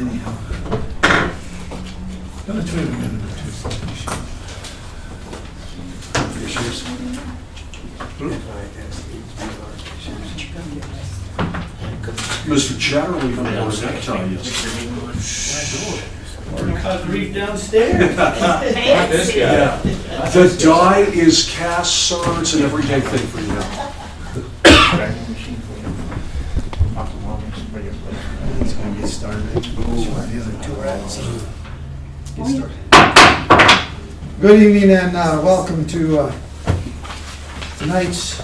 anyhow. No, that's right, we got another two. Mr. Chatter, we don't know what to tell you. Reef downstairs. Yeah. The die is cast, sir. It's an everyday thing for you now. It's gonna get started. The other two are at, so get started. Good evening and welcome to tonight's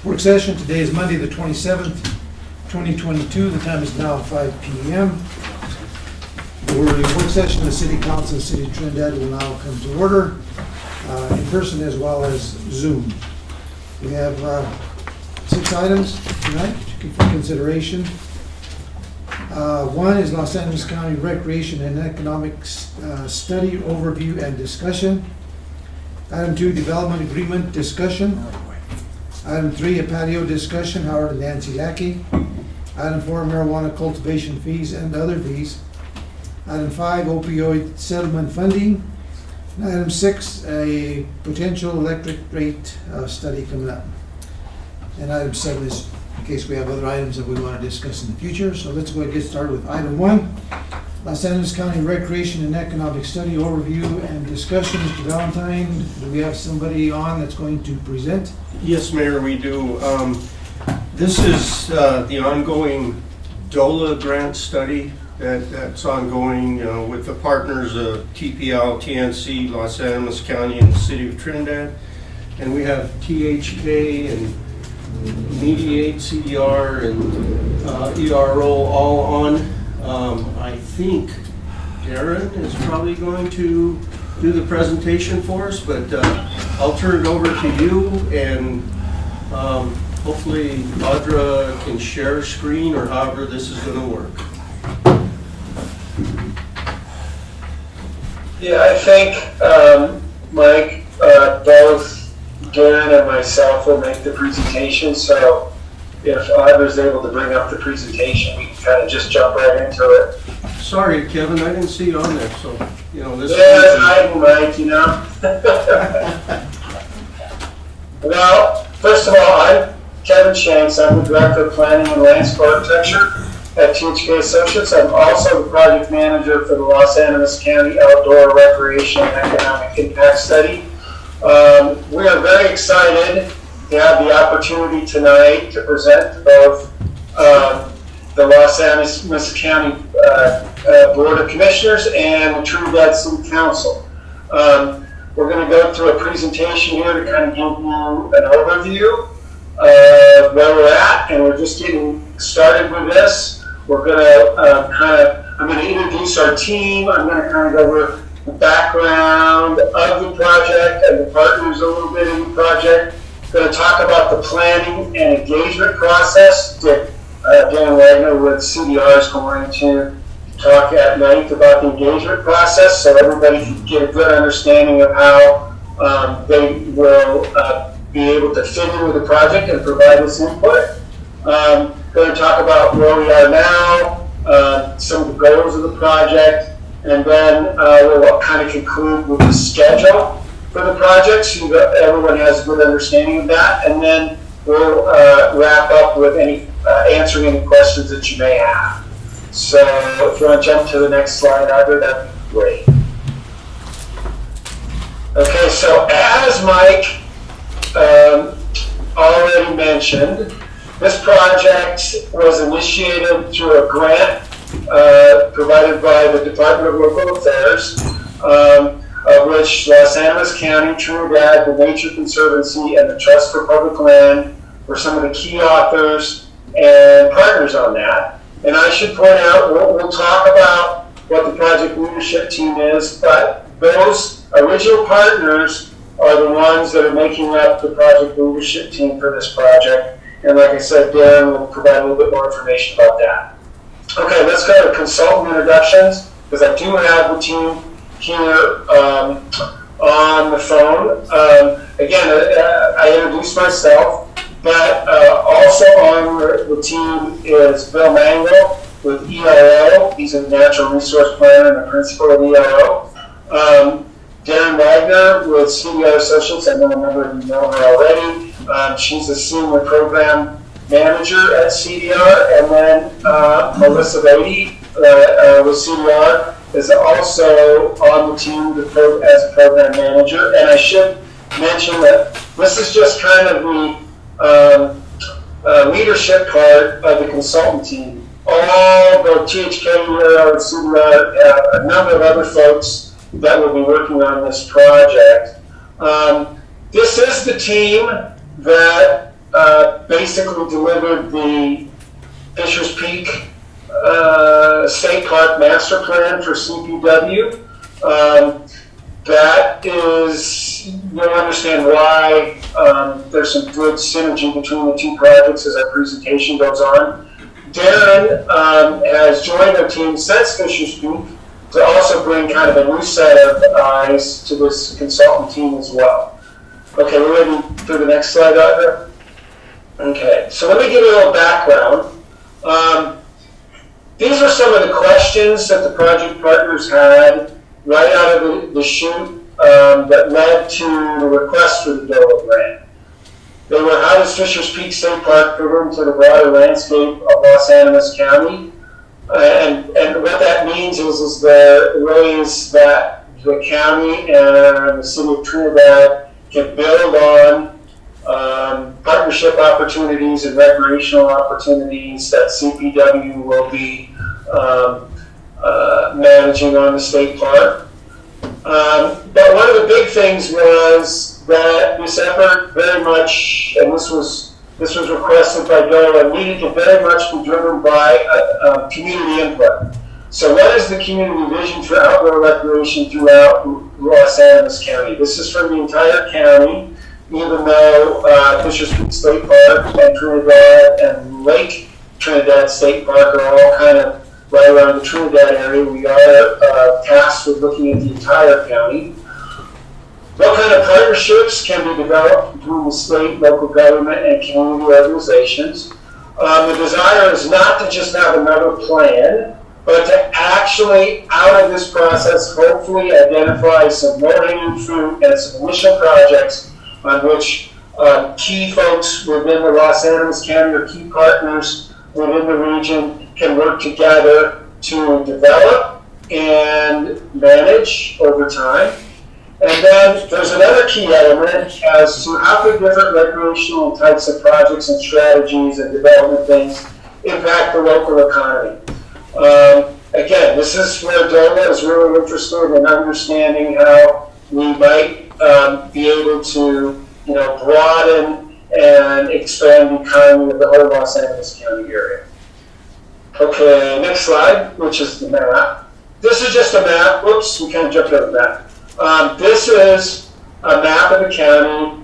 work session. Today is Monday, the 27th, 2022. The time is now 5 p.m. The work session of the City Council of the City of Trinidad will now come to order, in person as well as Zoom. We have 6 items tonight for consideration. One is Los Angeles County Recreation and Economic Study Overview and Discussion. Item 2, Development Agreement Discussion. Item 3, a patio discussion, Howard and Nancy Lackey. Item 4, marijuana cultivation fees and other fees. Item 5, opioid settlement funding. And item 6, a potential electric rate study coming up. And item 7 is in case we have other items that we want to discuss in the future. So let's go ahead and get started with item 1. Los Angeles County Recreation and Economic Study Overview and Discussion. Mr. Valentine, do we have somebody on that's going to present? Yes, Mayor, we do. This is the ongoing DOLA grant study that's ongoing with the partners of TPL, TNC, Los Angeles County, and the City of Trinidad. And we have THK and Mediate, CDR, and ERO all on. I think Darren is probably going to do the presentation for us, but I'll turn it over to you, and hopefully Audra can share screen or however this is going to work. Yeah, I think Mike, both Darren and myself will make the presentation, so if Audra's able to bring up the presentation, we can kind of just jump right into it. Sorry, Kevin, I didn't see you on there, so, this Yeah, hiding, Mike, Well, first of all, I'm Kevin Shanks. I'm the Director of Planning and Landscape Architecture at THK Associates. I'm also the Project Manager for the Los Angeles County Outdoor Recreation and Economic Impact Study. We are very excited to have the opportunity tonight to present both the Los Angeles County Board of Commissioners and the Trinidad City Council. We're going to go through a presentation here to kind of give you an overview of where we're at, and we're just getting started with this. We're going to I'm going to introduce our team. I'm going to kind of go over the background of the project and the partners a little bit in the project. Going to talk about the planning and engagement process. Dan Wagner with CDR is going to talk at length about the engagement process, so everybody can get a good understanding of how they will be able to fit in with the project and provide us input. Going to talk about where we are now, some of the goals of the project, and then we'll kind of conclude with the schedule for the project so that everyone has a good understanding of that, and then we'll wrap up with answering any questions that you may have. So if you want to jump to the next slide, Audra, that'd be great. Okay, so as Mike already mentioned, this project was initiated through a grant provided by the Department of Local Affairs, of which Los Angeles County, Trinidad, the Nature Conservancy, and the Trust for Public Land were some of the key authors and partners on that. And I should point out, we'll talk about what the project leadership team is, but those original partners are the ones that are making up the project leadership team for this project. And like I said, Darren will provide a little bit more information about that. Okay, let's go to consultant introductions, because I do have the team here on the phone. Again, I introduced myself, but also on the team is Bill Mango, with ERO. He's a natural resource planner and a principal of ERO. Darren Wagner with CDR Associates. I know a number of you know her already. She's a senior program manager at CDR. And then Melissa Beatty with CDR is also on the team as a program manager. And I should mention that this is just kind of the leadership part of the consultant team. All the THK, URL, CDR, a number of other folks that will be working on this project. This is the team that basically delivered the Fisher's Peak State Park Master Plan for CPW. That is, you'll understand why there's some good synergy between the two projects as our presentation goes on. Darren has joined our team since Fisher's Peak to also bring kind of a new set of eyes to this consultant team as well. Okay, we're ready for the next slide, Audra? Okay, so let me give you a little background. These are some of the questions that the project partners had right out of the chute that led to the request for the DOLA grant. They were, how does Fisher's Peak State Park fit into the broader landscape of Los Animas County? And what that means is the ways that the county and the city of Trinidad can build on partnership opportunities and recreational opportunities that CPW will be managing on the state park. But one of the big things was that this effort very much, and this was requested by DOLA, needed to very much be driven by community input. So what is the community vision for outdoor recreation throughout Los Animas County? This is for the entire county, even though Fisher's Peak State Park and Trinidad and Lake Trinidad State Park are all kind of right around the Trinidad area. We are tasked with looking at the entire county. What kind of partnerships can be developed between the state, local government, and community organizations? The desire is not to just have another plan, but to actually, out of this process, hopefully identify some low-hanging fruit and some initial projects on which key folks within the Los Animas County or key partners within the region can work together to develop and manage over time. And then there's another key element as to how could different recreational types of projects and strategies and development things impact the local economy. Again, this is where DOLA is really interested in understanding how we might be able to, broaden and expand the economy of the whole Los Angeles County area. Okay, next slide, which is the map. This is just a map. Whoops, we kind of jumped over that. This is a map of the county.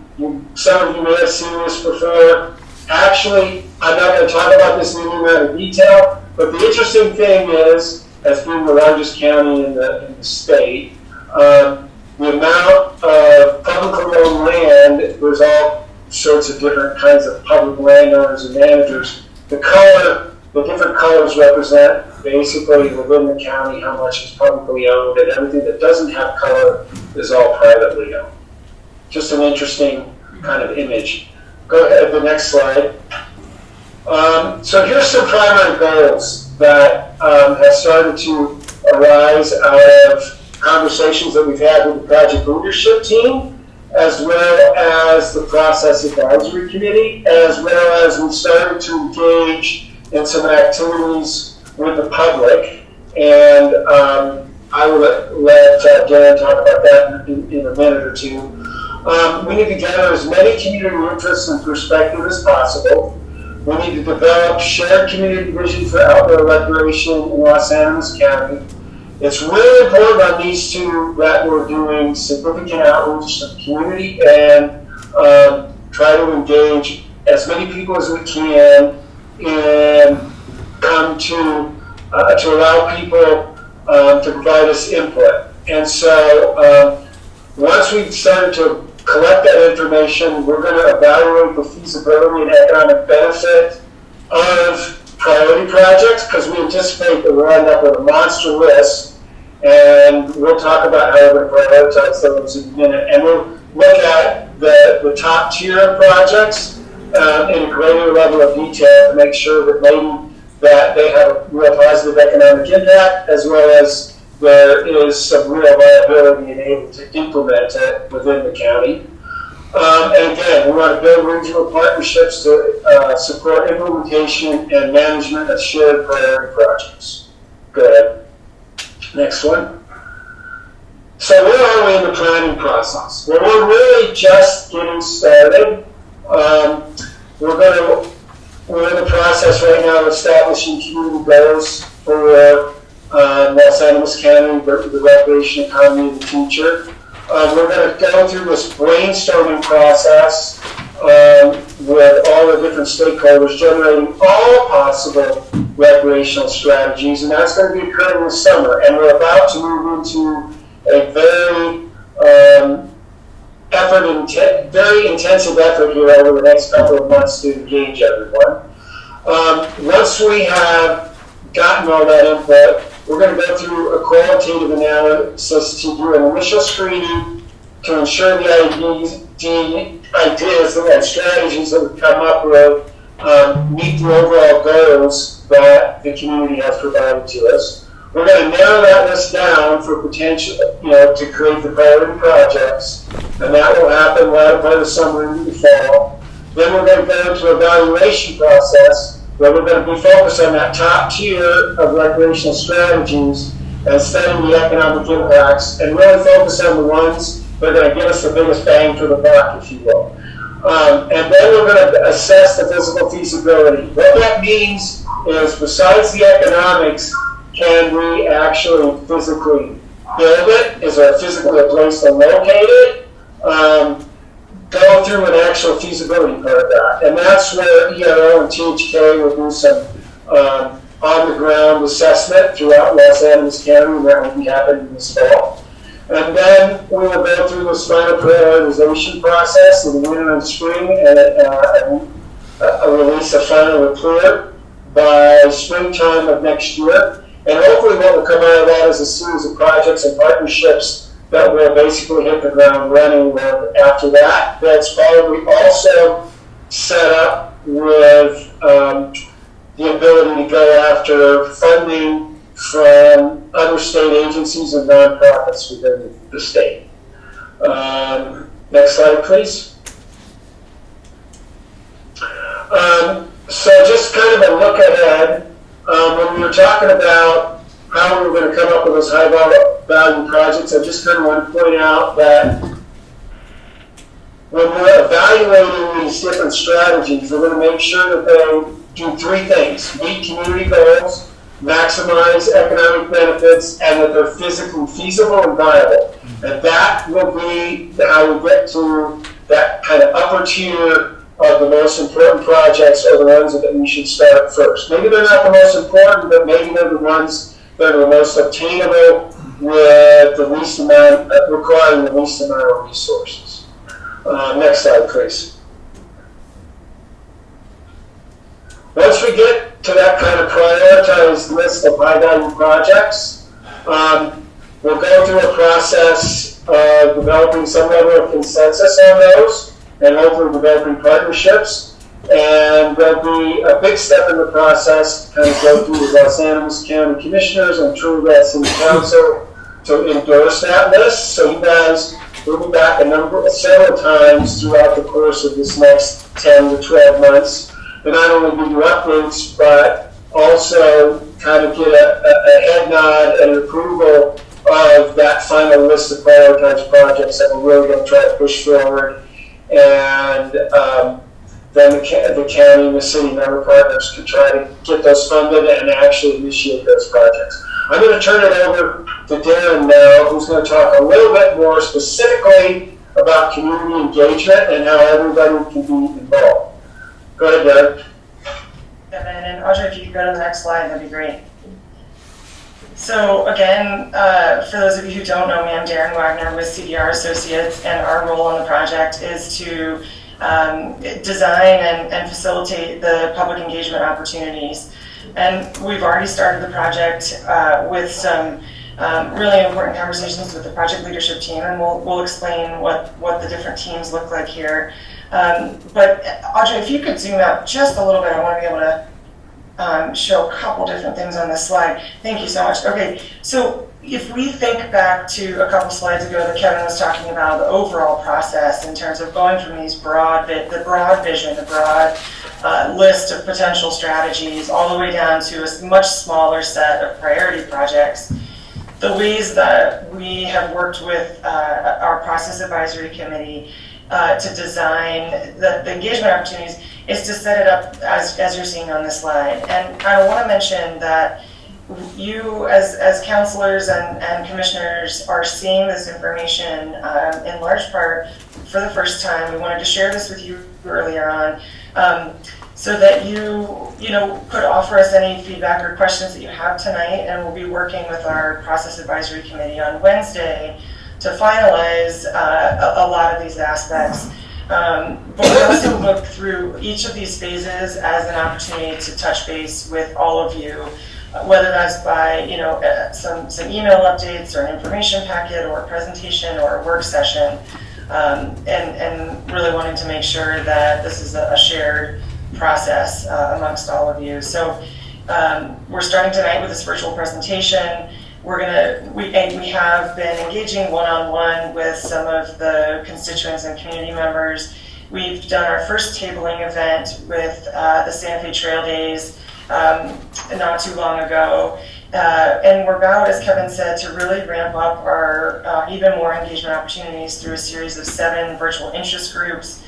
Some of you may have seen this before. Actually, I'm not going to talk about this in any amount of detail, but the interesting thing is, as being the largest county in the state, the amount of publicly owned land, there's all sorts of different kinds of public landowners and managers. The different colors represent basically within the county how much is publicly owned, and everything that doesn't have color is all privately owned. Just an interesting kind of image. Go ahead, the next slide. So here's some primary goals that have started to arise out of conversations that we've had with the project leadership team, as well as the process advisory committee, as well as we started to engage in some activities with the public. And I will let Darren talk about that in a minute or two. We need to gather as many community interests and perspectives as possible. We need to develop shared community vision for outdoor recreation in Los Animas County. It's really important on these two that we're doing significant outreach to the community and try to engage as many people as we can and come to allow people to provide us input. And so once we've started to collect that information, we're going to evaluate the feasibility and economic benefit of priority projects, because we anticipate that we'll end up with a monster list, and we'll talk about how we're going to prioritize those in a minute. And we'll look at the top tier projects in a greater level of detail to make sure that they have a real positive economic impact, as well as there is some real viability in able to implement it within the county. And again, we want to build regional partnerships to support implementation and management of shared priority projects. Go ahead. Next one. So where are we in the planning process? Well, we're really just getting started. We're in the process right now of establishing community goals for Los Angeles County, the recreation economy of the future. We're going to go through this brainstorming process with all the different stakeholders, generating all possible recreational strategies, and that's going to be occurring this summer. And we're about to move into a very intensive effort here over the next couple of months to engage everyone. Once we have gotten all that input, we're going to go through a qualitative analysis to do an initial screening to ensure the ideas and strategies that we come up with meet the overall goals that the community has provided to us. We're going to narrow that list down for potential, to create the priority projects, and that will happen later part of the summer into the fall. Then we're going to go into an evaluation process where we're going to be focused on that top tier of recreational strategies and studying the economic impacts and really focus on the ones that are going to give us the biggest bang for the buck, if you will. And then we're going to assess the physical feasibility. What that means is, besides the economics, can we actually physically build it? Is there physically a place to locate it? Go through an actual feasibility part of that. And that's where ERO and THK will do some on-the-ground assessment throughout Los Angeles County, and that will be happening this fall. And then we will go through this final prioritization process in the winter and spring and release a final report by springtime of next year. And hopefully what will come out of that is a series of projects and partnerships that will basically hit the ground running with after that. That's probably also set up with the ability to go after funding from other state agencies and nonprofits within the state. Next slide, please. So just kind of a look ahead. When we were talking about how we were going to come up with those high value projects, I just kind of want to point out that when we're evaluating these different strategies, we're going to make sure that they do three things: meet community goals, maximize economic benefits, and that they're physically feasible and viable. And that will be how we get to that kind of upper tier of the most important projects, or the ones that we should start first. Maybe they're not the most important, but maybe they're the ones that are the most obtainable with the least amount, requiring the least amount of resources. Next slide, please. Once we get to that kind of prioritized list of high-value projects, we'll go through a process of developing some level of consensus on those, and hopefully developing partnerships. And there'll be a big step in the process to kind of go through the Los Angeles County Commissioners and Trinidad City Council to endorse that list. So you guys will be back several times throughout the course of this next 10 to 12 months to not only give you updates, but also kind of get a head nod and an approval of that final list of prioritized projects that we're really going to try to push forward. And then the county and the city and other partners can try to get those funded and actually initiate those projects. I'm going to turn it over to Darren now, who's going to talk a little bit more specifically about community engagement and how everybody can be involved. Go ahead, Darren. Kevin, and Audrey, if you could go to the next slide, that'd be great. So again, for those of you who don't know me, I'm Darren Wagner with CDR Associates, and our role on the project is to design and facilitate the public engagement opportunities. And we've already started the project with some really important conversations with the project leadership team, and we'll explain what the different teams look like here. But Audrey, if you could zoom out just a little bit, I want to be able to show a couple different things on this slide. Thank you so much. Okay, so if we think back to a couple slides ago that Kevin was talking about the overall process in terms of going from these the broad vision, the broad list of potential strategies, all the way down to a much smaller set of priority projects. The ways that we have worked with our process advisory committee to design the engagement opportunities is to set it up as you're seeing on this slide. And I want to mention that you as counselors and commissioners are seeing this information in large part for the first time. We wanted to share this with you earlier on so that you could offer us any feedback or questions that you have tonight, and we'll be working with our process advisory committee on Wednesday to finalize a lot of these aspects. But we also look through each of these phases as an opportunity to touch base with all of you, whether that's by some email updates or an information packet or a presentation or a work session, and really wanting to make sure that this is a shared process amongst all of you. So we're starting tonight with this virtual presentation. We have been engaging one-on-one with some of the constituents and community members. We've done our first tabling event with the Santa Fe Trail Days not too long ago. And we're about, as Kevin said, to really ramp up our even more engagement opportunities through a series of 7 virtual interest groups.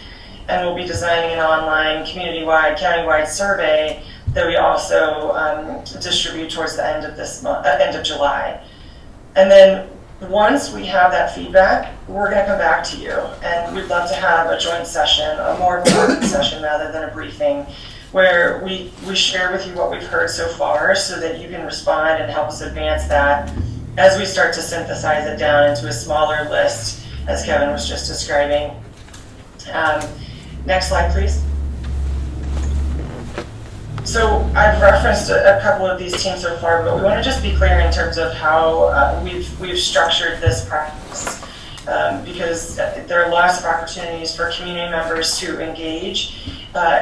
And we'll be designing an online, community-wide, county-wide survey that we also distribute towards the end of this month, end of July. And then once we have that feedback, we're going to come back to you, and we'd love to have a joint session, a more important session rather than a briefing, where we share with you what we've heard so far so that you can respond and help us advance that as we start to synthesize it down into a smaller list, as Kevin was just describing. Next slide, please. So I've referenced a couple of these teams so far, but we want to just be clear in terms of how we've structured this practice, because there are lots of opportunities for community members to engage.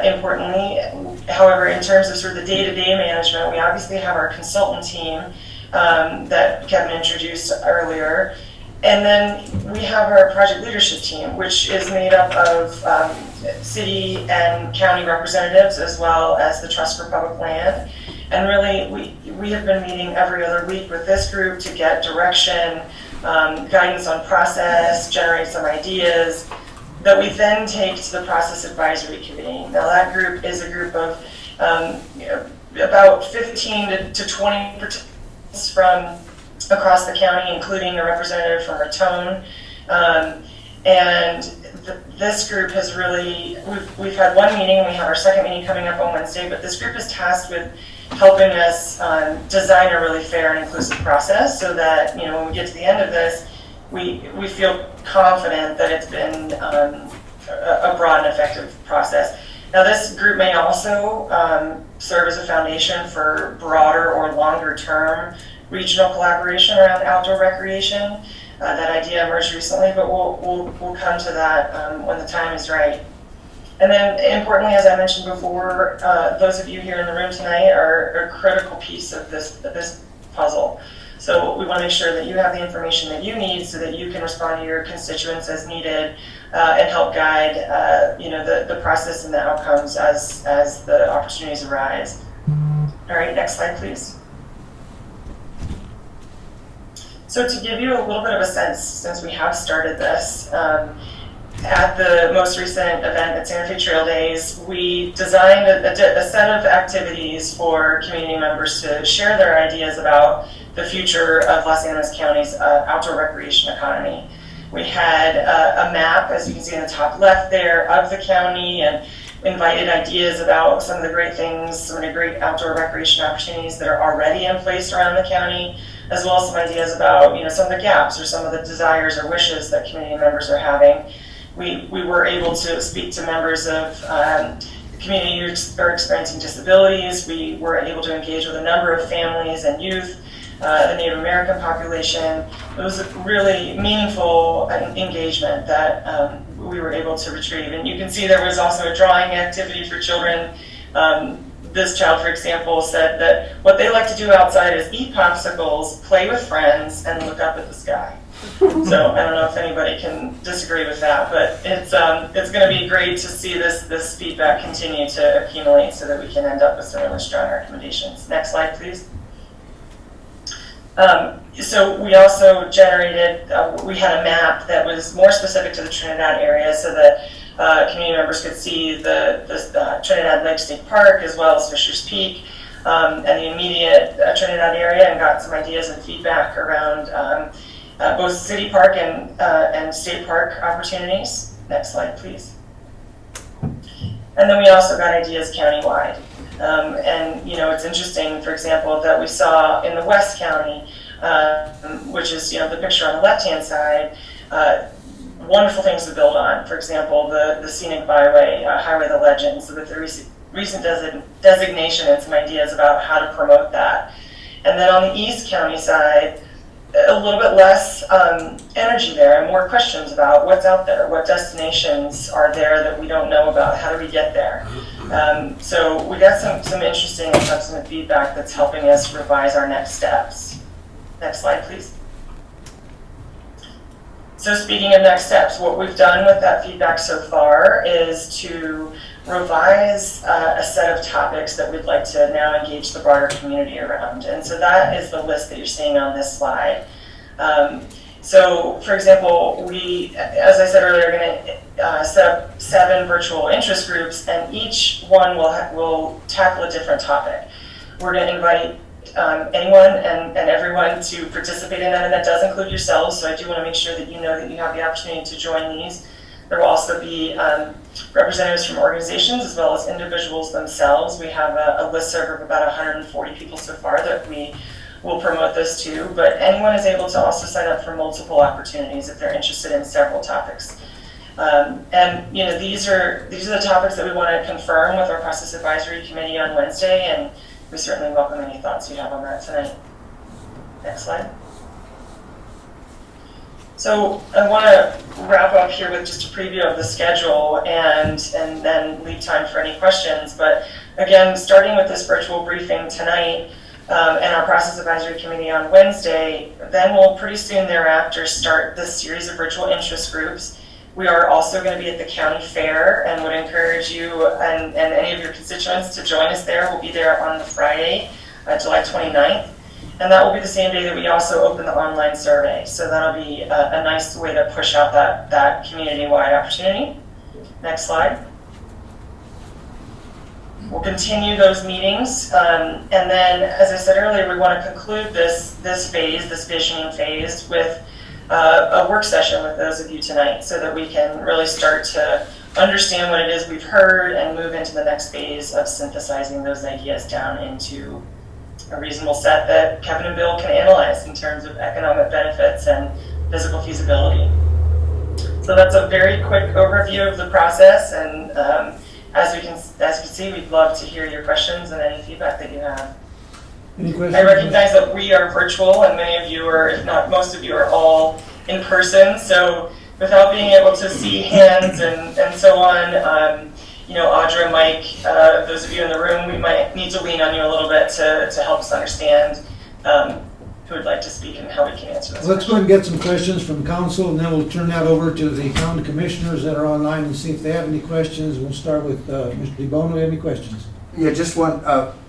Importantly, however, in terms of sort of the day-to-day management, we obviously have our consultant team that Kevin introduced earlier, and then we have our project leadership team, which is made up of city and county representatives, as well as the Trust for Public Land. And really, we have been meeting every other week with this group to get direction, guidance on process, generate some ideas that we then take to the Process Advisory Committee. Now that group is a group of about 15 to 20 participants from across the county, including a representative from Raton. And this group has really, we've had one meeting, and we have our second meeting coming up on Wednesday, but this group is tasked with helping us design a really fair and inclusive process so that, when we get to the end of this, we feel confident that it's been a broad and effective process. Now this group may also serve as a foundation for broader or longer term regional collaboration around outdoor recreation. That idea emerged recently, but we'll come to that when the time is right. And then importantly, as I mentioned before, those of you here in the room tonight are a critical piece of this puzzle. So we want to make sure that you have the information that you need so that you can respond to your constituents as needed and help guide the process and the outcomes as the opportunities arise. All right, next slide, please. So to give you a little bit of a sense, since we have started this, at the most recent event at Santa Fe Trail Days, we designed a set of activities for community members to share their ideas about the future of Los Animas County's outdoor recreation economy. We had a map, as you can see in the top left there, of the county, and invited ideas about some of the great things, some of the great outdoor recreation opportunities that are already in place around the county, as well as some ideas about some of the gaps or some of the desires or wishes that community members are having. We were able to speak to members of community who are experiencing disabilities. We were able to engage with a number of families and youth, the Native American population. It was a really meaningful engagement that we were able to retrieve. And you can see there was also a drawing activity for children. This child, for example, said that what they like to do outside is eat popsicles, play with friends, and look up at the sky. So I don't know if anybody can disagree with that, but it's going to be great to see this feedback continue to accumulate so that we can end up with some really strong recommendations. Next slide, please. So we also generated, we had a map that was more specific to the Trinidad area so that community members could see the Trinidad Lake State Park as well as Fisher's Peak and the immediate Trinidad area, and got some ideas and feedback around both city park and state park opportunities. Next slide, please. And then we also got ideas countywide. And it's interesting, for example, that we saw in the West County, which is the picture on the left-hand side, wonderful things to build on. For example, the scenic byway, Highway of the Legends, with the recent designation and some ideas about how to promote that. And then on the East County side, a little bit less energy there and more questions about what's out there, what destinations are there that we don't know about, how do we get there. So we got some interesting and substantive feedback that's helping us revise our next steps. Next slide, please. So speaking of next steps, what we've done with that feedback so far is to revise a set of topics that we'd like to now engage the broader community around. And so that is the list that you're seeing on this slide. So for example, we, as I said earlier, are going to set up 7 virtual interest groups, and each one will tackle a different topic. We're going to invite anyone and everyone to participate in that, and that does include yourselves, so I do want to make sure that you know that you have the opportunity to join these. There will also be representatives from organizations as well as individuals themselves. We have a listserv of about 140 people so far that we will promote this to, but anyone is able to also sign up for multiple opportunities if they're interested in several topics. And these are the topics that we want to confirm with our Process Advisory Committee on Wednesday, and we certainly welcome any thoughts you have on that tonight. Next slide. So I want to wrap up here with just a preview of the schedule and then leave time for any questions. But again, starting with this virtual briefing tonight and our Process Advisory Committee on Wednesday, then we'll pretty soon thereafter start this series of virtual interest groups. We are also going to be at the county fair and would encourage you and any of your constituents to join us there. We'll be there on the Friday, July 29th. And that will be the same day that we also open the online survey. So that'll be a nice way to push out that community-wide opportunity. Next slide. We'll continue those meetings. And then, as I said earlier, we want to conclude this phase, this visioning phase, with a work session with those of you tonight so that we can really start to understand what it is we've heard and move into the next phase of synthesizing those ideas down into a reasonable set that Kevin and Bill can analyze in terms of economic benefits and physical feasibility. So that's a very quick overview of the process, and as you can see, we'd love to hear your questions and any feedback that you have. Any questions? I recognize that we are virtual, and many of you are, if not most of you, are all in person. So without being able to see hands and so on, Audra, Mike, those of you in the room, we might need to lean on you a little bit to help us understand who would like to speak and how we can answer those. Let's go ahead and get some questions from council, and then we'll turn that over to the county commissioners that are online and see if they have any questions. We'll start with Mr. DeBono. Any questions? Yeah, just one.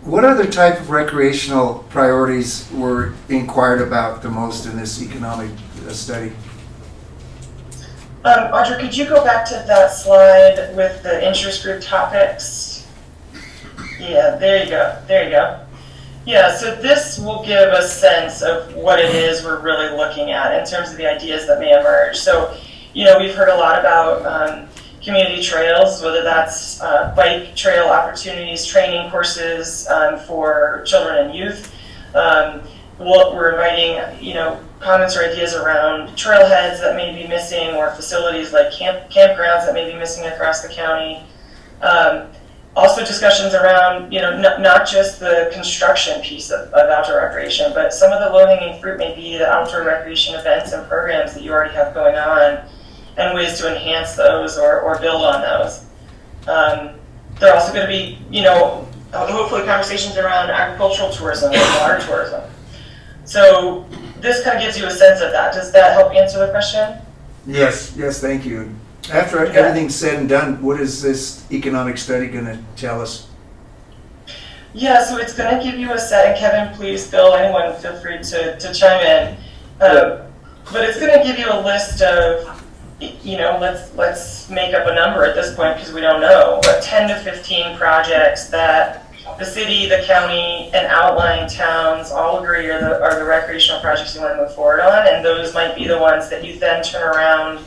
What other type of recreational priorities were inquired about the most in this economic study? Audra, could you go back to that slide with the interest group topics? Yeah, there you go. There you go. Yeah, so this will give a sense of what it is we're really looking at in terms of the ideas that may emerge. So, we've heard a lot about community trails, whether that's bike trail opportunities, training courses for children and youth. We're inviting, comments or ideas around trailheads that may be missing, or facilities like campgrounds that may be missing across the county. Also discussions around, not just the construction piece of outdoor recreation, but some of the low-hanging fruit may be the outdoor recreation events and programs that you already have going on and ways to enhance those or build on those. There are also going to be, hopefully conversations around agricultural tourism and water tourism. So this kind of gives you a sense of that. Does that help answer the question? Yes, thank you. After everything's said and done, what is this economic study going to tell us? Yeah, so it's going to give you a set, and Kevin, please, Bill, anyone, feel free to chime in. But it's going to give you a list of, let's make up a number at this point because we don't know, but 10 to 15 projects that the city, the county, and outlying towns all agree are the recreational projects you want to move forward on, and those might be the ones that you then turn around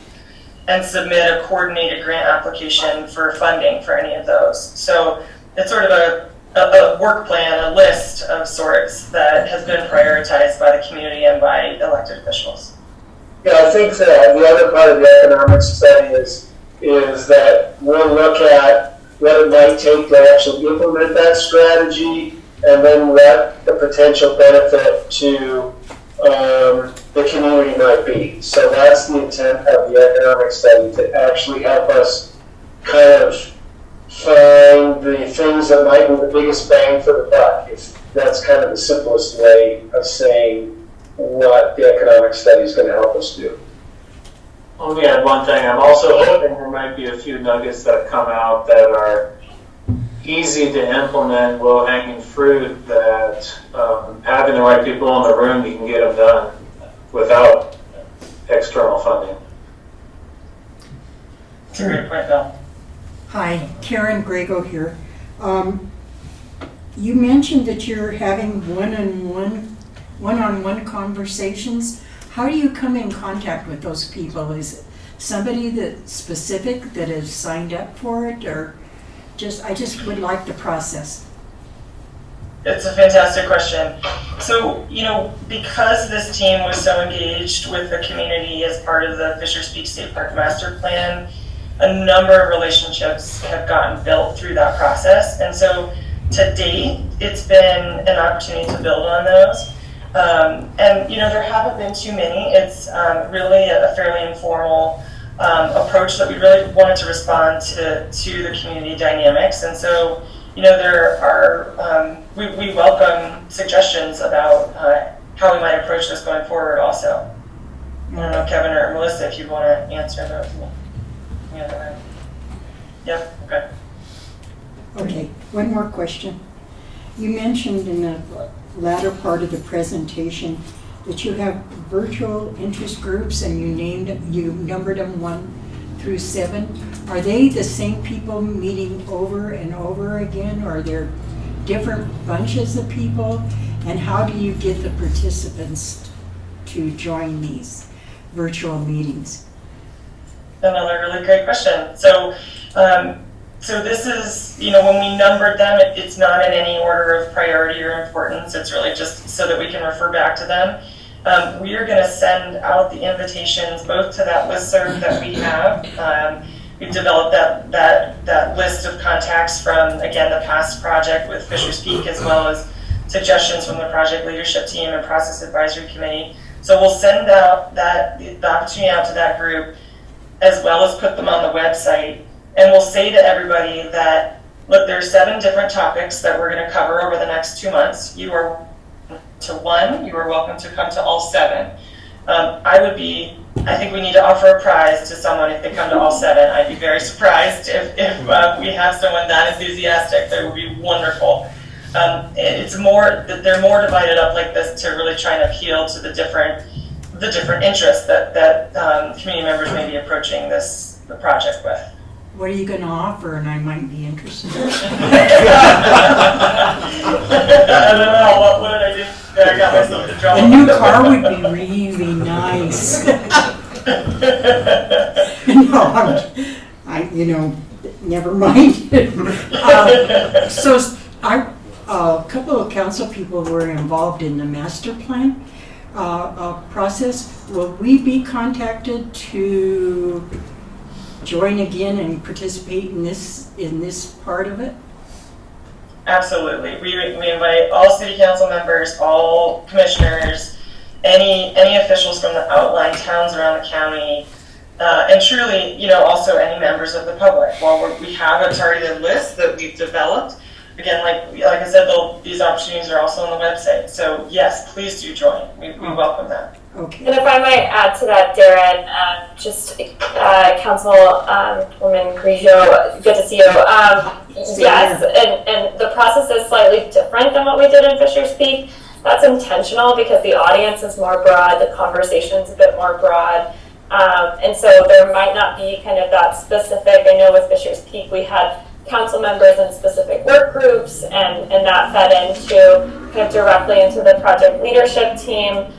and submit a coordinated grant application for funding for any of those. So it's sort of a work plan, a list of sorts that has been prioritized by the community and by elected officials. Yeah, I think that the other part of the economic study is that we'll look at what it might take to actually implement that strategy, and then what the potential benefit to the community might be. So that's the intent of the economic study, to actually help us kind of find the things that might be the biggest bang for the buck. If that's kind of the simplest way of saying what the economic study is going to help us do. Let me add one thing. I'm also hoping there might be a few nuggets that come out that are easy to implement, low-hanging fruit, that having the right people in the room, you can get them done without external funding. That's a great point, Bill. Hi, Karen Grego here. You mentioned that you're having one-on-one conversations. How do you come in contact with those people? Is it somebody that's specific that has signed up for it, or I just would like the process? It's a fantastic question. So, because this team was so engaged with the community as part of the Fishers Peak State Park Master Plan, a number of relationships have gotten built through that process. And so, to date, it's been an opportunity to build on those. There haven't been too many. It's really a fairly informal approach that we really wanted to respond to the community dynamics. And so, there are, we welcome suggestions about how we might approach this going forward also. I don't know, Kevin or Melissa, if you want to answer those. Yeah, okay. Okay, one more question. You mentioned in the latter part of the presentation that you have virtual interest groups, and you numbered them 1 through 7. Are they the same people meeting over and over again, or are there different bunches of people? And how do you get the participants to join these virtual meetings? Another really great question. So this is, when we numbered them, it's not in any order of priority or importance. It's really just so that we can refer back to them. We are going to send out the invitations both to that listserv that we have. We've developed that list of contacts from, again, the past project with Fishers Peak, as well as suggestions from the project leadership team and process advisory committee. So we'll send out the opportunity out to that group, as well as put them on the website. And we'll say to everybody that, look, there are 7 different topics that we're going to cover over the next 2 months. You are to one, you are welcome to come to all 7. I think we need to offer a prize to someone if they come to all 7. I'd be very surprised if we have someone that enthusiastic. That would be wonderful. It's more that they're more divided up like this to really try and appeal to the different interests that community members may be approaching the project with. What are you going to offer, and I might be interested? I don't know. What did I do? I got myself in trouble. A new car would be really nice. Never mind. A couple of council people were involved in the master plan process. Will we be contacted to join again and participate in this part of it? Absolutely. We invite all city council members, all commissioners, any officials from the outlying towns around the county, and truly, also any members of the public. While we have a targeted list that we've developed, again, like I said, these opportunities are also on the website. So yes, please do join. We welcome that. Okay. And if I might add to that, Darren, Councilwoman Grigio, good to see you. Yes, and the process is slightly different than what we did in Fisher's Peak. That's intentional because the audience is more broad, the conversation's a bit more broad. And so there might not be kind of that specific. I know with Fisher's Peak we had council members in specific work groups, and that fed into kind of directly into the project leadership team.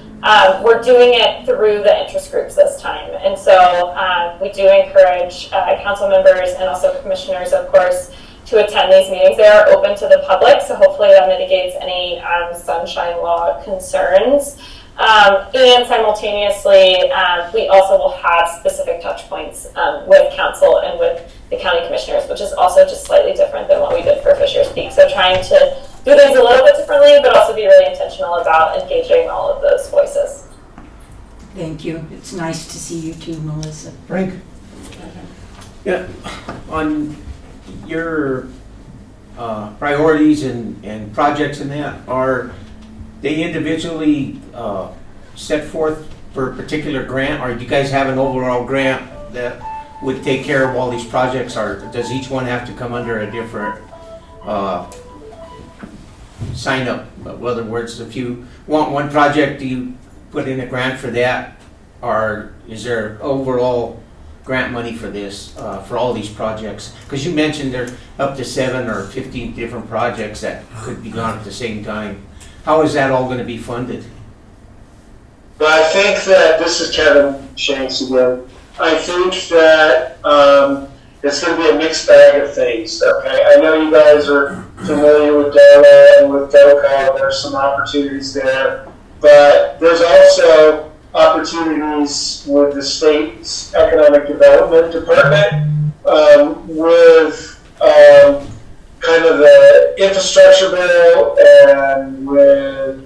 We're doing it through the interest groups this time, and so we do encourage council members and also commissioners, of course, to attend these meetings. They are open to the public, so hopefully that mitigates any sunshine law concerns. And simultaneously, we also will have specific touch points with council and with the county commissioners, which is also just slightly different than what we did for Fisher's Peak. So trying to do things a little bit differently, but also be really intentional about engaging all of those voices. Thank you. It's nice to see you too, Melissa. Frank? Yeah, on your priorities and projects and that, are they individually set forth for a particular grant, or do you guys have an overall grant that would take care of all these projects, or does each one have to come under a different sign up? In other words, if you want one project, do you put in a grant for that, or is there overall grant money for this, for all these projects? Because you mentioned there's up to 7 or 15 different projects that could be gone at the same time. How is that all going to be funded? But I think that, this is Kevin Shanks again, I think that it's going to be a mixed bag of things, okay? I know you guys are familiar with DOLA and with DOCA, there's some opportunities there, but there's also opportunities with the state's Economic Development Department, with kind of the infrastructure bill and with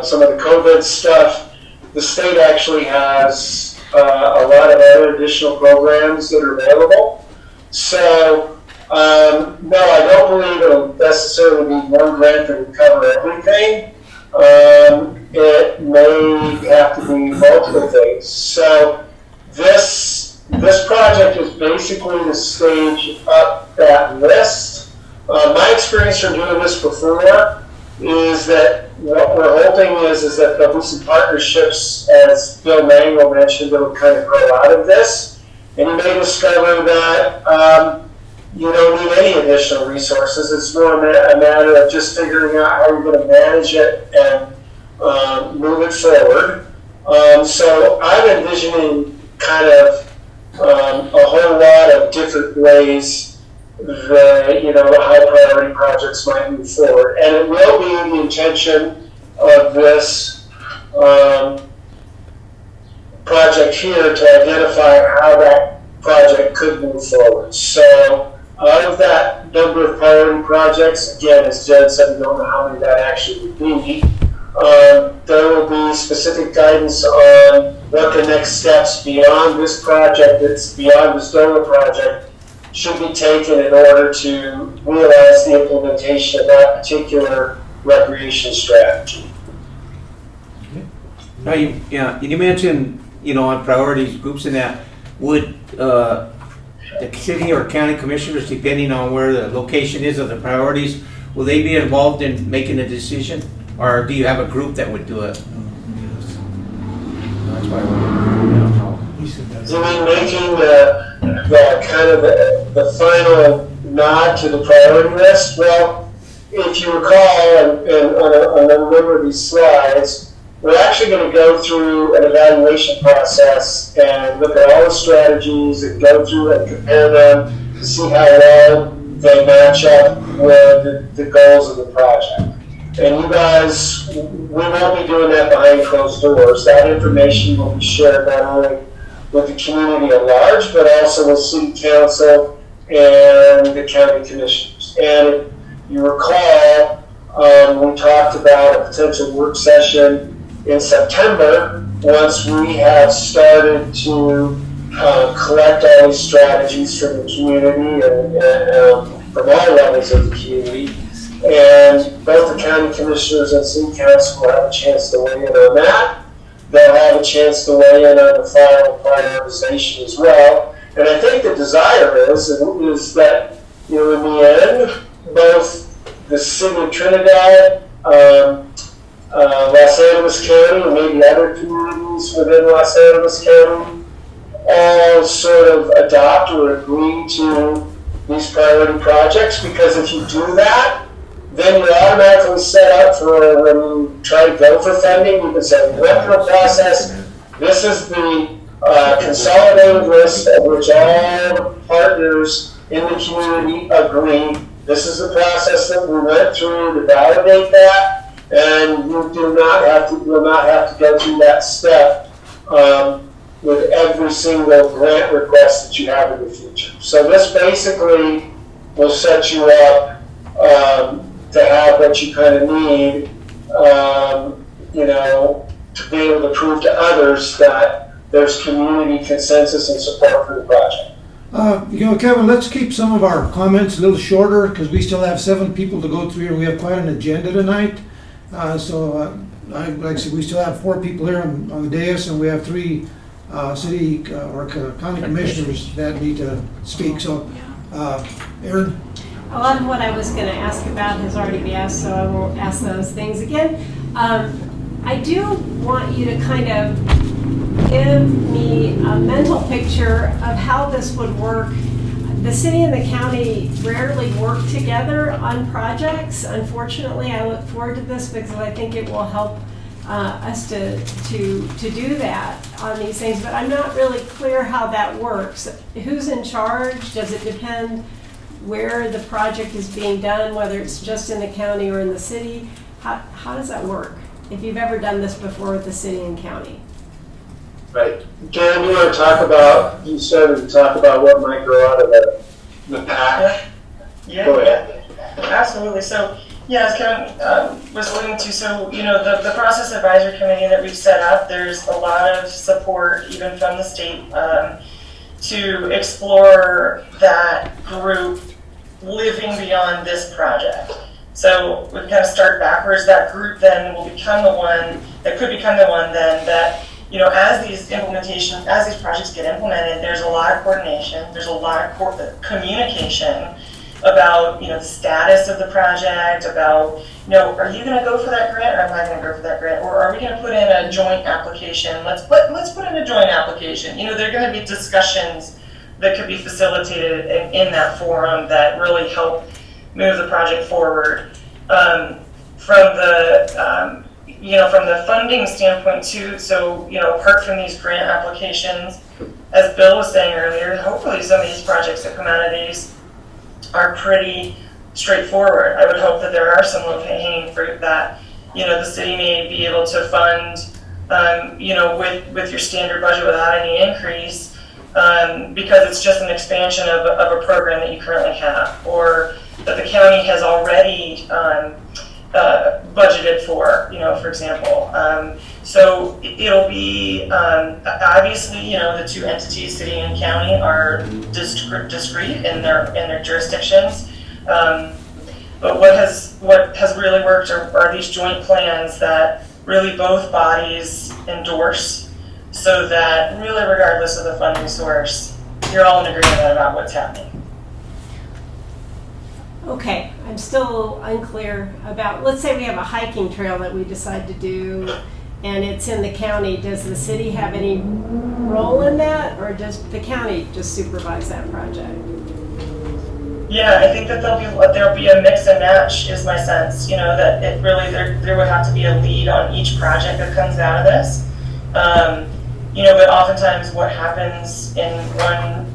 some of the COVID stuff. The state actually has a lot of other additional programs that are available. So, no, I don't believe it'll necessarily be one grant that would cover everything. It may have to be multiple things. So, this project is basically to stage up that list. My experience from doing this before is that what we're hoping is that there'll be some partnerships, as Bill Mango mentioned, that will kind of grow out of this. And you may discover that you don't need any additional resources. It's more a matter of just figuring out how you're going to manage it and move it forward. So I'm envisioning kind of a whole lot of different ways that, high priority projects might move forward. And it will be the intention of this project here to identify how that project could move forward. So out of that number of priority projects, again, as Jen said, we don't know how many that actually would be. There will be specific guidance on what the next steps beyond this project, that's beyond this DOLA project, should be taken in order to realize the implementation of that particular recreation strategy. Now, you mentioned, on priorities groups and that, would the city or county commissioners, depending on where the location is of the priorities, will they be involved in making a decision, or do you have a group that would do it? That's why I wanted to know. You mean making the kind of the final nod to the priority list? Well, if you recall, and on a number of these slides, we're actually going to go through an evaluation process and look at all the strategies and go through and compare them to see how well they match up with the goals of the project. And you guys, we won't be doing that behind closed doors. That information will be shared not only with the community at large, but also with city council and the county commissioners. And you recall, we talked about a potential work session in September once we have started to collect all these strategies from the community and from all levels of the community. And both the county commissioners and city council will have a chance to weigh in on that. They'll have a chance to weigh in on the final prioritization as well. And I think the desire is that, in the end, both the city of Trinidad, Los Angeles County, and maybe other communities within Los Angeles County all sort of adopt or agree to these priority projects, because if you do that, then you're automatically set up for when you try to go for funding, you can say, we went through a process, this is the consolidated list of which all partners in the community agree. This is the process that we went through to validate that, and you will not have to go through that step with every single grant request that you have in the future. So this basically will set you up to have what you kind of need, to be able to prove to others that there's community consensus and support for the project. Kevin, let's keep some of our comments a little shorter because we still have 7 people to go through here. We have quite an agenda tonight. Like I said, we still have 4 people here on the dais, and we have 3 city or county commissioners that need to speak. So, Aaron? A lot of what I was going to ask about has already been asked, so I won't ask those things again. I do want you to kind of give me a mental picture of how this would work. The city and the county rarely work together on projects. Unfortunately, I look forward to this because I think it will help us to do that on these things, but I'm not really clear how that works. Who's in charge? Does it depend where the project is being done, whether it's just in the county or in the city? How does that work? If you've ever done this before with the city and county. Right. Dan, you want to talk about, you started to talk about what might grow out of the pack? Yeah, absolutely. So, as Kevin was alluding to, so, the process advisory committee that we've set up, there's a lot of support even from the state to explore that group living beyond this project. So we kind of start backwards. That group then will become the one that could become the one then that, as these projects get implemented, there's a lot of coordination, there's a lot of communication about, the status of the project, about, are you going to go for that grant or am I going to go for that grant? Or are we going to put in a joint application? Let's put in a joint application. There are going to be discussions that could be facilitated in that forum that really help move the project forward. From the funding standpoint too, so, apart from these grant applications, as Bill was saying earlier, hopefully some of these projects that come out of these are pretty straightforward. I would hope that there are some low-hanging fruit that, the city may be able to fund, with your standard budget without any increase, because it's just an expansion of a program that you currently have, or that the county has already budgeted for example. So it'll be, obviously, the 2 entities, city and county, are discrete in their jurisdictions. But what has really worked are these joint plans that really both bodies endorse, so that really regardless of the funding source, you're all in agreement about what's happening. Okay, I'm still unclear about, let's say we have a hiking trail that we decide to do and it's in the county. Does the city have any role in that, or does the county just supervise that project? Yeah, I think that there'll be a mix and match is my sense, that it really, there would have to be a lead on each project that comes out of this. But oftentimes what happens in one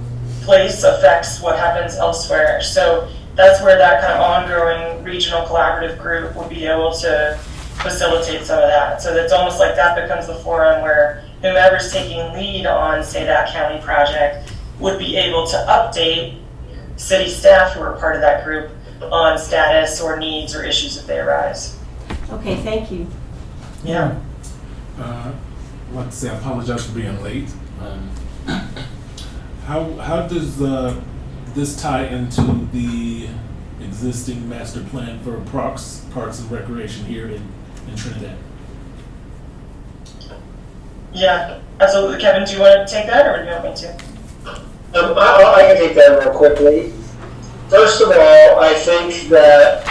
place affects what happens elsewhere. So that's where that kind of ongoing regional collaborative group would be able to facilitate some of that. So it's almost like that becomes the forum where whomever's taking lead on, say, that county project would be able to update city staff who are part of that group on status or needs or issues if they arise. Okay, thank you. Yeah. I'd like to say I apologize for being late. How does this tie into the existing master plan for parks and recreation here in Trinidad? Yeah, absolutely. Kevin, do you want to take that or do you want me to? I can take that real quickly. First of all, I think that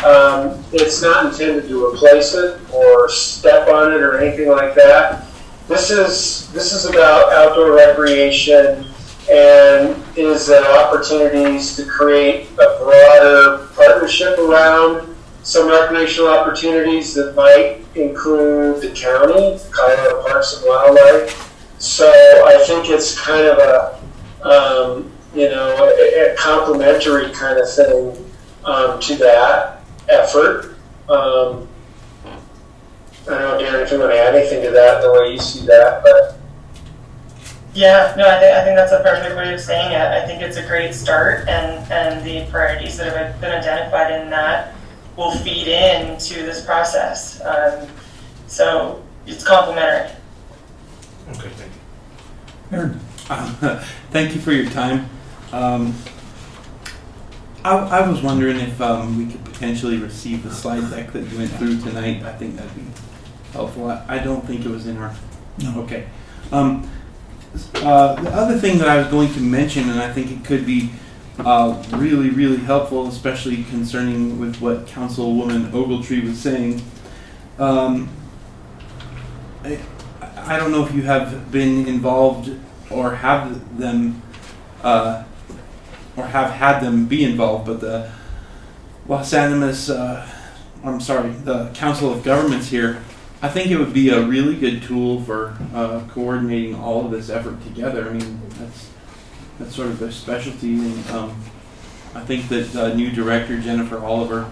it's not intended to replace it or step on it or anything like that. This is about outdoor recreation and is opportunities to create a broader partnership around some recreational opportunities that might include the county, Colorado Parks and Wildlife. So I think it's kind of a complementary kind of thing to that effort. I don't know, Darren, if you want to add anything to that, the way you see that, but. Yeah, no, I think that's a perfect way of saying it. I think it's a great start, and the priorities that have been identified in that will feed into this process. So it's complementary. Okay, thank you. Aaron? Thank you for your time. I was wondering if we could potentially receive the slide deck that you went through tonight. I think that'd be helpful. I don't think it was in our... No. Okay. The other thing that I was going to mention, and I think it could be really, really helpful, especially concerning with what Councilwoman Ogletree was saying. I don't know if you have been involved or have them or have had them be involved, but the the Council of Governments here, I think it would be a really good tool for coordinating all of this effort together. I mean, that's sort of their specialty, and I think that new director Jennifer Oliver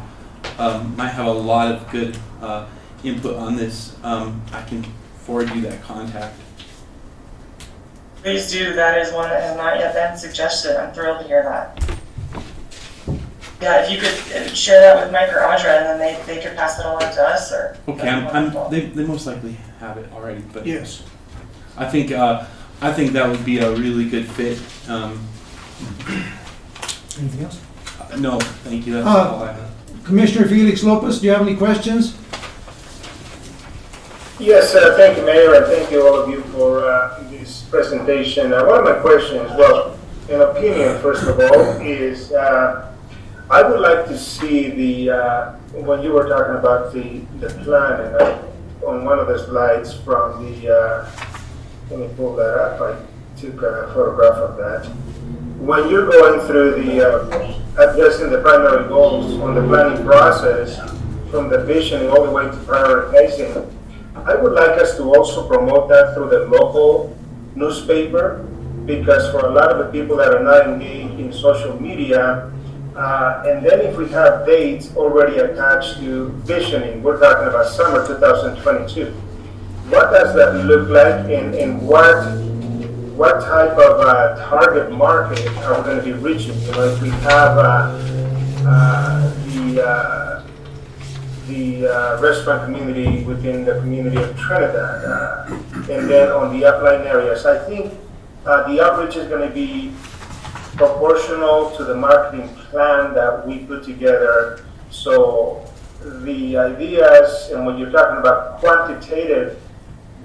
might have a lot of good input on this. I can forward you that contact. Please do. That is one that has not yet been suggested. I'm thrilled to hear that. Yeah, if you could share that with Mike or Audra, and then they could pass it along to us. Or Okay, they most likely have it already, but Yes. I think that would be a really good fit. Anything else? No, thank you. That's all I have. Commissioner Felix Lopez, do you have any questions? Yes, thank you, Mayor, and thank you all of you for this presentation. One of my questions, well, in opinion, first of all, is I would like to see when you were talking about the plan, and on one of the slides from let me pull that up, I took a photograph of that. When you're going through addressing the primary goals on the planning process, from the visioning all the way to prioritizing, I would like us to also promote that through the local newspaper, because for a lot of the people that are not engaged in social media, and then if we have dates already attached to visioning, we're talking about summer 2022. What does that look like, and what type of target market are we going to be reaching? You know, if we have the restaurant community within the community of Trinidad, and then on the upline areas, I think the outreach is going to be proportional to the marketing plan that we put together. So the ideas, and when you're talking about quantitative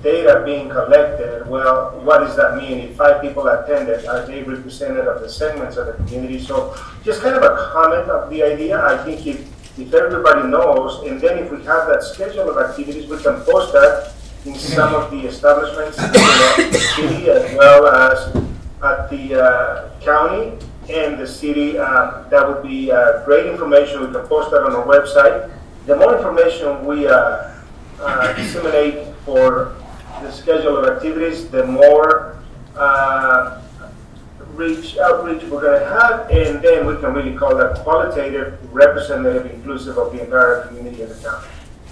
data being collected, well, what does that mean? If 5 people attended, are they representative of the segments of the community? So just kind of a comment of the idea. I think if everybody knows, and then if we have that schedule of activities, we can post that in some of the establishments in the city, as well as at the county and the city. That would be great information. We can post that on our website. The more information we disseminate for the schedule of activities, the more outreach we're going to have, and then we can really call that qualitative, representative, inclusive of the entire community of the county.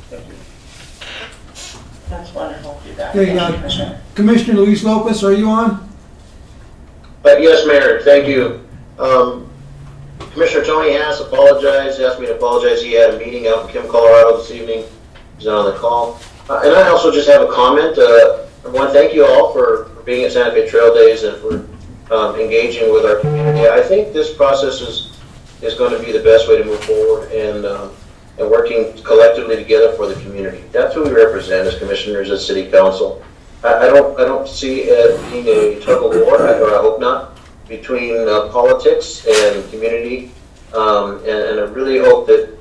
Thank you. That's wonderful feedback. Okay, Thank you, Commissioner. Commissioner Luis Lopez, are you on? Yes, Mayor, thank you. Commissioner Tony Hass apologized, asked me to apologize. He had a meeting out in Kim, Colorado this evening. He's not on the call. And I also just have a comment. I want to thank you all for being at Santa Fe Trail Days and for engaging with our community. I think this process is going to be the best way to move forward and working collectively together for the community. That's who we represent as commissioners at City Council. I don't see it being a tug of war, or I hope not, between politics and community. And I really hope that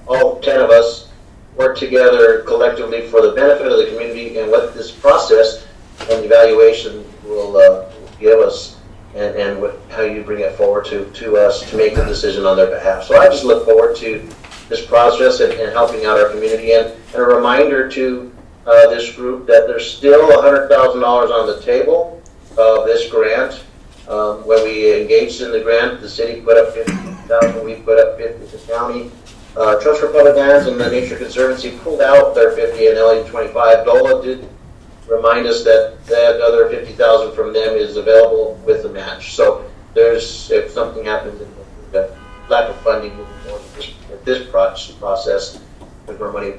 all 10 of us work together collectively for the benefit of the community and what this process and evaluation will give us, and how you bring it forward to us to make the decision on their behalf. So I just look forward to this process and helping out our community, and a reminder to this group that there's still $100,000 on the table of this grant. When we engaged in the grant, the city put up $50,000, we put up $50,000, the county. Trust for Public Lands and the Nature Conservancy pulled out their $50,000 and only $25,000. DOLA did remind us that that other $50,000 from them is available with the match. So if something happens in the lack of funding moving forward with this process, with more money.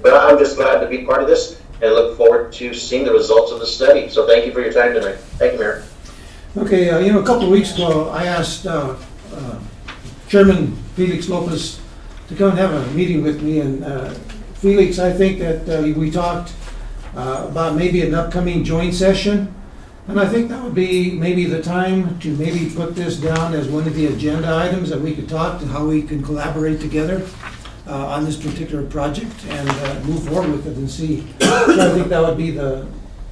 But I'm just glad to be part of this and look forward to seeing the results of the study. So thank you for your time tonight. Thank you, Mayor. Okay, a couple of weeks ago, I asked Chairman Felix Lopez to come and have a meeting with me, and Felix, I think that we talked about maybe an upcoming joint session, and I think that would be maybe the time to maybe put this down as one of the agenda items that we could talk to how we can collaborate together on this particular project and move forward with it and see. So I think that would be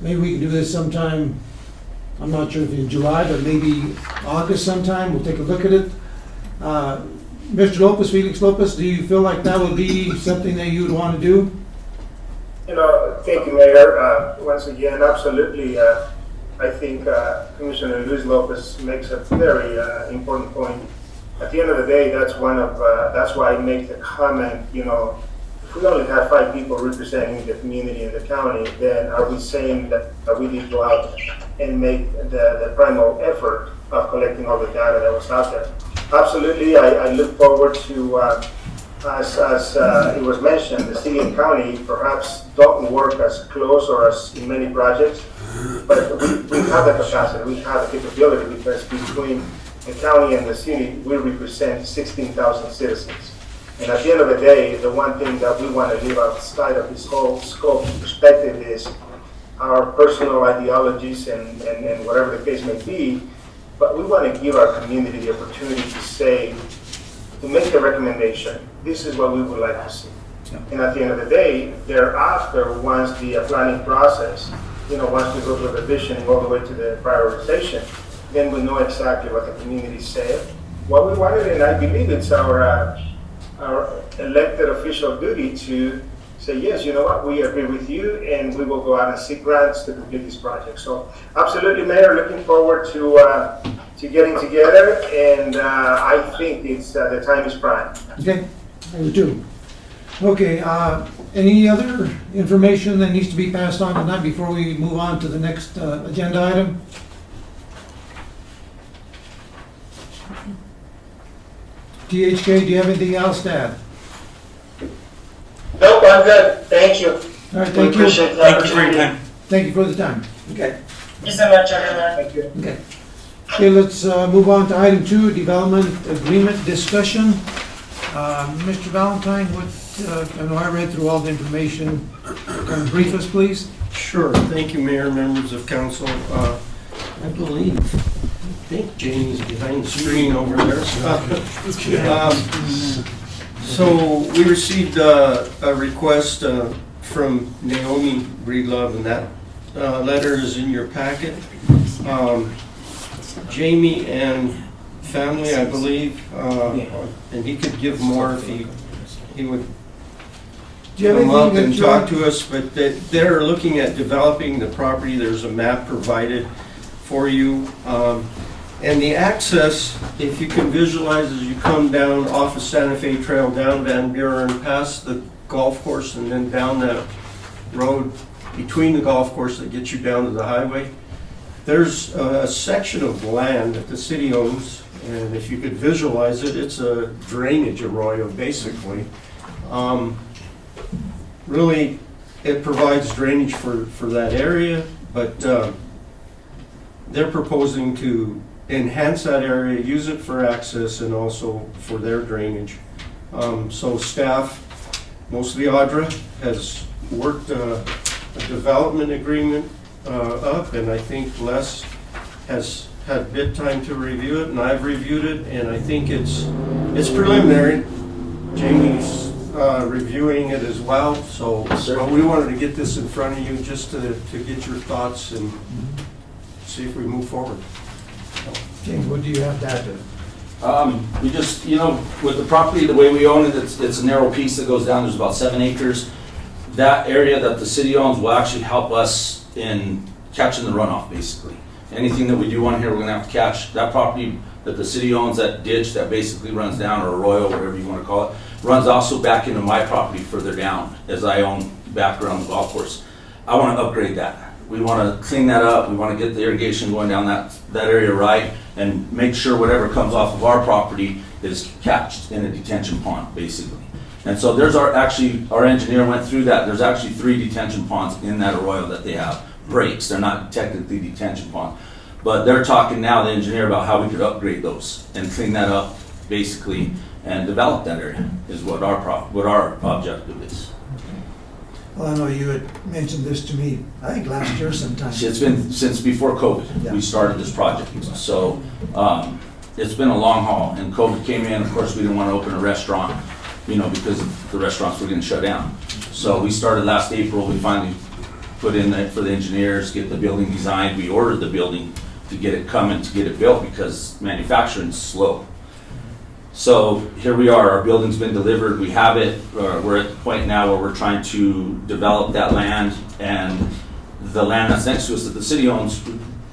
maybe we can do this sometime. I'm not sure if in July, but maybe August sometime. We'll take a look at it. Mr. Lopez, Felix Lopez, do you feel like that would be something that you would want to do? Thank you, Mayor. Once again, absolutely. I think Commissioner Luis Lopez makes a very important point. At the end of the day, that's why I make the comment, if we only have 5 people representing the community and the county, then are we saying that we need to go out and make the primal effort of collecting all the data that was out there? Absolutely, I look forward to, as it was mentioned, the city and county perhaps don't work as close or as in many projects, but we have the capacity, we have the capability, because between the county and the city, we represent 16,000 citizens. And at the end of the day, the one thing that we want to leave outside of this whole scope perspective is our personal ideologies and whatever the case may be, but we want to give our community the opportunity to make a recommendation. This is what we would like to see. Yeah. And at the end of the day, thereafter, once the planning process, once we go through the vision all the way to the prioritization, then we know exactly what the community said, what we wanted, and I believe it's our elected official duty to say, yes, you know what, we agree with you, and we will go out and seek grants to complete this project. So absolutely, Mayor, looking forward to getting together, and I think the time is prime. Okay, I do too. Okay, any other information that needs to be passed on tonight before we move on to the next agenda item? THK, do you have anything else to add? Nope, I'm good. Thank you. All right, thank you. Appreciate the Thank you for your opportunity. time. Thank you for the time. Okay. Thank you so much, everyone. Thank you. Okay. Okay, let's move on to item 2, development agreement discussion. Mr. Valentine, I know I read through all the information. Can you brief us, please? Sure. Thank you, Mayor, members of council. I think Jamie's behind the screen over there. So we received a request from Naomi Breedlove, and that letter is in your packet. Jamie and family, I believe, and he could give more if he would come up and talk to us, but they're looking at developing the property. There's a map provided for you. And the access, if you can visualize as you come down off of Santa Fe Trail, down Van Buren, past the golf course, and then down that road between the golf course that gets you down to the highway, There's a section of land that the city owns, and if you could visualize it, it's a drainage arroyo, basically. Really, it provides drainage for that area, but they're proposing to enhance that area, use it for access, and also for their drainage. So staff, mostly Audra, has worked a development agreement up, and I think Les has had bit time to review it, and I've reviewed it, and I think it's preliminary. Jamie's reviewing it as well, so we wanted to get this in front of you just to get your thoughts and see if we move forward. James, what do you have to add to it? We just, with the property, the way we own it, it's a narrow piece that goes down, there's about 7 acres. That area that the city owns will actually help us in catching the runoff, basically. Anything that we do on here, we're gonna have to catch. That property that the city owns, that ditch that basically runs down, or arroyo, whatever you wanna call it, runs also back into my property further down, as I own back around the golf course. I wanna upgrade that. We wanna clean that up, we wanna get the irrigation going down that area right, and make sure whatever comes off of our property is catched in a detention pond, basically. And so there's our engineer went through that, there's actually 3 detention ponds in that arroyo that they have, breaks, they're not technically detention ponds. But they're talking now, the engineer, about how we could upgrade those and clean that up, basically, and develop that area, is what our objective is. Well, I know you had mentioned this to me, I think last year sometime. It's been since before COVID, we started this project. So it's been a long haul, and COVID came in, of course, we didn't want to open a restaurant, because the restaurants were getting shut down. So we started last April, we finally put in for the engineers, get the building designed, we ordered the building to get it coming, to get it built, because manufacturing's slow. So here we are, our building's been delivered, we have it, we're at the point now where we're trying to develop that land, and the land that's next to us that the city owns,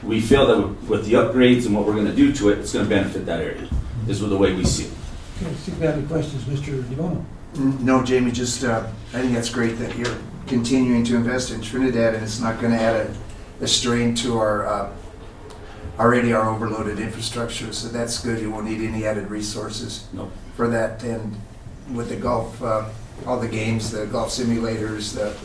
we feel that with the upgrades and what we're gonna do to it, it's gonna benefit that area, is the way we see it. Okay, see if you have any questions, Mr. DeBono. No, Jamie, just, I think that's great that you're continuing to invest in Trinidad, and it's not gonna add a strain to our already our overloaded infrastructure, so that's good. You won't need any added resources for that. And with the golf, all the games, the golf simulators, the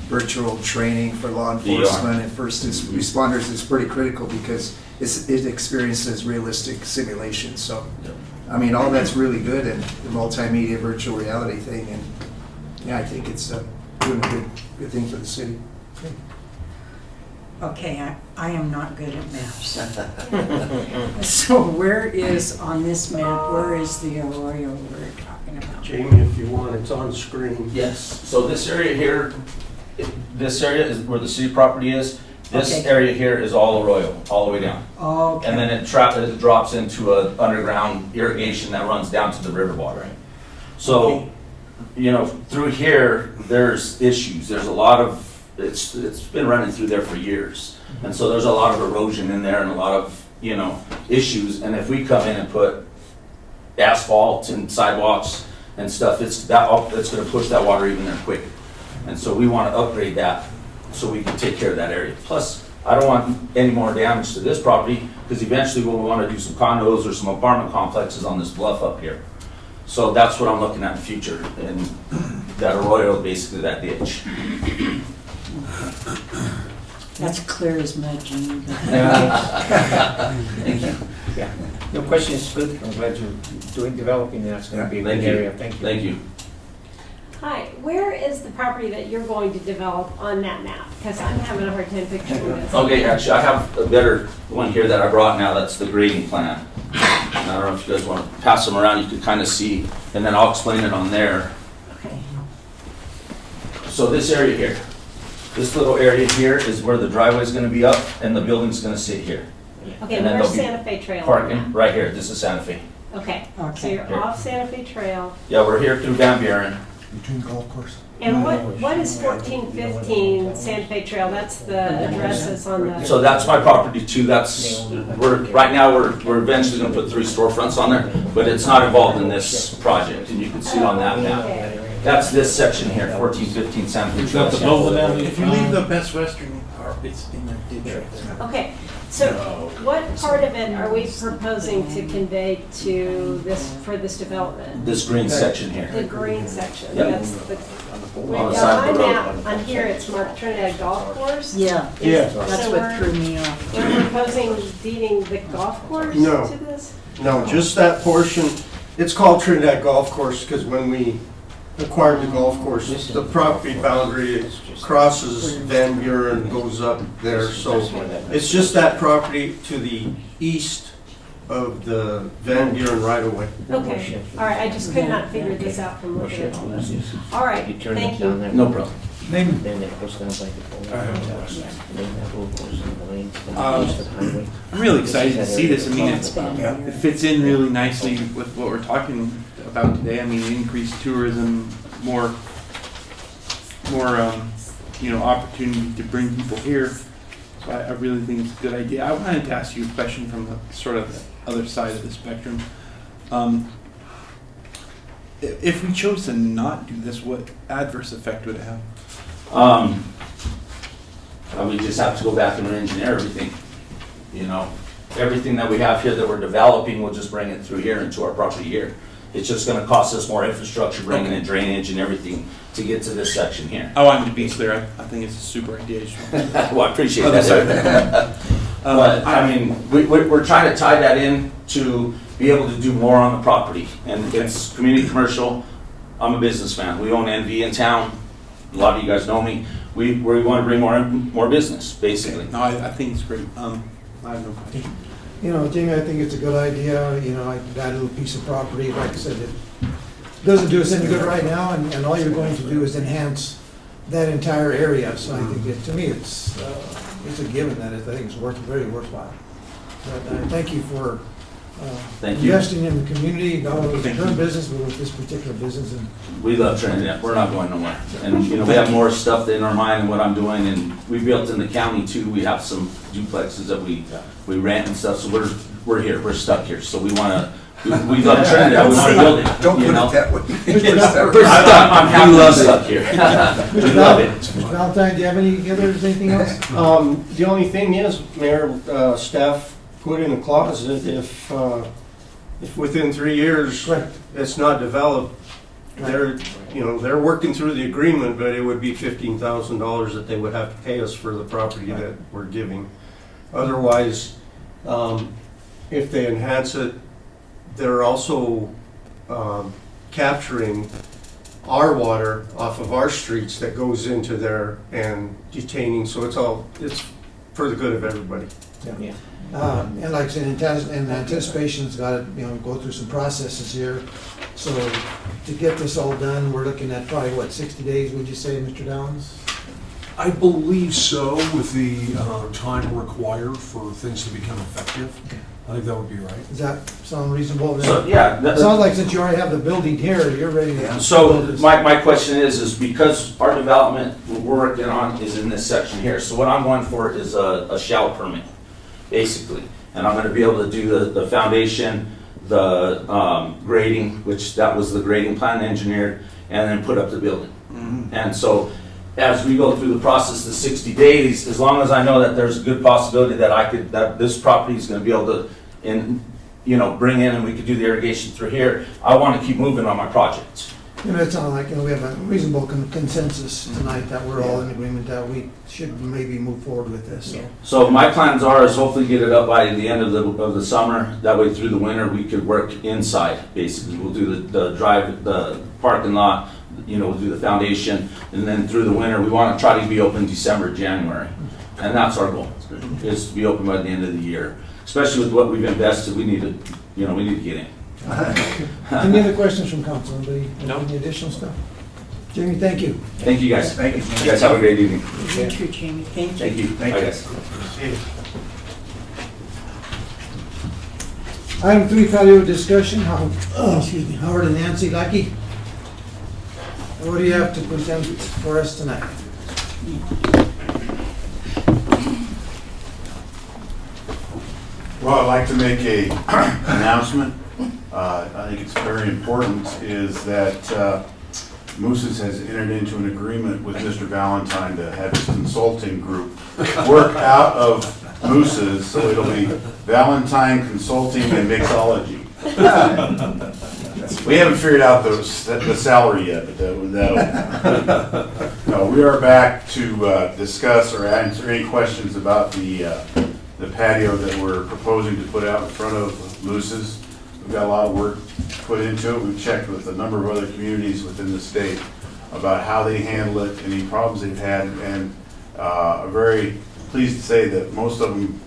virtual training for law enforcement and first responders is pretty critical, because it experiences realistic simulation. So, I mean, all that's really good, and the multimedia virtual reality thing, and yeah, I think it's doing a good thing for the city. Okay, I am not good at maps. So where is, on this map, where is the arroyo we're talking about? Jamie, if you want, it's on screen. Yes, so this area here, this area is where the city property is. This area here is all arroyo, all the way down. Okay. And then it drops into an underground irrigation that runs down to the river water. So, through here, there's issues. There's a lot of, it's been running through there for years. And so there's a lot of erosion in there and a lot of, issues. And if we come in and put asphalt and sidewalks and stuff, it's gonna push that water even there quicker. And so we wanna upgrade that so we can take care of that area. Plus, I don't want any more damage to this property, because eventually we'll wanna do some condos or some apartment complexes on this bluff up here. So that's what I'm looking at in the future, and that arroyo, basically that ditch. That's clear as mud, Jimmy. Thank you. Yeah. No question is good. I'm glad you're developing that. It's going to be a good area. Thank you. Thank you. Hi, where is the property that you're going to develop on that map? Because I'm having a hard time picturing this. Okay, actually, I have a better one here that I brought now. That's the grading plan. I don't know if you guys want to pass them around. You can kind of see, and then I'll explain it on there. Okay. So this area here, this little area here is where the driveway is going to be up, and the building's going to sit here. Okay, And then where's there'll be Santa Fe Trail? Parking right here. This is Santa Fe. Okay, so Okay. you're Here. off Santa Fe Trail. Yeah, we're here through Van Buren. Between golf course. And what is 1415 Santa Fe Trail? That's the address that's on the... So that's my property too. Right now we're eventually going to put 3 storefronts on there, but it's not involved in this project, and you can see on that map. That's this section here, 1415 Santa Fe Is Trail. that the Bowen Avenue? If you leave the Best Western It's in that ditch right there. Okay, so what part of it are we proposing to convey to this, for this development? This green section here. The green section, Yep. that's the, On wait, the side on of my the map, on here, it's marked Trinidad Golf Course. Yeah, Yeah. that's So what we're- threw me off. We're proposing deeding the golf course No. to this? No, just that portion. It's called Trinidad Golf Course because when we acquired the golf course, the property boundary crosses Van Buren, goes up there. So it's just that property to the east of the Van Buren right-of-way. Okay, all right, I just could not figure this out from looking at all this. All right, thank you. No problem. Name, I'm really excited to see this. I mean, it fits in really nicely with what we're talking about today. I mean, increased tourism, more, opportunity to bring people here. So I really think it's a good idea. I wanted to ask you a question from the sort of the other side of the spectrum. If we chose to not do this, what adverse effect would it have? We just have to go back and engineer everything. Everything that we have here that we're developing, we'll just bring it through here into our property here. It's just gonna cost us more infrastructure, bringing in drainage and everything to get to this section here. I wanted to be clear. I think it's a super idea. Well, I appreciate Other side. that. But, I mean, we're trying to tie that in to be able to do more on the property. And it's community commercial. I'm a businessman. We own NV in town. A lot of you guys know me. We want to bring more business, basically. No, I think it's great. I have no question. Jamie, I think it's a good idea, that little piece of property, like I said, it doesn't do us any good right now, and all you're going to do is enhance that entire area, so I think to me, it's a given that I think it's very worthwhile. But thank you for Thank you. investing in the community, not only with the current business, but with this particular business. And We love Trinidad. We're not going nowhere. And, we have more stuff in our mind and what I'm doing, and we built in the county too. We have some duplexes that we rent and stuff, so we're here. We're stuck here. So we love Trinidad. We want to build it. Don't put it that way. I'm happy to be stuck here. We love it. Mr. Valentine, do you have anything else? The only thing is, Mayor, staff put in a closet if within 3 years Correct. it's not developed, they're working through the agreement, but it would be $15,000 that they would have to pay us for the property that we're giving. Otherwise, if they enhance it, they're also capturing our water off of our streets that goes into there and detaining, so it's for the good of everybody. Yeah. And like I said, in anticipation, it's got to, go through some processes here. So to get this all done, we're looking at probably, 60 days, would you say, Mr. Downs? I believe so, with the time required for things to become effective. I think that would be right. Does that sound reasonable? So, yeah. It sounds like since you already have the building here, you're ready to. So build this. my question is because our development we're working on is in this section here. So what I'm going for is a shell permit, basically. And I'm going to be able to do the foundation, the grading, which that was the grading plan engineered, and then put up the building. Mm-hmm. And so as we go through the process, the 60 days, as long as I know that there's a good possibility that this property is going to be able to, bring in and we could do the irrigation through here, I want to keep moving on my project. It sounds like, we have a reasonable consensus tonight that we're all in agreement that we should maybe move forward with this. So my plans is hopefully get it up by the end of the summer. That way through the winter, we could work inside, basically. We'll do the parking lot, we'll do the foundation, and then through the winter, we want to try to be open December, January. And that's our goal, is to be open by the end of the year. Especially with what we've invested, we need to get in. Any other questions from council? Anybody have No. any additional stuff? Jamie, thank you. Thank you, guys. Thank you. You guys have a great evening. You too, Jamie. Thank you. Thank you. Thank Bye, you. guys. Item 3, patio discussion. Howard and Nancy Lackey. What do you have to present for us tonight? Well, I'd like to make a announcement. I think it's very important is that Moose's has entered into an agreement with Mr. Valentine to have his consulting group work out of Moose's, so it'll be Valentine Consulting and Mixology. We haven't figured out the salary yet, but no, we are back to discuss or answer any questions about the patio that we're proposing to put out in front of Moose's. We've got a lot of work put into it. We've checked with a number of other communities within the state about how they handle it, any problems they've had, and I'm very pleased to say that most of them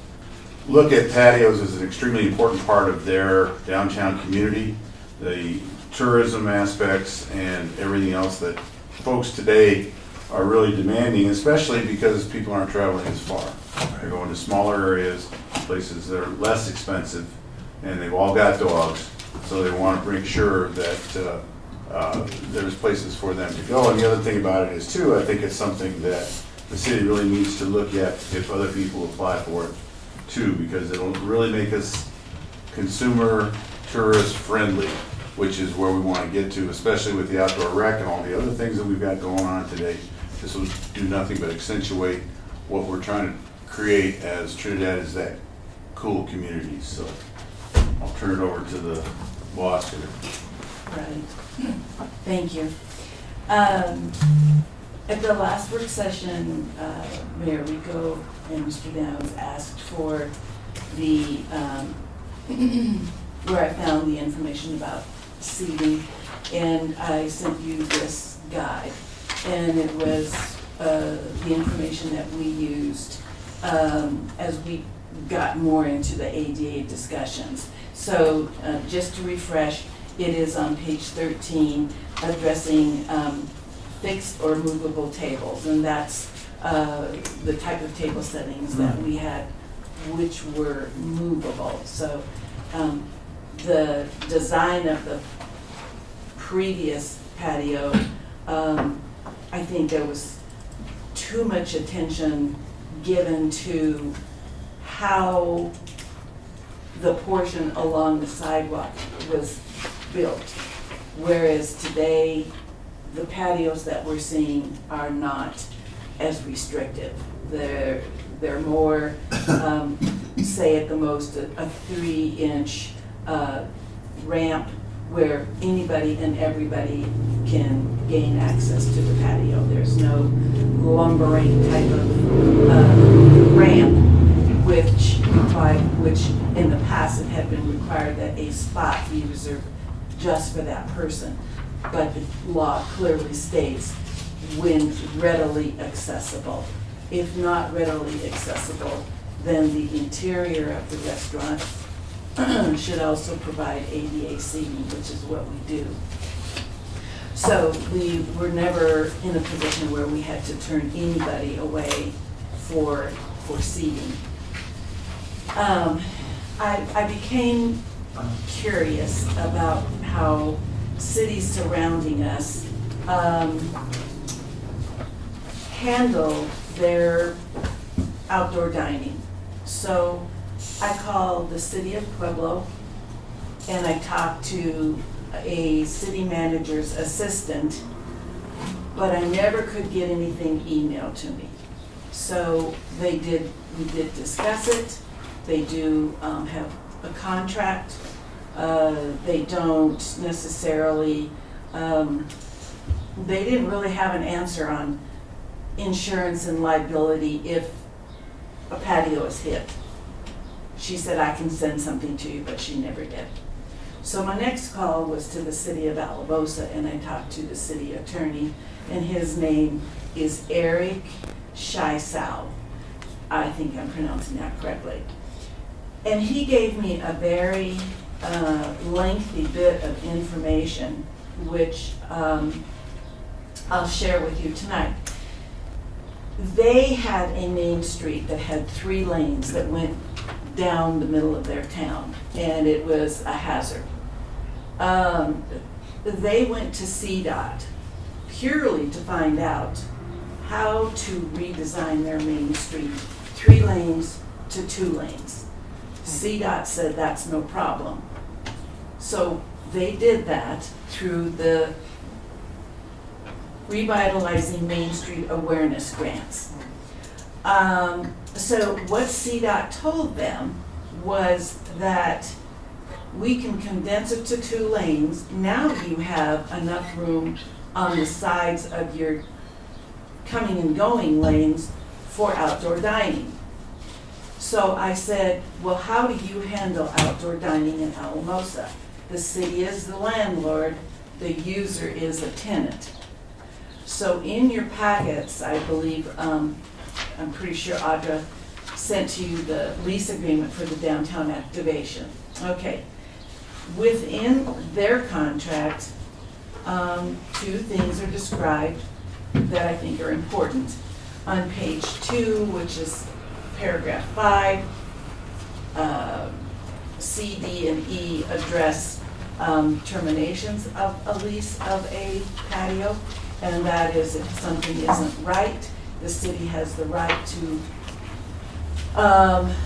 look at patios as an extremely important part of their downtown community, the tourism aspects and everything else that folks today are really demanding, especially because people aren't traveling as far. They're going to smaller areas, places that are less expensive, and they've all got dogs, so they want to make sure that there's places for them to go. And the other thing about it is too, I think it's something that the city really needs to look at if other people apply for it too, because it'll really make us consumer tourist friendly, which is where we want to get to, especially with the outdoor rec and all the other things that we've got going on today. This will do nothing but accentuate what we're trying to create as Trinidad is that cool community. So I'll turn it over to the boss here. Right. Thank you. At the last work session, Mayor Rico and Mr. Downs asked for the, where I found the information about seating, and I sent you this guide. And it was the information that we used as we got more into the ADA discussions. So just to refresh, it is on page 13 addressing fixed or movable tables, and that's the type of table settings that we had which were movable. So the design of the previous patio, I think there was too much attention given to how the portion along the sidewalk was built. Whereas today, the patios that we're seeing are not as restrictive. They're more, say at the most, a 3-inch ramp where anybody and everybody can gain access to the patio. There's no lumbering type of ramp, which in the past it had been required that a spot be reserved just for that person. But the law clearly states when readily accessible. If not readily accessible, then the interior of the restaurant should also provide ADA seating, which is what we do. So we were never in a position where we had to turn anybody away for seating. I became curious about how cities surrounding us handle their outdoor dining. So I called the city of Pueblo and I talked to a city manager's assistant, but I never could get anything emailed to me. So we did discuss it. They do have a contract. They don't necessarily, they didn't really have an answer on insurance and liability if a patio is hit. She said, I can send something to you, but she never did. So my next call was to the city of Alabosa, and I talked to the city attorney, and his name is Eric Scheisau. I think I'm pronouncing that correctly. And he gave me a very lengthy bit of information, which I'll share with you tonight. They had a main street that had 3 lanes that went down the middle of their town, and it was a hazard. They went to CDOT purely to find out how to redesign their main street, 3 lanes to 2 lanes. CDOT said that's no problem. So they did that through the revitalizing Main Street awareness grants. So what CDOT told them was that we can condense it to 2 lanes. Now you have enough room on the sides of your coming and going lanes for outdoor dining. So I said, well, how do you handle outdoor dining in Alamosa? The city is the landlord, the user is a tenant. So in your packets, I believe, I'm pretty sure Audra sent to you the lease agreement for the downtown activation. Okay. Within their contract, 2 things are described that I think are important. On page 2, which is paragraph 5, C, D, and E address terminations of a lease of a patio, and that is if something isn't right, the city has the right to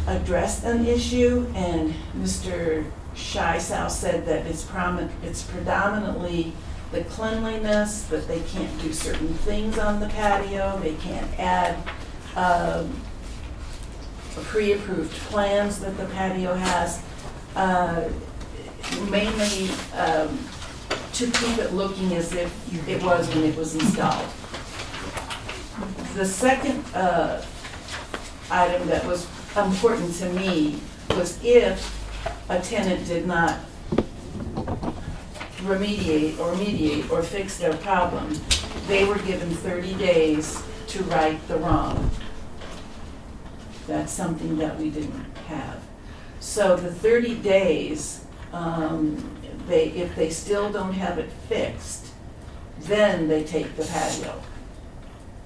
address an issue, and Mr. Scheisau said that it's predominantly the cleanliness, that they can't do certain things on the patio, they can't add pre-approved plans that the patio has, mainly to keep it looking as if it was when it was installed. The second item that was important to me was if a tenant did not remediate or fix their problem, they were given 30 days to right the wrong. That's something that we didn't have. So the 30 days, if they still don't have it fixed, then they take the patio.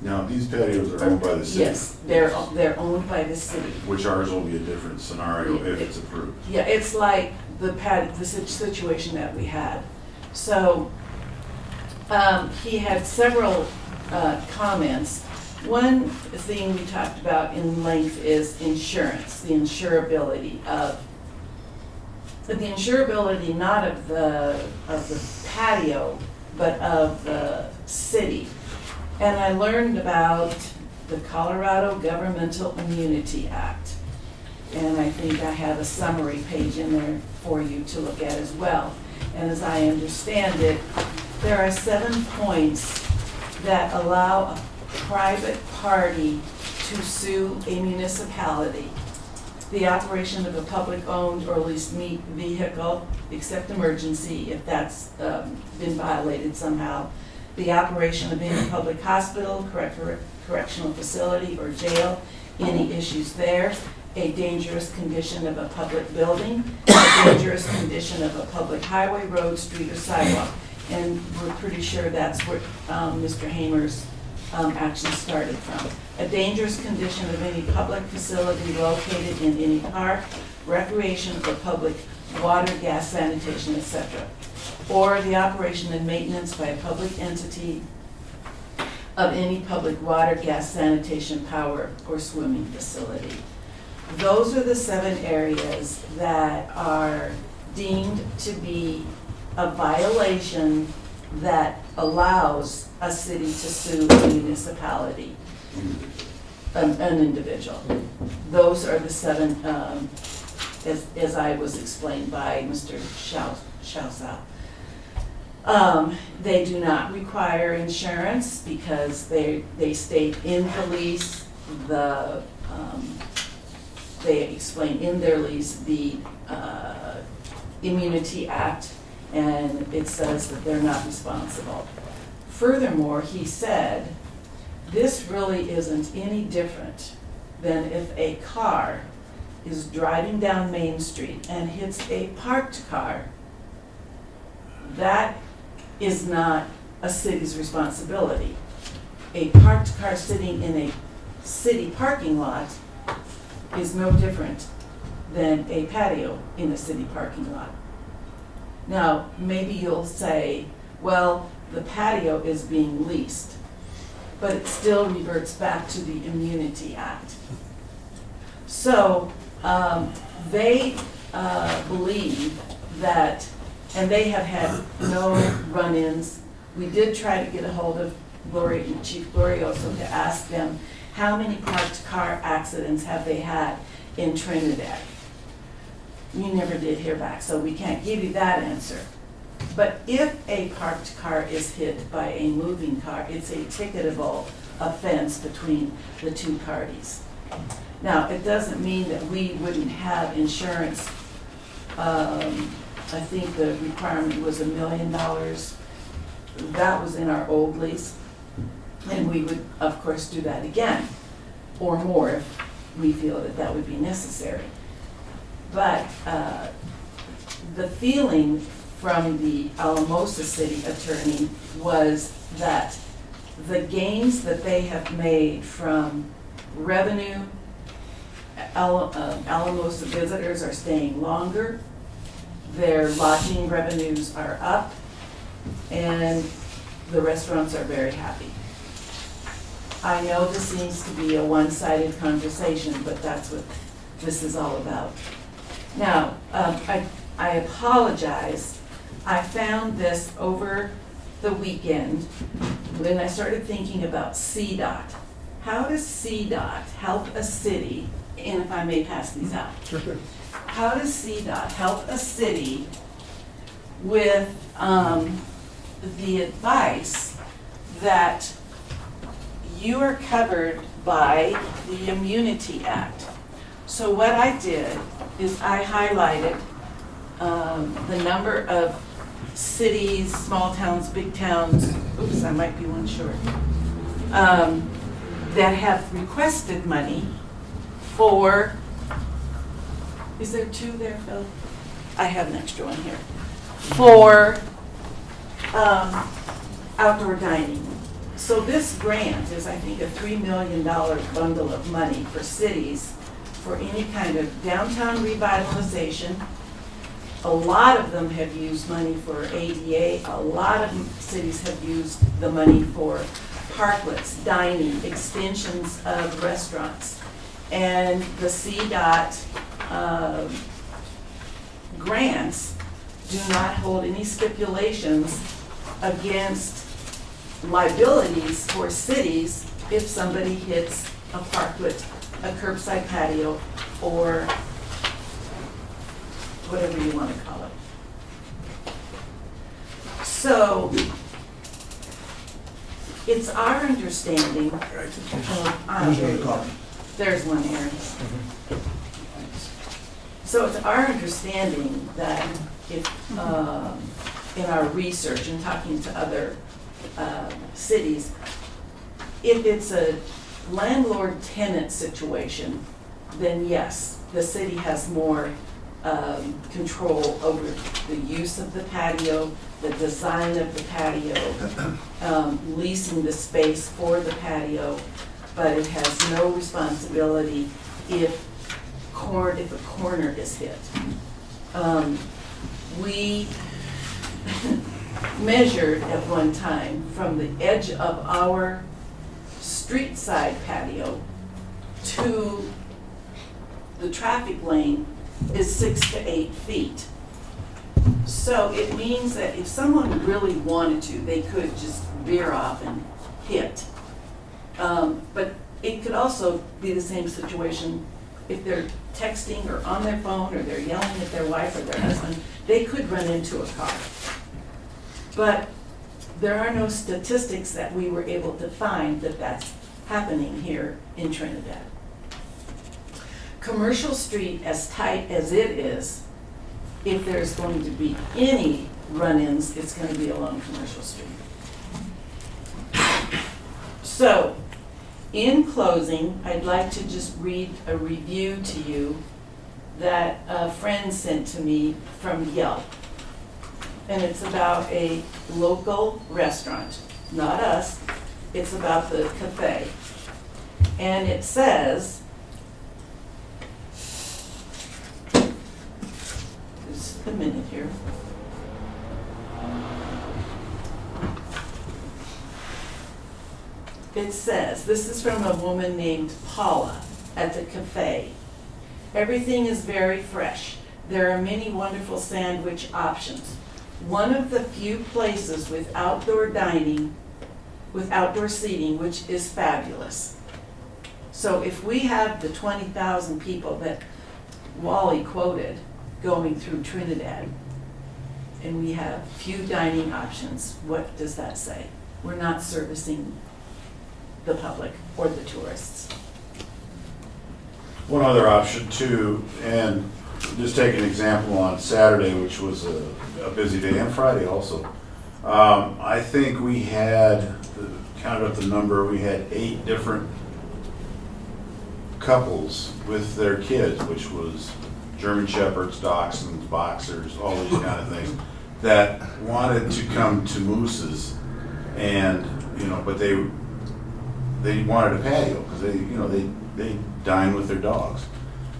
Now, these patios are owned by the city. Yes, they're owned by the city. Which ours will be a different scenario if it's approved. Yeah, it's like the situation that we had. So he had several comments. One thing we talked about in length is insurance, the insurability not of the patio, but of the city. And I learned about the Colorado Governmental Immunity Act. And I think I have a summary page in there for you to look at as well. And as I understand it, there are 7 points that allow a private party to sue a municipality. The operation of a public-owned or leased vehicle, except emergency, if that's been violated somehow. The operation of any public hospital, correctional facility, or jail, any issues there. A dangerous condition of a public building, a dangerous condition of a public highway, road, street, or sidewalk. And we're pretty sure that's where Mr. Hamer's action started from. A dangerous condition of any public facility located in any park, recreation, or public water, gas, sanitation, etc. Or the operation and maintenance by a public entity of any public water, gas, sanitation, power, or swimming facility. Those are the 7 areas that are deemed to be a violation that allows a city to sue a municipality, an individual. Those are the 7, as I was explained by Mr. Schausau. They do not require insurance because they state in the lease, they explain in their lease the Immunity Act, and it says that they're not responsible. Furthermore, he said, this really isn't any different than if a car is driving down Main Street and hits a parked car. That is not a city's responsibility. A parked car sitting in a city parking lot is no different than a patio in a city parking lot. Now, maybe you'll say, well, the patio is being leased, but it still reverts back to the Immunity Act. So they believe that, and they have had no run-ins. We did try to get a hold of Chief Glorioso to ask them, how many parked car accidents have they had in Trinidad? We never did hear back, so we can't give you that answer. But if a parked car is hit by a moving car, it's a ticketable offense between the two parties. Now, it doesn't mean that we wouldn't have insurance. I think the requirement was $1 million. That was in our old lease. And we would, of course, do that again, or more if we feel that that would be necessary. But the feeling from the Alamosa City attorney was that the gains that they have made from revenue, Alamosa visitors are staying longer, their lodging revenues are up, and the restaurants are very happy. I know this seems to be a one-sided conversation, but that's what this is all about. Now, I apologize. I found this over the weekend when I started thinking about CDOT. How does CDOT help a city, and if I may pass these out. Sure. How does CDOT help a city with the advice that you are covered by the Immunity Act? So what I did is I highlighted the number of cities, small towns, big towns, oops, I might be one short, that have requested money for, is there two there, Phil? I have an extra one here. For outdoor dining. So this grant is, I think, a $3 million bundle of money for cities for any kind of downtown revitalization. A lot of them have used money for ADA. A lot of cities have used the money for parklets, dining, extensions of restaurants. And the CDOT grants do not hold any stipulations against liabilities for cities if somebody hits a parklet, a curbside patio, or whatever you want to call it. So it's our understanding. There's one here. So it's our understanding that if, in our research and talking to other cities, if it's a landlord-tenant situation, then yes, the city has more control over the use of the patio, the design of the patio, leasing the space for the patio, but it has no responsibility if a corner is hit. We measured at one time from the edge of our street side patio to the traffic lane is 6 to 8 feet. So it means that if someone really wanted to, they could just veer off and hit. But it could also be the same situation if they're texting or on their phone or they're yelling at their wife or their husband, they could run into a car. But there are no statistics that we were able to find that that's happening here in Trinidad. Commercial Street, as tight as it is, if there's going to be any run-ins, it's going to be along Commercial Street. So, in closing, I'd like to just read a review to you that a friend sent to me from Yelp. And it's about a local restaurant, not us. It's about the cafe. And it says, just a minute here. It says, this is from a woman named Paula at the cafe. Everything is very fresh. There are many wonderful sandwich options. One of the few places with outdoor dining with outdoor seating, which is fabulous. So if we have the 20,000 people that Wally quoted going through Trinidad, and we have few dining options, what does that say? We're not servicing the public or the tourists. One other option too, and just take an example on Saturday, which was a busy day, and Friday also. I think we had, counted up the number, we had 8 different couples with their kids, which was German Shepherds, Dachshunds, Boxers, all these kind of things, that wanted to come to Moose's, and but they wanted a patio because they dine with their dogs.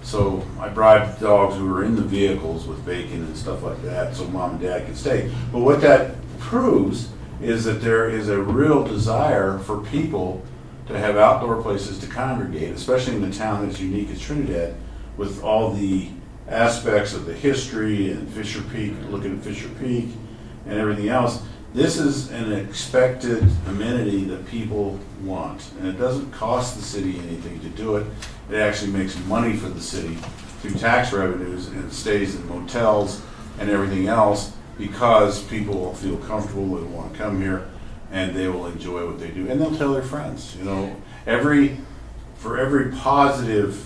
So I bribed the dogs who were in the vehicles with bacon and stuff like that, so mom and dad could stay. But what that proves is that there is a real desire for people to have outdoor places to congregate, especially in a town as unique as Trinidad, with all the aspects of the history and Fisher Peak, looking at Fisher Peak and everything else. This is an expected amenity that people want, and it doesn't cost the city anything to do it. It actually makes money for the city through tax revenues and stays in motels and everything else, because people will feel comfortable, they want to come here, and they will enjoy what they do, and they'll tell their friends. For every positive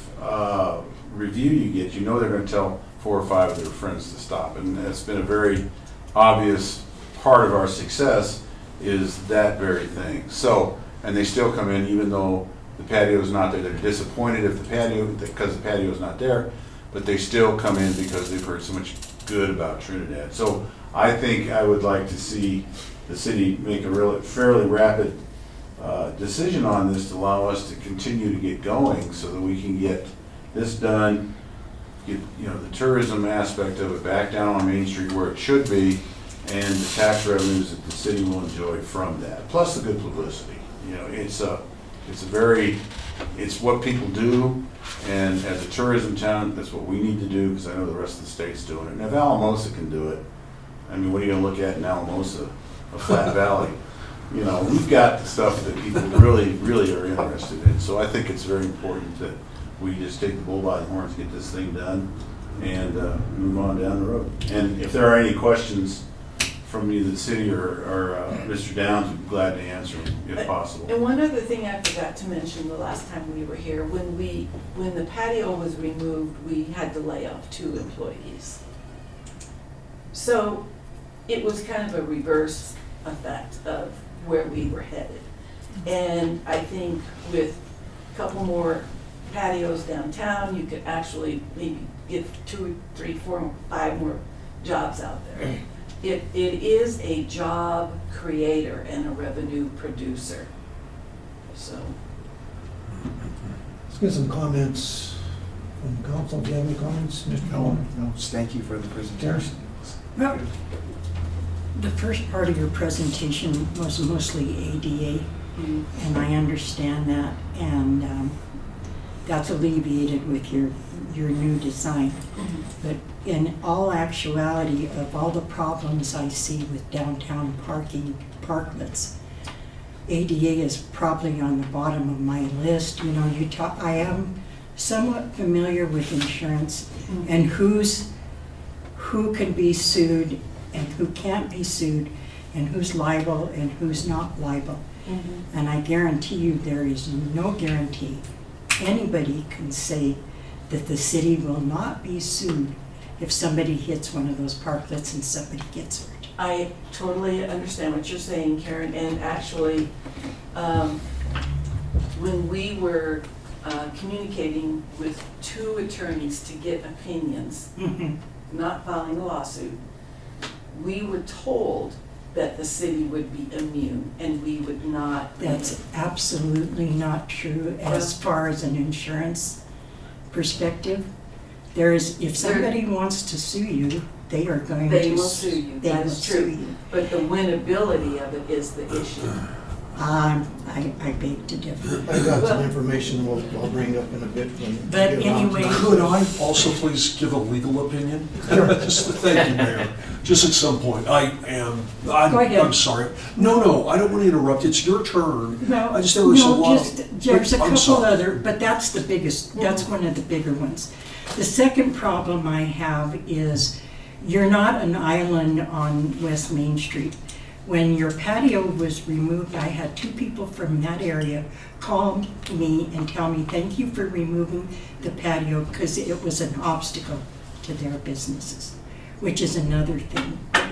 review you get, they're going to tell 4 or 5 of their friends to stop, and that's been a very obvious part of our success, is that very thing. So, and they still come in even though the patio is not there. They're disappointed because the patio is not there, but they still come in because they've heard so much good about Trinidad. So I think I would like to see the city make a fairly rapid decision on this to allow us to continue to get going, so that we can get this done, get the tourism aspect of it back down on Main Street where it should be, and the tax revenues that the city will enjoy from that, plus the good publicity. It's what people do, and as a tourism town, that's what we need to do, because I know the rest of the state's doing it. And if Alamosa can do it, I mean, what are you gonna look at in Alamosa, a flat valley? We've got the stuff that people really, really are interested in. So I think it's very important that we just take the bull by the horns, get this thing done, and move on down the road. And if there are any questions from either the city or Mr. Downs, we'd be glad to answer them if possible. And one other thing I forgot to mention the last time we were here, when the patio was removed, we had to lay off 2 employees. So it was kind of a reverse effect of where we were headed. And I think with a couple more patios downtown, you could actually maybe get 2, 3, 4, 5 more jobs out there. It is a job creator and a revenue producer. So. Let's get some comments from the council. Do you have any comments, Mr. Allen? No, thank you for the presentation. Well, the first part of your presentation was mostly ADA, and I understand that, and that's alleviated with your new design. But in all actuality, of all the problems I see with downtown parklets, ADA is probably on the bottom of my list. I am somewhat familiar with insurance and who can be sued and who can't be sued, and who's liable and who's not liable. And I guarantee you there is no guarantee anybody can say that the city will not be sued if somebody hits one of those parklets and somebody gets hurt. I totally understand what you're saying, Karen, and actually, when we were communicating with 2 attorneys to get opinions, not filing a lawsuit, we were told that the city would be immune and we would not. That's absolutely not true as far as an insurance perspective. If somebody wants to sue you, they are going to. They will sue you, that is true. But the winnability of it is the issue. I beg to differ. I got some information I'll bring up in a bit. But anyway. Could I also please give a legal opinion? Just thank you, Mayor. Just at some point, Go ahead. I'm sorry. No, I don't want to interrupt. It's your turn. No, I just know there's a lot of. there's a I'm couple sorry. other, but that's the biggest, that's one of the bigger ones. The second problem I have is you're not an island on West Main Street. When your patio was removed, I had 2 people from that area call me and tell me, thank you for removing the patio because it was an obstacle to their businesses, which is another thing that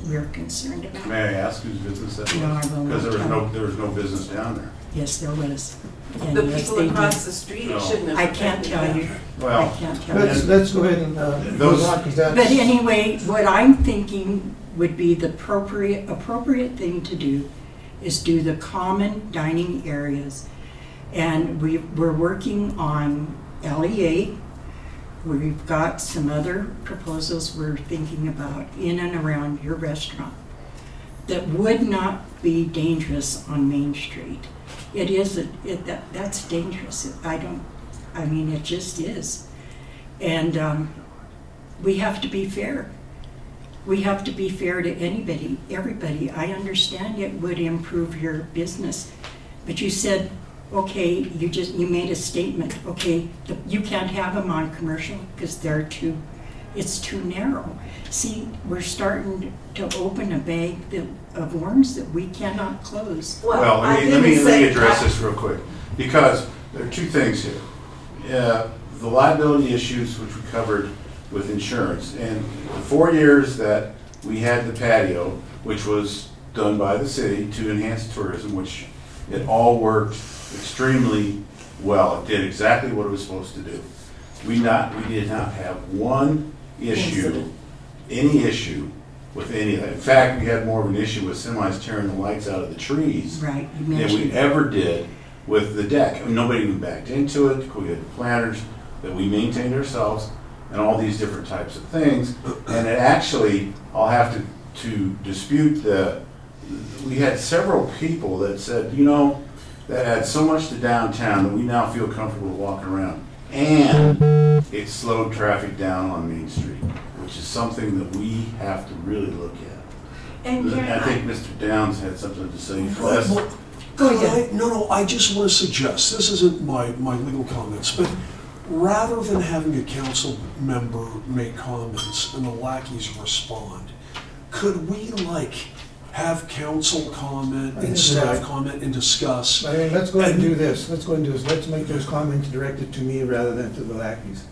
we're concerned about. May I ask whose business that was? No, I will not Because tell. there was no business down there. Yes, there was. And The yes, people they across did. the street No. shouldn't have. I can't tell you. Well, I can't tell you. Let's go ahead and move Those- on, because that's. But anyway, what I'm thinking would be the appropriate thing to do is do the common dining areas. And we're working on LEA. We've got some other proposals we're thinking about in and around your restaurant that would not be dangerous on Main Street. It is, that's dangerous. It just is. And we have to be fair. We have to be fair to everybody. I understand it would improve your business, but you said, okay, you made a statement, okay, you can't have them on commercial because it's too narrow. See, we're starting to open a bag of worms that we cannot close. well, let me address this real quick, because there are 2 things here. The liability issues, which we covered with insurance, and the 4 years that we had the patio, which was done by the city to enhance tourism, which it all worked extremely well. It did exactly what it was supposed to do. We did not have one issue, any issue with any of that. In fact, we had more of an issue with semis tearing the lights out of the trees Right, you than mentioned we that. ever did with the deck. Nobody even backed into it. We had planters that we maintained ourselves and all these different types of things. And it actually, I'll have to dispute we had several people that said, that add so much to downtown that we now feel comfortable walking around. And it slowed traffic down on Main Street, which is something that we have to really look at. And I think Mr. Downs had something to say. Well, Go ahead. No, I just want to suggest, this isn't my legal comments, but rather than having a council member make comments and the lackeys respond, could we have council comment and staff comment and discuss? Let's go ahead and do this. Let's make those comments directed to me rather than to the lackeys.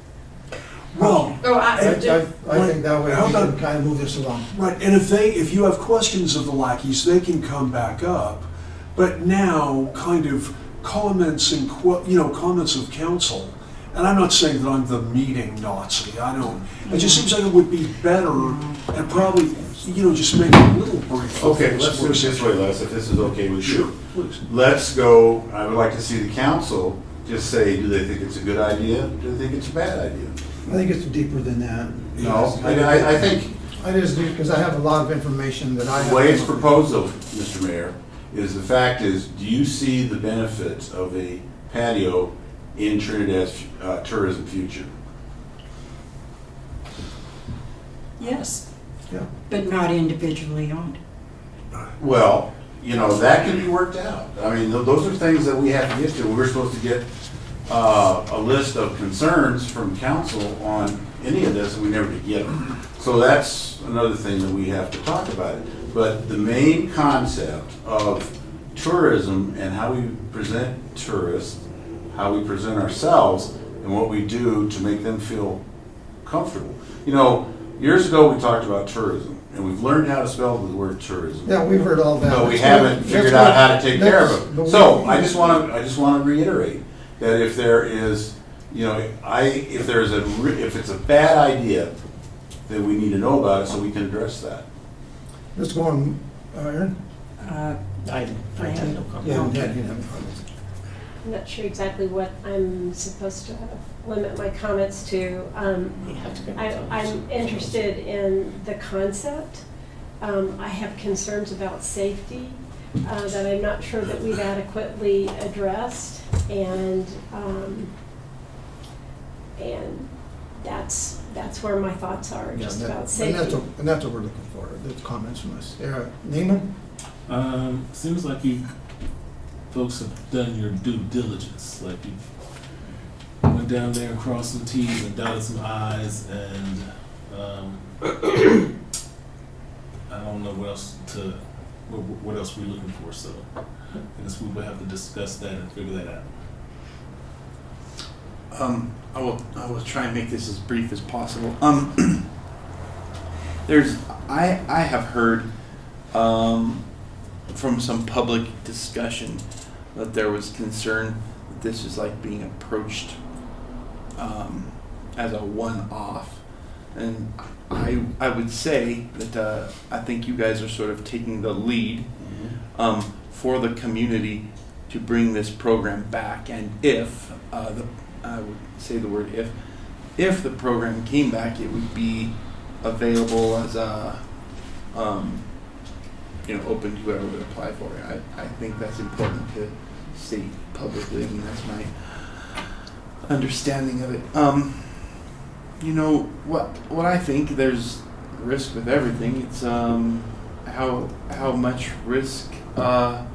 Well, I think that way How we about- can kind of move this along. right, and if you have questions of the lackeys, they can come back up. But now, kind of comments and comments of council. And I'm not saying that I'm the meeting Nazi. It just seems like it would be better and probably, just make it a little brief. Okay, let's do it this way, Les, if this is okay with you. Sure, please. Let's go, I would like to see the council just say, do they think it's a good idea? Do they think it's a bad idea? I think it's deeper than that. No, I think I just do, because I have a lot of information that I have. the way it's proposed, though, Mr. Mayor, is the fact is, do you see the benefits of a patio in Trinidad's tourism future? Yes. Yeah. But not individually owned. Well, that can be worked out. I mean, those are things that we have to get to. We're supposed to get a list of concerns from council on any of this, and we never did get them. So that's another thing that we have to talk about. But the main concept of tourism and how we present tourists, how we present ourselves, and what we do to make them feel comfortable. Years ago we talked about tourism, and we've learned how to spell the word tourism. Yeah, we've heard all that. But we haven't figured out how to take care of it. So I just want to reiterate that if there is, if it's a bad idea, then we need to know about it so we can address that. Let's go on, Aaron. I have no comment. Yeah, I'm not sure exactly what I'm supposed to limit my comments to. I'm interested in the concept. I have concerns about safety. that I'm not sure that we've adequately addressed, and that's where my thoughts are, just about safety. And that's what we're looking for, the comments from us. Naaman? Seems like you folks have done your due diligence. Like you went down there and crossed some T's and dotted some I's, and I don't know what else we're looking for. So I guess we will have to discuss that and figure that out. I will try and make this as brief as possible. I have heard from some public discussion that there was concern that this is like being approached as a one-off, and I would say that I think you guys are sort of taking the lead for the community to bring this program back, and if I would say the word if the program came back, it would be available as a open to whoever would apply for it. I think that's important to state publicly. I mean, that's my understanding of it. What I think, there's risk with everything. It's how much risk are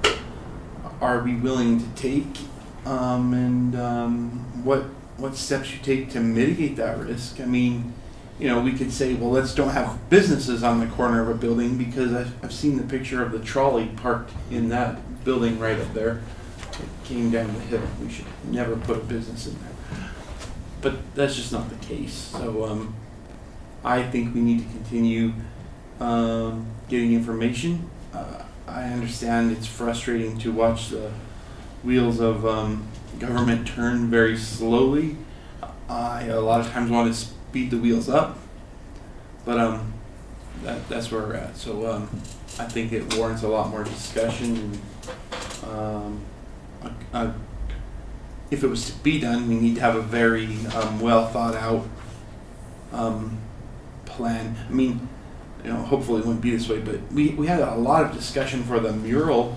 we willing to take, and what steps you take to mitigate that risk. I mean, we could say, well, let's don't have businesses on the corner of a building, because I've seen the picture of the trolley parked in that building right up there. It came down the hill. We should never put a business in there. But that's just not the case. So I think we need to continue getting information. I understand it's frustrating to watch the wheels of government turn very slowly. I a lot of times want to speed the wheels up, but that's where we're at. So I think it warrants a lot more discussion. If it was to be done, we need to have a very well thought out plan. I mean, hopefully it wouldn't be this way, but we had a lot of discussion for the mural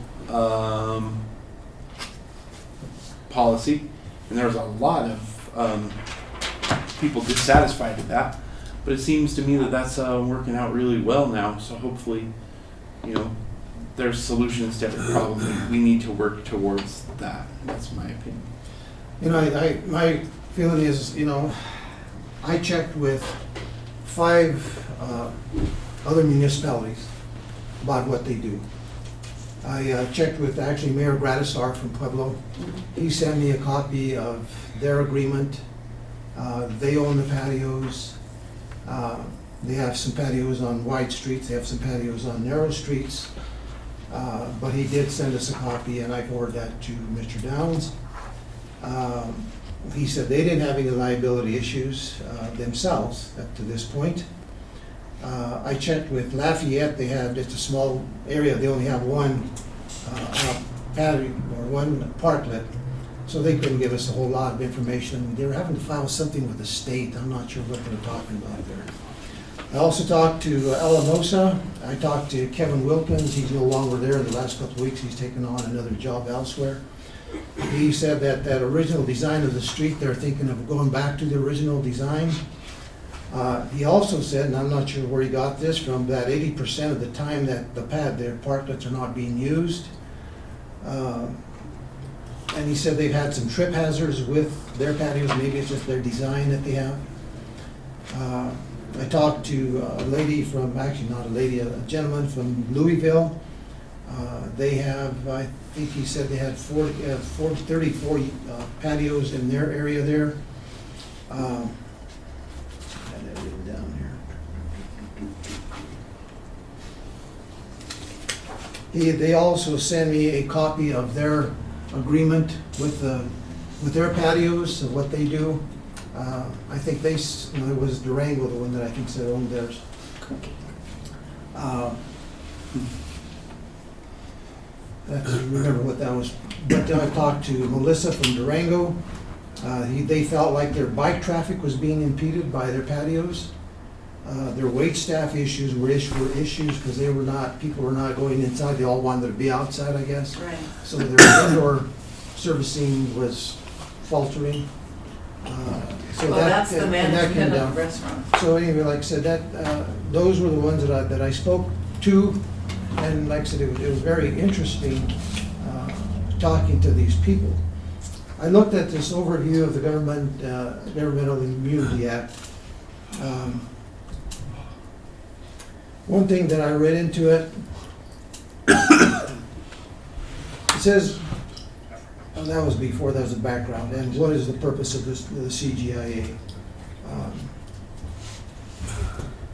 policy, and there was a lot of people dissatisfied with that. But it seems to me that that's working out really well now. So hopefully, there's solutions to every problem. We need to work towards that. That's my opinion. My feeling is, I checked with 5 other municipalities about what they do. I checked with actually Mayor Gradisar from Pueblo. He sent me a copy of their agreement. They own the patios. They have some patios on wide streets. They have some patios on narrow streets. But he did send us a copy, and I forwarded that to Mr. Downs. He said they didn't have any liability issues themselves up to this point. I checked with Lafayette. They have just a small area. They only have one patio or one parklet, so they couldn't give us a whole lot of information. They were having to file something with the state. I'm not sure what they were talking about there. I also talked to Alamosa. I talked to Kevin Wilkins. He's no longer there. In the last couple of weeks, he's taken on another job elsewhere. He said that original design of the street, they're thinking of going back to the original design. He also said, and I'm not sure where he got this from, that 80% of the time that their parklets are not being used. And he said they've had some trip hazards with their patios. Maybe it's just their design that they have. I talked to a lady from, actually not a lady, a gentleman from Louisville. They have, I think he said they had 34 patios in their area there. I have that written down here. They also sent me a copy of their agreement with their patios, of what they do. I think it was Durango, the one that I think said owned theirs. I can't remember what that was. But I talked to Melissa from Durango. They felt like their bike traffic was being impeded by their patios. Their wait staff issues were issues because people were not going inside, they all wanted to be outside, I guess. Right. So their indoor servicing was faltering. So Well, that- that's the and that came management of down. the restaurant. So anyway, like I said, those were the ones that I spoke to, and like I said, it was very interesting talking to these people. I looked at this overview of the Governmental Immunity Act. One thing that I read into it, it says, oh, that was before, that was the background, and what is the purpose of the CGIA?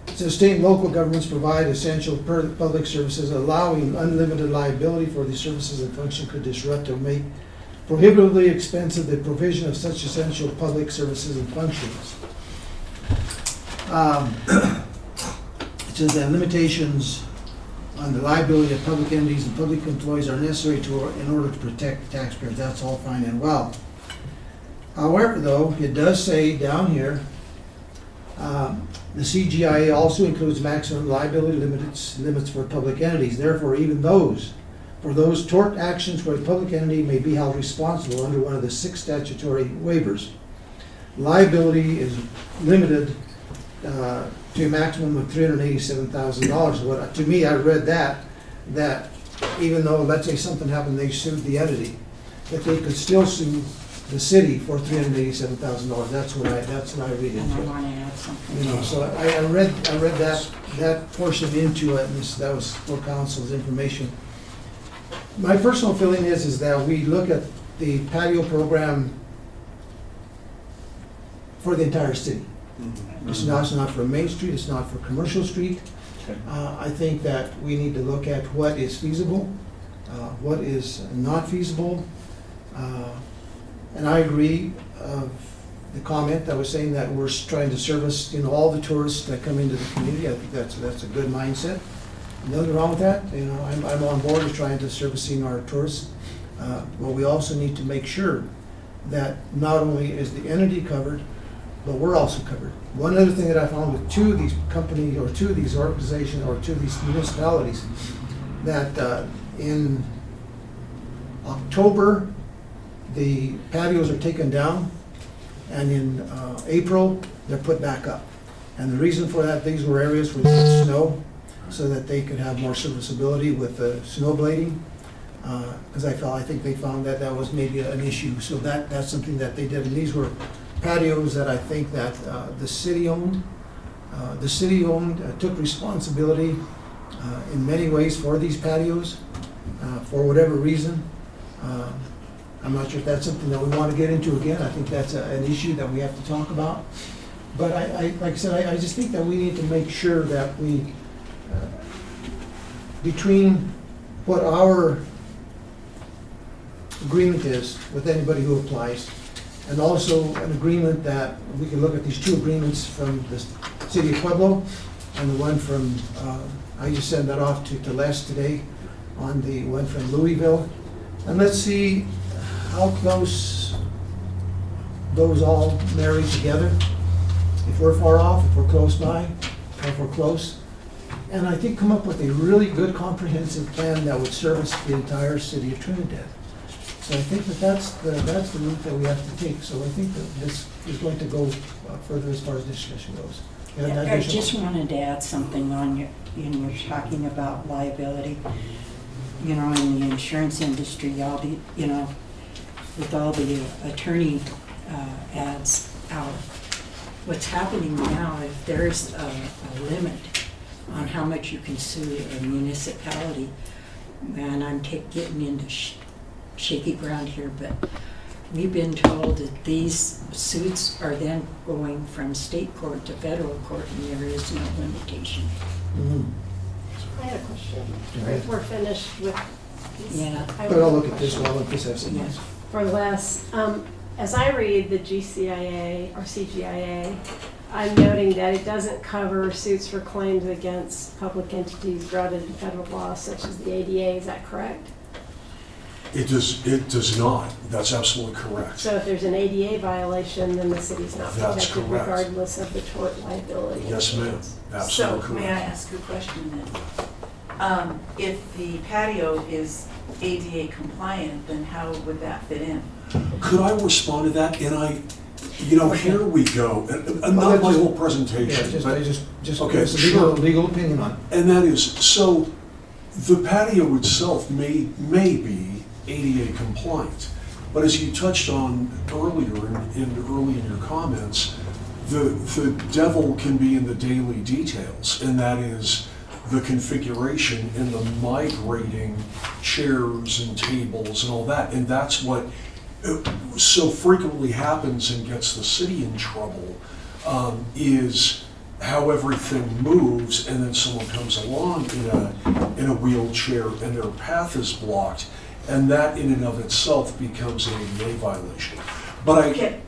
It says state and local governments provide essential public services, allowing unlimited liability for these services and function could disrupt or make prohibitively expensive the provision of such essential public services and functions. It says that limitations on the liability of public entities and public employees are necessary in order to protect taxpayers. That's all fine and well. However, though, it does say down here, the CGIA also includes maximum liability limits for public entities. Therefore, even for those tort actions where a public entity may be held responsible under one of the 6 statutory waivers, liability is limited to a maximum of $387,000. To me, I read that even though, let's say something happened, they sued the entity, that they could still sue the city for $387,000. That's what I read And I into it. want to add something. You know, so I read that portion into it, and that was for council's information. My personal feeling is that we look at the patio program for the entire city. It's not for Main Street, it's not for Commercial Street. I think that we need to look at what is feasible, what is not feasible. And I agree of the comment that was saying that we're trying to service, all the tourists that come into the community. I think that's a good mindset. Nothing wrong with that. I'm on board with trying to servicing our tourists. But we also need to make sure that not only is the entity covered, but we're also covered. One other thing that I found with 2 of these companies, or 2 of these organizations, or 2 of these municipalities, that in October, the patios are taken down, and in April, they're put back up. And the reason for that, these were areas with snow, so that they could have more serviceability with the snow blading. Because I think they found that was maybe an issue. So that's something that they did. And these were patios that I think that the city owned. The city took responsibility in many ways for these patios, for whatever reason. I'm not sure if that's something that we want to get into again. I think that's an issue that we have to talk about. But like I said, I just think that we need to make sure that we, between what our agreement is with anybody who applies, and also an agreement that we can look at these 2 agreements from the city of Pueblo and the one from, I just sent that off to Les today on the one from Louisville. And let's see how close those all marry together. If we're far off, if we're close by, or if we're close. And I think come up with a really good comprehensive plan that would service the entire city of Trinidad. So I think that's the route that we have to take. So I think that this is going to go further as far as discussion goes. I just wanted to add something on you're talking about liability. In the insurance industry, with all the attorney ads out, what's happening now, if there's a limit on how much you can sue a municipality, and I'm getting into shaky ground here, but we've been told that these suits are then going from state court to federal court, and there is no limitation. Mhm. I had a question. Go ahead. If we're finished with. Yeah. But I'll look at this one, I'll let this have some notes. For Les, as I read the GCIA or CGIA, I'm noting that it doesn't cover suits for claims against public entities grounded in federal law such as the ADA, is that correct? It does not. That's absolutely correct. So if there's an ADA violation, then the city's not That's protected correct. regardless of the tort liability. Yes, ma'am. Absolutely So, correct. may I ask a question then? If the patio is ADA compliant, then how would that fit in? Could I respond to that? And here we go. And not my whole presentation. Yeah, but- just Okay, it's a sure. legal opinion on it. And that is, so the patio itself may be ADA compliant, but as you touched on earlier early in your comments, the devil can be in the daily details, and that is the configuration and the migrating chairs and tables and all that. And that's what so frequently happens and gets the city in trouble, is how everything moves, and then someone comes along in a wheelchair and their path is blocked, and that in and of itself becomes an ADA violation. But Okay.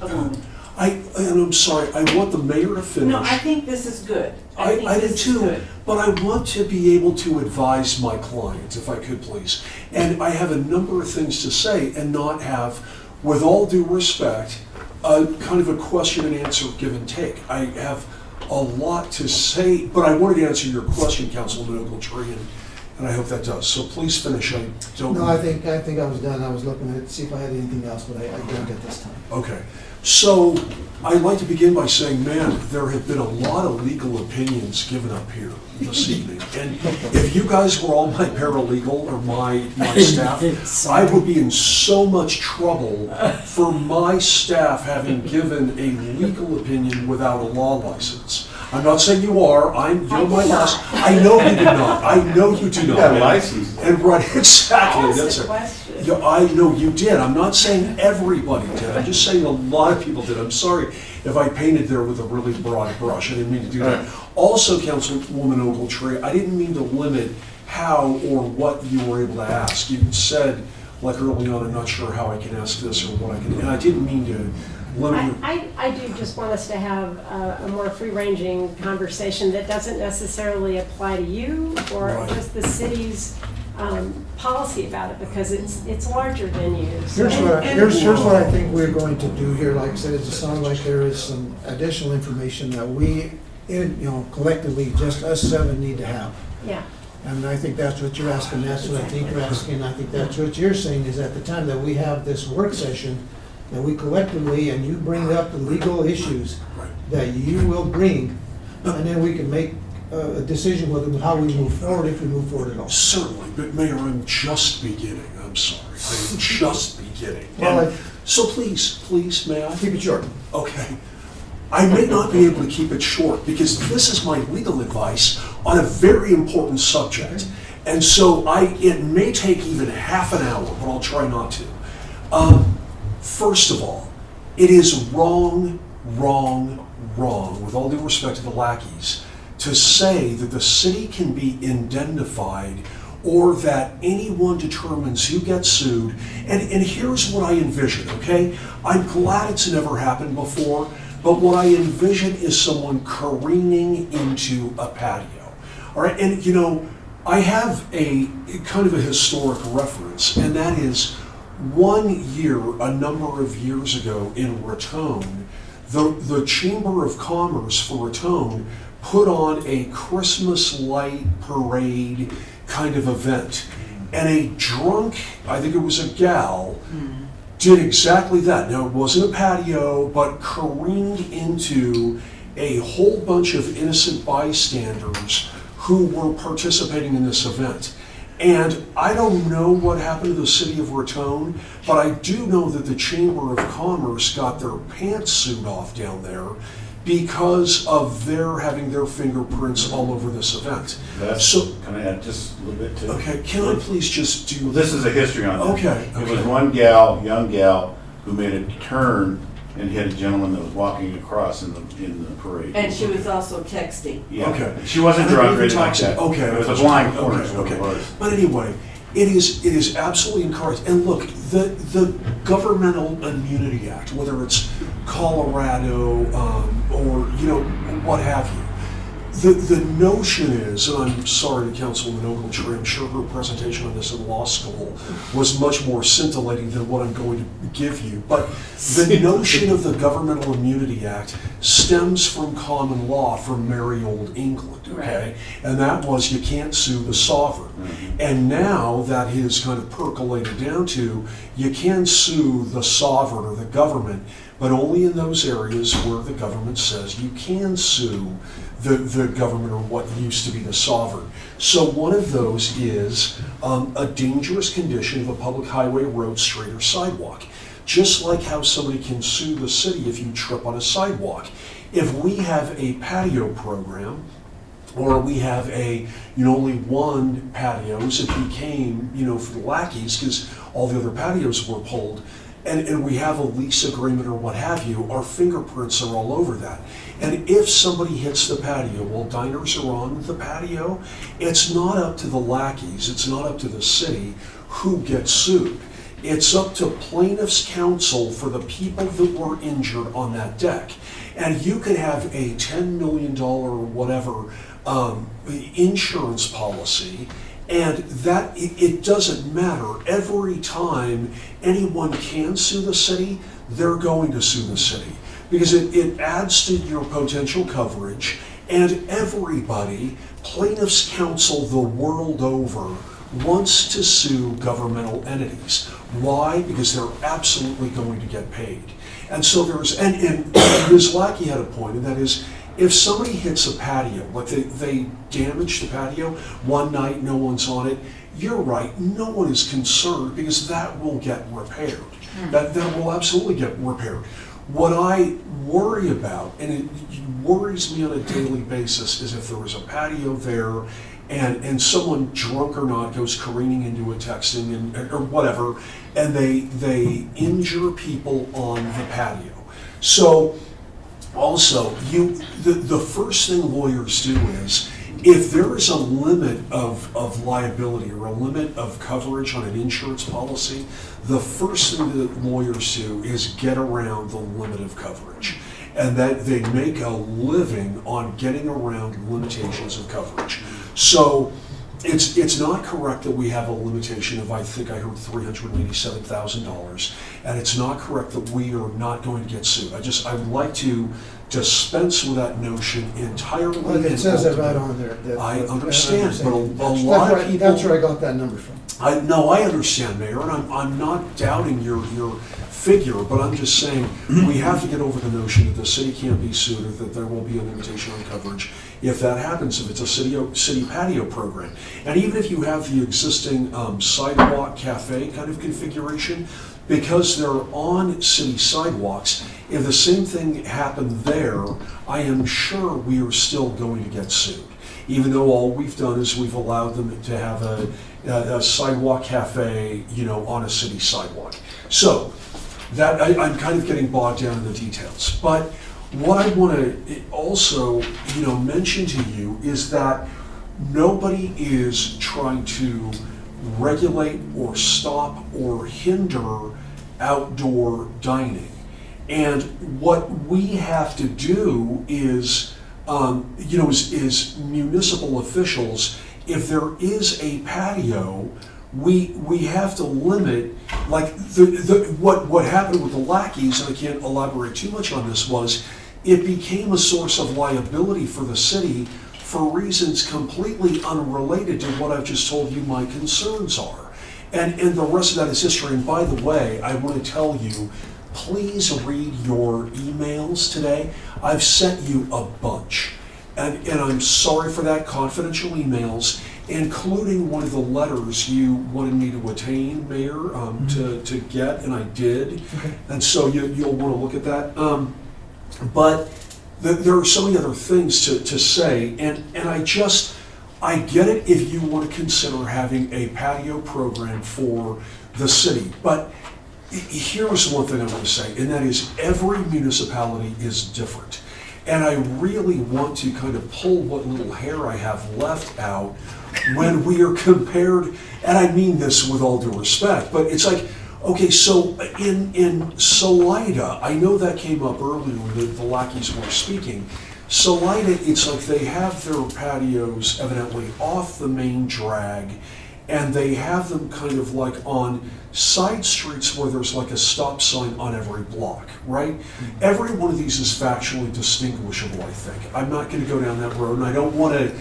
A moment. And I'm sorry, I want the mayor to finish. No, I think this is good. I think do this is too, good. but I want to be able to advise my client, if I could please. And I have a number of things to say and not have, with all due respect, a kind of a question and answer give and take. I have a lot to say, but I wanted to answer your question, Councilman Ogletree, and I hope that does. So please finish. I don't. No, I think I was done. I was looking at, see if I had anything else, but I don't at this time. Okay, so I'd like to begin by saying, man, there have been a lot of legal opinions given up here this evening. And if you guys were all my paralegal or my staff, I would be in so much trouble for my staff having given a legal opinion without a law license. I'm not saying you are. You're my last. I know you do not. I know you do not. You got a license. And right, exactly. Ask That's the it. question. Yeah, I know you did. I'm not saying everybody did. I'm just saying a lot of people did. I'm sorry if I painted there with a really broad brush. I didn't mean to do that. Also, Councilwoman Ogletree, I didn't mean to limit how or what you were able to ask. You said, like early on, I'm not sure how I can ask this or what I can, and I didn't mean to limit you. I do just want us to have a more free-ranging conversation that doesn't necessarily apply to you or Right. just the city's policy about it, because it's larger than you. So- Here's what I think we're going to do here. Like I said, it sounds like there is some additional information that we, collectively, just us seven need to have. Yeah. And I think that's what you're asking, that's what I think you're asking, I think that's what you're saying, is at the time that we have this work session, that we collectively, and you bring up the legal issues that you will bring, and then we can make a decision with how we move forward, if we move forward at all. Certainly, but Mayor, I'm just beginning. I'm sorry. I'm just beginning. Well, And so please, may I? Keep it short. Okay. I may not be able to keep it short because this is my legal advice on a very important subject. And so it may take even half an hour, but I'll try not to. First of all, it is wrong, with all due respect to the lackeys, to say that the city can be indemnified or that anyone determines who gets sued. And here's what I envision, okay? I'm glad it's never happened before, but what I envision is someone careening into a patio. All right, and I have a kind of a historic reference, and that is one year, a number of years ago in Raton, the Chamber of Commerce for Raton put on a Christmas light parade kind of event. And a drunk, I think it was a gal, did exactly that. Now, it wasn't a patio, but careened into a whole bunch of innocent bystanders who were participating in this event. And I don't know what happened to the city of Raton, but I do know that the Chamber of Commerce got their pantsuit off down there because of their having their fingerprints all over this event. Can I add just a little bit to it? Okay, can I please just do... Well, this is a history on that. Okay. It was one young gal, who made a turn and hit a gentleman that was walking across in the parade. And she was also texting. Yeah. Okay. She wasn't drunk or anything like that. Okay. It was a blind corner. Okay. But anyway, it is absolutely incorrect. And look, the Governmental Immunity Act, whether it's Colorado or what have you, The notion is, and I'm sorry to Councilwoman Ogletree, I'm sure her presentation on this in law school was much more scintillating than what I'm going to give you, but the notion of the Governmental Immunity Act stems from common law from merry old England, okay? And that was you can't sue the sovereign. And now that has kind of percolated down to you can sue the sovereign or the government, but only in those areas where the government says you can sue the government or what used to be the sovereign. So one of those is a dangerous condition of a public highway, road, street, or sidewalk. Just like how somebody can sue the city if you trip on a sidewalk. If we have a patio program, or we have only one patio, as it became, for the lackeys, because all the other patios were pulled, and we have a lease agreement or what have you, our fingerprints are all over that. And if somebody hits the patio while diners are on the patio, it's not up to the lackeys, it's not up to the city who gets sued. It's up to plaintiff's counsel for the people that were injured on that deck. And you could have a $10 million or whatever insurance policy, and that it doesn't matter. Every time anyone can sue the city, they're going to sue the city because it adds to your potential coverage, and everybody, plaintiffs' counsel the world over, wants to sue governmental entities. Why? Because they're absolutely going to get paid. And so and Ms. Lackey had a point, and that is, if somebody hits a patio, like they damage the patio one night, no one's on it, you're right, no one is concerned because that will get repaired. That will absolutely get repaired. What I worry about, and it worries me on a daily basis, is if there was a patio there and someone, drunk or not, goes careening into it, texting or whatever, and they injure people on the patio. So also, the first thing lawyers do is, if there is a limit of liability or a limit of coverage on an insurance policy, the first thing that lawyers do is get around the limit of coverage. And that they make a living on getting around limitations of coverage. So it's not correct that we have a limitation of, I think I heard $387,000, and it's not correct that we are not going to get sued. I would like to dispense with that notion entirely. Well, it says that right on there. I understand, but a lot of people. That's where I got that number from. I understand, Mayor, and I'm not doubting your figure, but I'm just saying we have to get over the notion that the city can't be sued or that there will be a limitation on coverage if that happens, if it's a city patio program. And even if you have the existing sidewalk cafe kind of configuration, because they're on city sidewalks, if the same thing happened there, I am sure we are still going to get sued. Even though all we've done is we've allowed them to have a sidewalk cafe, on a city sidewalk. So that I'm kind of getting bogged down in the details. But what I want to also, mention to you is that nobody is trying to regulate or stop or hinder outdoor dining. And what we have to do is, is municipal officials, if there is a patio, we have to limit, like what happened with the lackeys, and I can't elaborate too much on this, was it became a source of liability for the city for reasons completely unrelated to what I've just told you my concerns are. And the rest of that is history. And by the way, I want to tell you, please read your emails today. I've sent you a bunch. And I'm sorry for that, confidential emails, including one of the letters you wanted me to attain, Mayor, to get, and I did. Okay. And so you'll want to look at that. But there are so many other things to say, and I get it if you want to consider having a patio program for the city, but here's one thing I want to say, and that is every municipality is different. And I really want to kind of pull what little hair I have left out when we are compared, and I mean this with all due respect, but it's like, okay, so in Salida, I know that came up earlier when the lackeys were speaking, Salida, it's like they have their patios evidently off the main drag, and they have them kind of like on side streets where there's like a stop sign on every block, right? Every one of these is factually distinguishable, I think. I'm not going to go down that road, and I don't want to,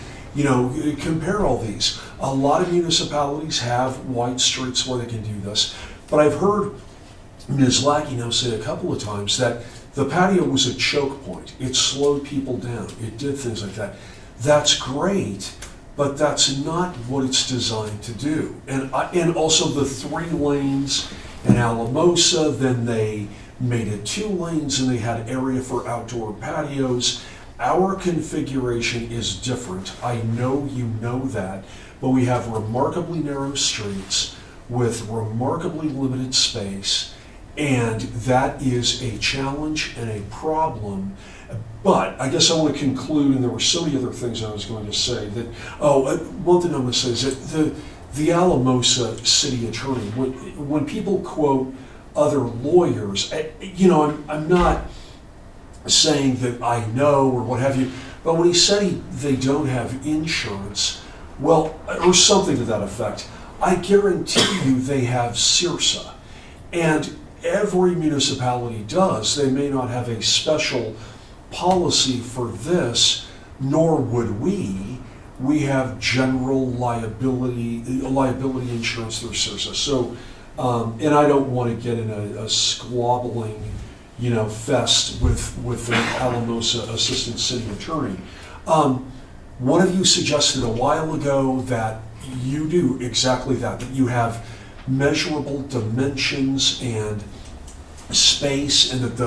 compare all these. A lot of municipalities have wide streets where they can do this, but I've heard Ms. Lackey now say a couple of times that the patio was a choke point. It slowed people down. It did things like that. That's great, but that's not what it's designed to do. And also the 3 lanes in Alamosa, then they made it 2 lanes and they had area for outdoor patios. Our configuration is different. I know you know that, but we have remarkably narrow streets with remarkably limited space, and that is a challenge and a problem. But I guess I want to conclude, and there were so many other things I was going to say, that, one thing I'm going to say is that the Alamosa city attorney, when people quote other lawyers, I'm not saying that I know or what have you, but when he said they don't have insurance, well, or something to that effect, I guarantee you they have CIRSA. And every municipality does. They may not have a special policy for this, nor would we. We have general liability insurance through CIRSA. So, and I don't want to get in a squabbling, fest with the Alamosa assistant city attorney. One of you suggested a while ago that you do exactly that you have measurable dimensions and space, and that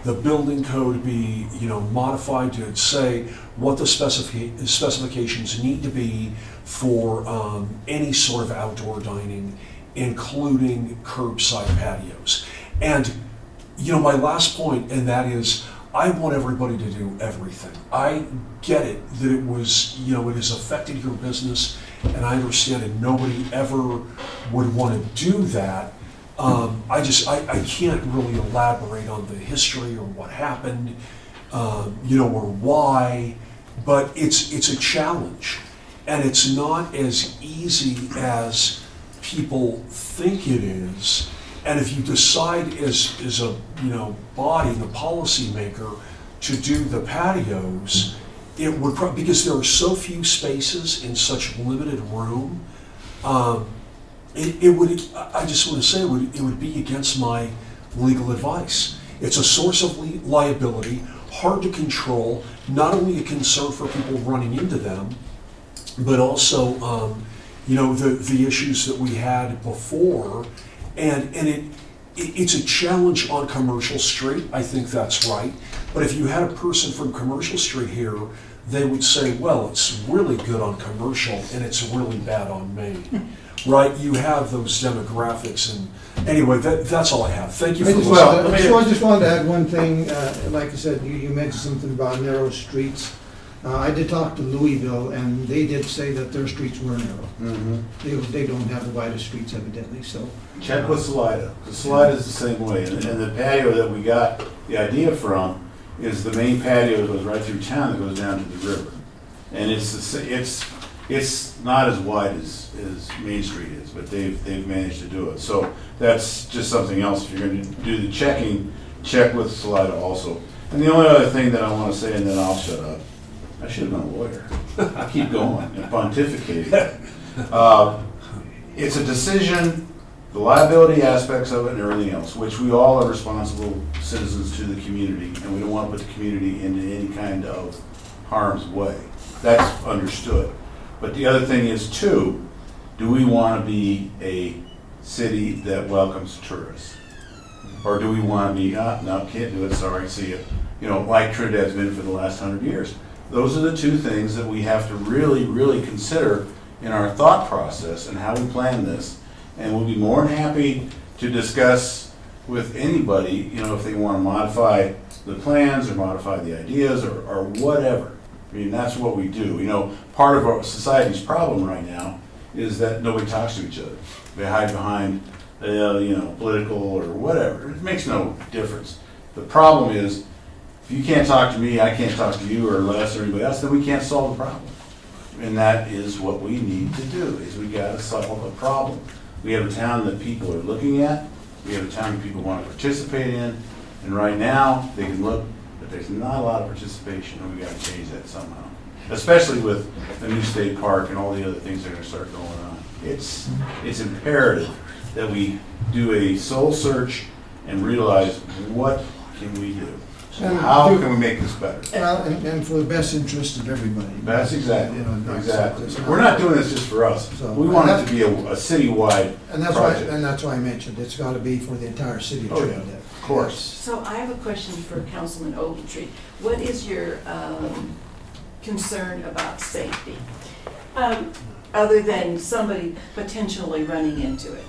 the building code be modified to say what the specifications need to be for any sort of outdoor dining, including curbside patios. And my last point, and that is, I want everybody to do everything. I get it that it was, it has affected your business, and I understand it. Nobody ever would want to do that. I can't really elaborate on the history or what happened, or why, but it's a challenge, and it's not as easy as people think it is. And if you decide as a body, the policymaker, to do the patios, it would because there are so few spaces in such limited room. It would. I just want to say it would be against my legal advice. It's a source of liability, hard to control. Not only a concern for people running into them, but also the issues that we had before. And it's a challenge on Commercial Street. I think that's right. But if you had a person from Commercial Street here, they would say, well, it's really good on Commercial and it's really bad on Main. Right? You have those demographics. And anyway, that's all I have. Thank you for listening. I just wanted to add one thing. Like I said, you mentioned something about narrow streets. I did talk to Louisville, and they did say that their streets were narrow. Mm-hmm. They don't have the widest streets, evidently. So check with Salida. Salida is the same way, and the patio that we got the idea from is the main patio that goes right through town that goes down to the river, and it's not as wide as Main Street is, but they've managed to do it. So that's just something else. If you're going to do the checking, check with Salida also. And the only other thing that I want to say, and then I'll shut up. I should have been a lawyer. I keep going and pontificating. It's a decision, the liability aspects of it and everything else, which we all are responsible citizens to the community, and we don't want to put the community into any kind of harm's way. That's understood. But the other thing is, too, do we want to be a city that welcomes tourists? Or do we want to be, no, can't do it, sorry, see you. Like Trinidad's been for the last 100 years. Those are the two things that we have to really, really consider in our thought process and how we plan this. And we'll be more than happy to discuss with anybody, if they want to modify the plans or modify the ideas or whatever. I mean, that's what we do. Part of our society's problem right now is that nobody talks to each other. They hide behind, political or whatever. It makes no difference. The problem is if you can't talk to me, I can't talk to you or Les or anybody else, then we can't solve the problem. And that is what we need to do, is we gotta solve a problem. We have a town that people are looking at, we have a town that people want to participate in, and right now, they can look, but there's not a lot of participation, and we gotta change that somehow. Especially with the new state park and all the other things that are gonna start going on. It's imperative that we do a soul search and realize, what can we do? How can we make this better? Well, and for the best interest of everybody. That's exactly, You know, exactly. so- We're not doing this just for us. So- We want it to be a citywide And that's why, project. I mentioned, it's gotta be for the entire city of Oh, yeah. Trinidad. Of course. So I have a question for Councilman Ogletree. What is your concern about safety, other than somebody potentially running into it?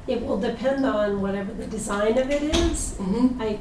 It will depend on whatever the design of it is. Mm-hmm.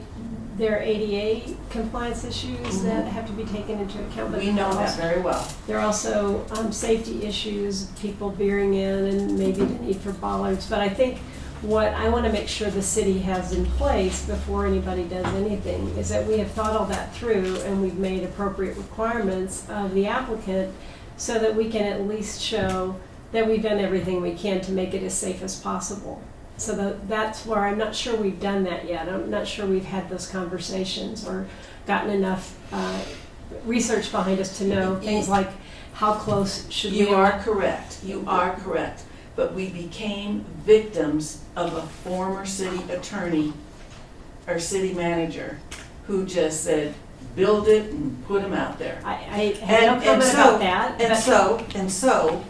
There are ADA compliance issues that have to be taken into account. But We know that very well. There are also safety issues, people veering in and maybe the need for bollards. But I think what I want to make sure the city has in place before anybody does anything is that we have thought all that through and we've made appropriate requirements of the applicant so that we can at least show that we've done everything we can to make it as safe as possible. So that's where I'm not sure we've done that yet. I'm not sure we've had those conversations or gotten enough research behind us to know things like how close should we... You are correct. You are correct. But we became victims of a former city attorney or city manager who just said, build it and put them out there. I have no comment about that. And so,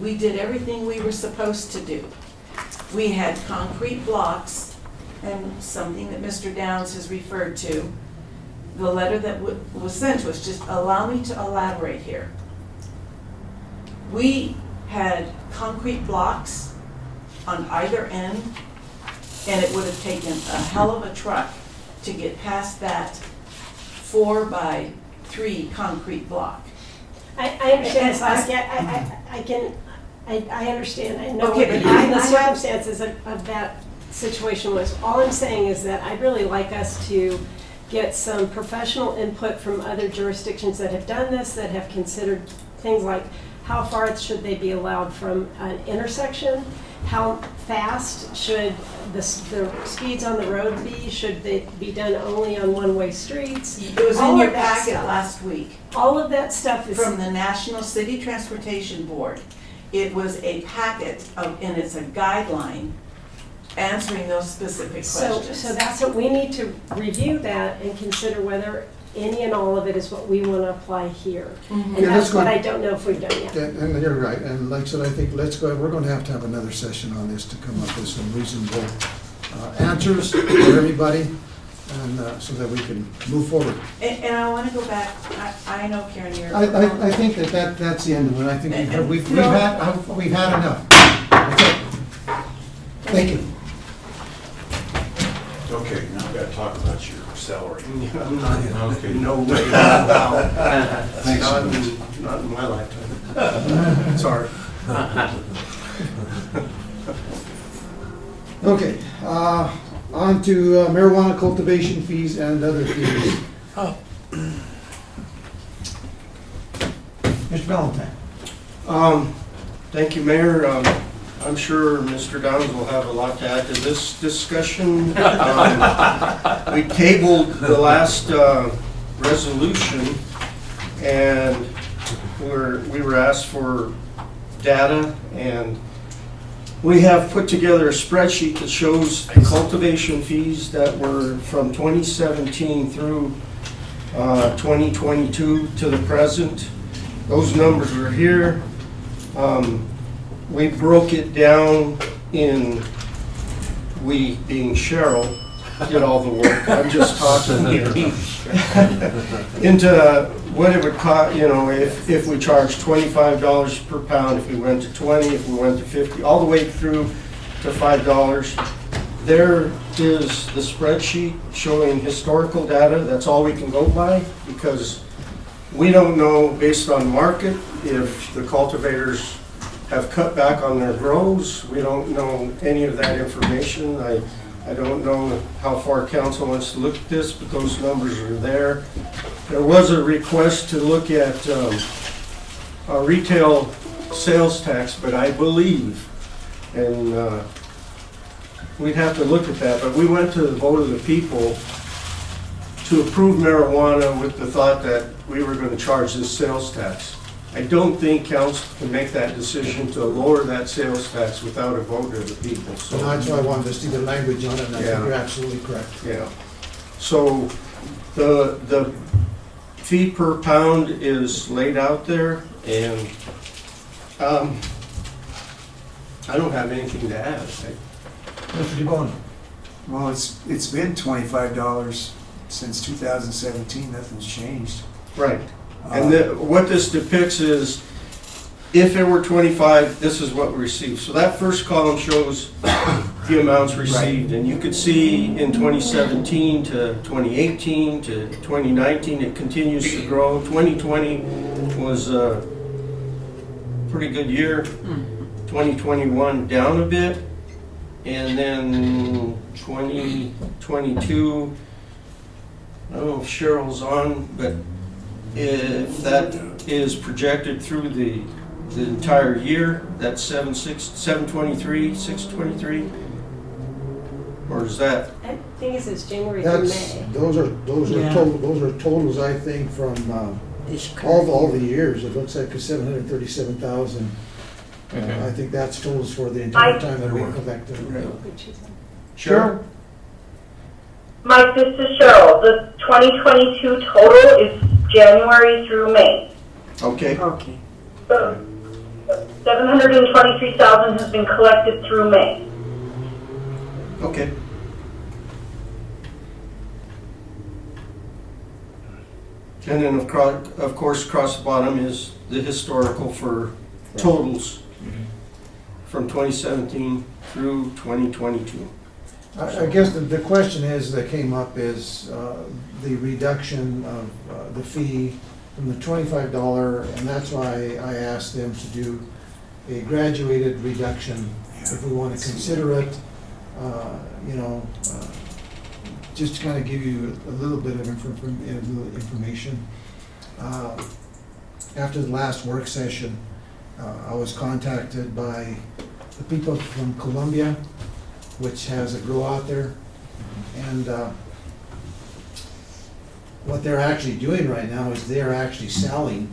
we did everything we were supposed to do. We had concrete blocks and something that Mr. Downs has referred to, the letter that was sent to us. Just allow me to elaborate here. We had concrete blocks on either end, and it would have taken a hell of a truck to get past that 4x3 concrete block. I understand, Saskia. I understand. I know Okay, what but the circumstances of that situation was. All I'm saying is that I'd really like us to get some professional input from other jurisdictions that have done this, that have considered things like how far should they be allowed from an intersection? How fast should the speeds on the road be? Should they be done only on one-way streets? It was in your packet last week. All of that stuff is... From the National City Transportation Board. It was a packet of, and it's a guideline answering those specific questions. So that's what, we need to review that and consider whether any and all of it is what we want to apply here. Mm-hmm. And that's what I don't know if we've done yet. And you're right, and like I said, I think we're gonna have another session on this to come up with some reasonable answers for everybody, and so that we can move forward. And I want to go back, I know Karen, you're... I think that's the end of it. I think we've had enough. That's it. Thank you. Okay, now we gotta talk about your salary. I'm not, Okay. no way. Thanks. Not in my lifetime. Sorry. Okay, on to marijuana cultivation fees and other fees. Mr. Valentine. Thank you, Mayor. I'm sure Mr. Downs will have a lot to add to this discussion. We tabled the last resolution, and we were asked for data, and we have put together a spreadsheet that shows the cultivation fees that were from 2017 through 2022 to the present. Those numbers are here. We broke it down in, we being Cheryl, did all the work. I'm just talking here. Into what it would cost, if we charge $25 per pound, if we went to 20, if we went to 50, all the way through to $5. There is the spreadsheet showing historical data. That's all we can go by, because we don't know, based on market, if the cultivators have cut back on their grows. We don't know any of that information. I don't know how far council wants to look at this, but those numbers are there. There was a request to look at a retail sales tax, but I believe, and we'd have to look at that, but we went to the vote of the people to approve marijuana with the thought that we were going to charge this sales tax. I don't think council can make that decision to lower that sales tax without a vote of the people. So that's why I wanted to see the language on it, and I think Yeah. you're absolutely correct. Yeah. So the fee per pound is laid out there, and I don't have anything to add. Mr. DeBona? Well, it's been $25 since 2017, nothing's changed. Right. And what this depicts is, if it were 25, this is what we received. So that first column shows the amounts received, and you could see in 2017 to 2018 to 2019, it continues to grow. 2020 was a pretty good year. 2021 down a bit, and then 2022, I don't know if Cheryl's on, but if that is projected through the entire year, that's 723, 623, or is that? I think it says January through That's, May. those are Yeah. those are totals, I think, from all the years. It looks like 737,000. I think that's totals for the entire time that we collected. Sure. Mike, this is Cheryl. The 2022 total is January through May. Okay. Okay. So 723,000 has been collected through May. Okay. And then of course, across the bottom is the historical for totals from 2017 through 2022. I guess the question that came up is the reduction of the fee from the $25, and that's why I asked them to do a graduated reduction if we want to consider it, just to kind of give you a little bit of information. After the last work session, I was contacted by the people from Colombia, which has a grow out there, and what they're actually doing right now is they're actually selling.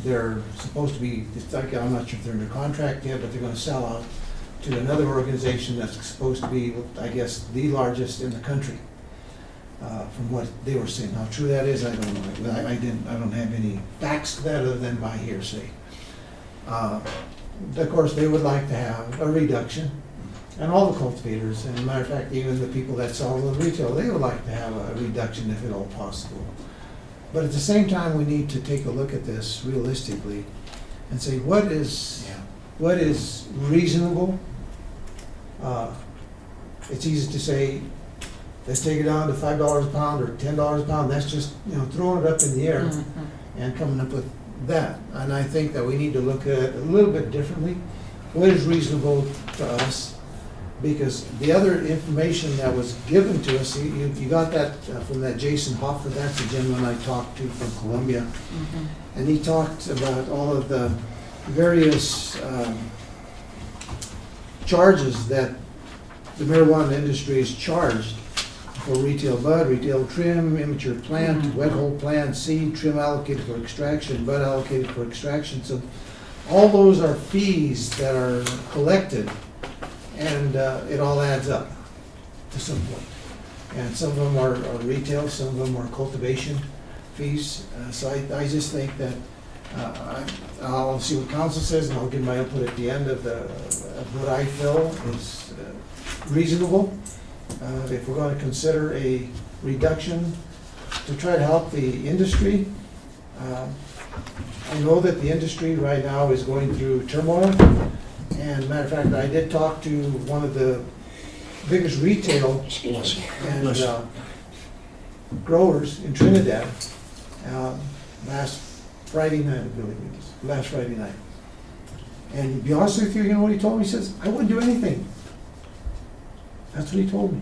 They're supposed to be, I'm not sure if they're under contract yet, but they're going to sell out to another organization that's supposed to be, I guess, the largest in the country. From what they were saying, how true that is, I don't know. I don't have any facts to that other than by hearsay. Of course, they would like to have a reduction. And all the cultivators, and as a matter of fact, even the people that sell the retail, they would like to have a reduction if at all possible. But at the same time, we need to take a look at this realistically and say, what is reasonable? It's easy to say, let's take it down to $5 a pound or $10 a pound. That's just throwing it up in the air and coming up with that. And I think that we need to look at it a little bit differently. What is reasonable to us? Because the other information that was given to us, you got that from that Jason Hoffer, that's the gentleman I talked to from Colombia. And he talked about all of the various charges that the marijuana industry is charged for retail bud, retail trim, immature plant, wet hole plant, seed, trim allocated for extraction, bud allocated for extraction. So all those are fees that are collected, and it all adds up to some point. And some of them are retail, some of them are cultivation fees. So I just think that I'll see what council says, and I'll give my input at the end of what I feel is reasonable. If we're going to consider a reduction to try to help the industry, I know that the industry right now is going through turmoil. And matter of fact, I did talk to one of the biggest retail and growers in Trinidad last Friday night, I believe it was, last Friday night. And to be honest with you, you know what he told me? He says, I wouldn't do anything. That's what he told me.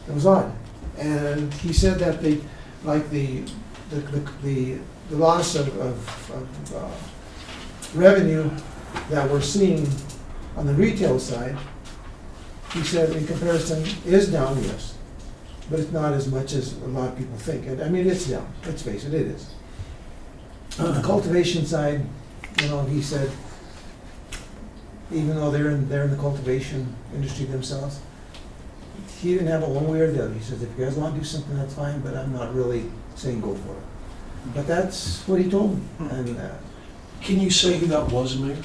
It was odd. And he said that the loss of revenue that we're seeing on the retail side, he said in comparison is down, yes, but it's not as much as a lot of people think. And I mean, it's down, let's face it, it is. On the cultivation side, you know, he said, even though they're in the cultivation industry themselves, he didn't have a one way or the other. He says, if you guys want to do something, that's fine, but I'm not really saying go for it. But that's what he told me. And Can you say who that was, Mayor?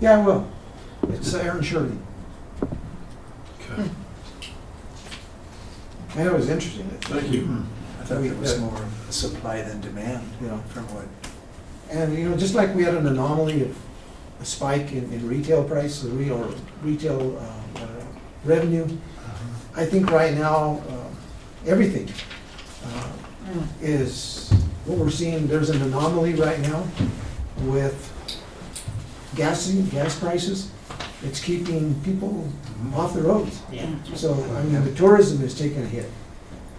yeah, I will. It's Aaron Shirley. Okay. And it was interesting. Thank you. I thought it was more supply than demand, you know, from what. And, you know, just like we had an anomaly of a spike in retail price, or retail revenue, I think right now, everything is what we're seeing. There's an anomaly right now with gas prices. It's keeping people off the roads. Yeah. So, I mean, the tourism is taking a hit.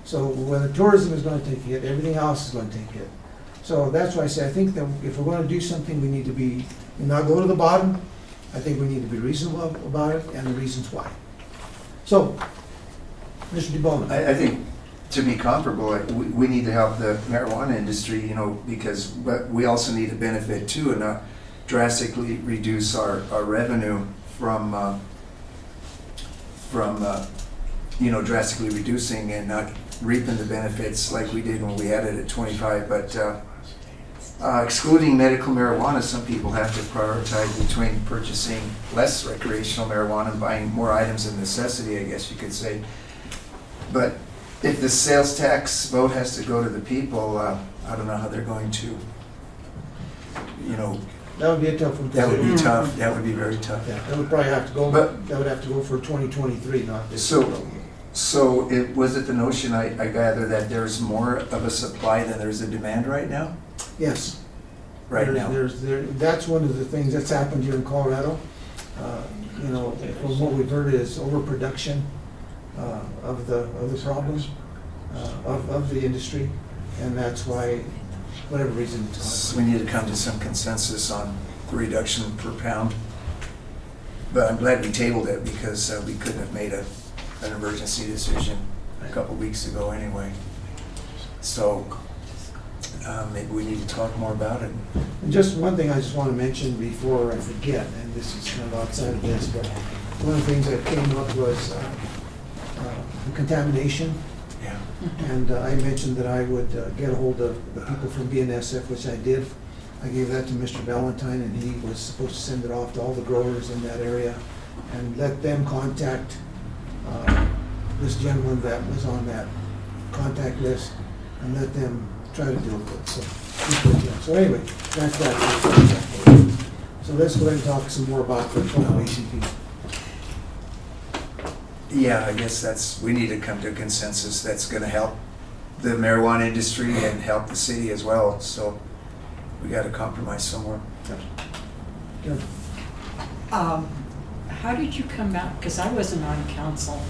So when the tourism is going to take a hit, everything else is going to take a hit. So that's why I say I think that if we're going to do something, we need to be, not go to the bottom. I think we need to be reasonable about it and the reasons why. So, Mr. DeBowman. I think to be comparable, we need to help the marijuana industry, you know, but we also need to benefit too and not drastically reduce our revenue from you know, drastically reducing and not reaping the benefits like we did when we had it at 25. But excluding medical marijuana, some people have to prioritize between purchasing less recreational marijuana and buying more items of necessity, I guess you could say. But if the sales tax vote has to go to the people, I don't know how they're going to, you know. That would be a tough one. That would be tough. That would be very tough. Yeah, that would probably have to go, But- that would have to go for 2023, not this. So was it the notion, I gather, that there's more of a supply than there's a demand right now? Yes. Right now? That's one of the things that's happened here in Colorado. You know, from what we've heard is overproduction of the problem, of the industry, and that's why, whatever reason it's So we need to come to some consensus on the reduction per pound. But I'm glad we tabled it because we couldn't have made an emergency decision a couple weeks ago anyway. So maybe we need to talk more about it. And just one thing I just want to mention before I forget, and this is kind of outside of this, but one of the things that came up was contamination. Yeah. And I mentioned that I would get a hold of the people from BNSF, which I did. I gave that to Mr. Valentine, and he was supposed to send it off to all the growers in that area and let them contact this gentleman that was on that contact list and let them try to deal with it. So anyway, that's that. So let's go ahead and talk some more about the ACP. Yeah, I guess we need to come to a consensus that's going to help the marijuana industry and help the city as well. So we got to compromise somewhere. Good. How did you come out, because I wasn't on council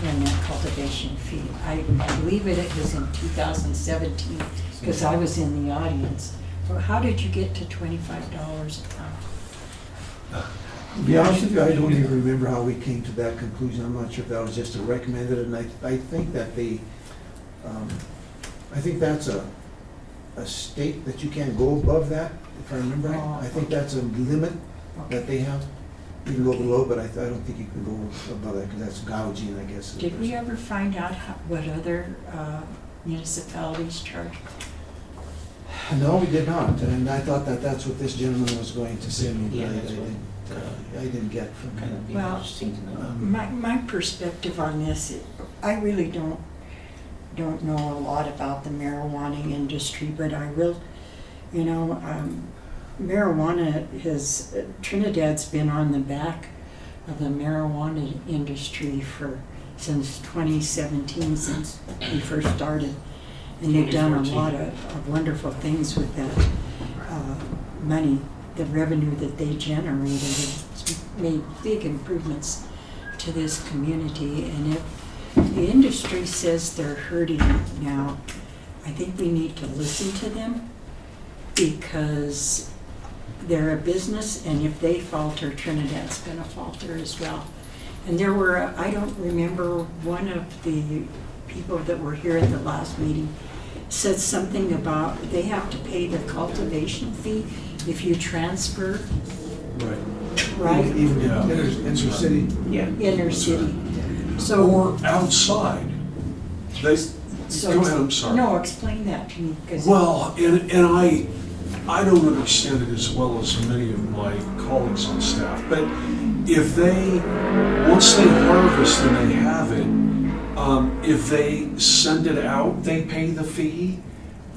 when that cultivation fee, I believe it was in 2017, because I was in the audience. So how did you get to $25 a pound? To be honest with you, I don't even remember how we came to that conclusion. I'm not sure if that was just a recommended, and I think that I think that's a state that you can't go above that, if I remember right. I think that's a limit that they have. You can go below, but I don't think you can go above that, because that's gouging, I guess. Did we ever find out what other municipalities charge? No, we did not, and I thought that that's what this gentleman was going to say, but I didn't get from him. Well, my perspective on this, I really don't know a lot about the marijuana industry, but I will, marijuana Trinidad's been on the back of the marijuana industry since 2017, since we first started. And they've done a lot of wonderful things with that the revenue that they generated. It's made big improvements to this community, and if the industry says they're hurting now, I think we need to listen to them, because they're a business, and if they falter, Trinidad's gonna falter as well. And there were, I don't remember, one of the people that were here at the last meeting said something about they have to pay the cultivation fee if you transfer, right? Even Yeah. inner city. Yeah. Inner city. So, Or outside. They, so go ahead, I'm sorry. No, explain that to me, because. Well, and I don't understand it as well as many of my colleagues on staff, but if they, once they harvest and they have it, if they send it out, they pay the fee.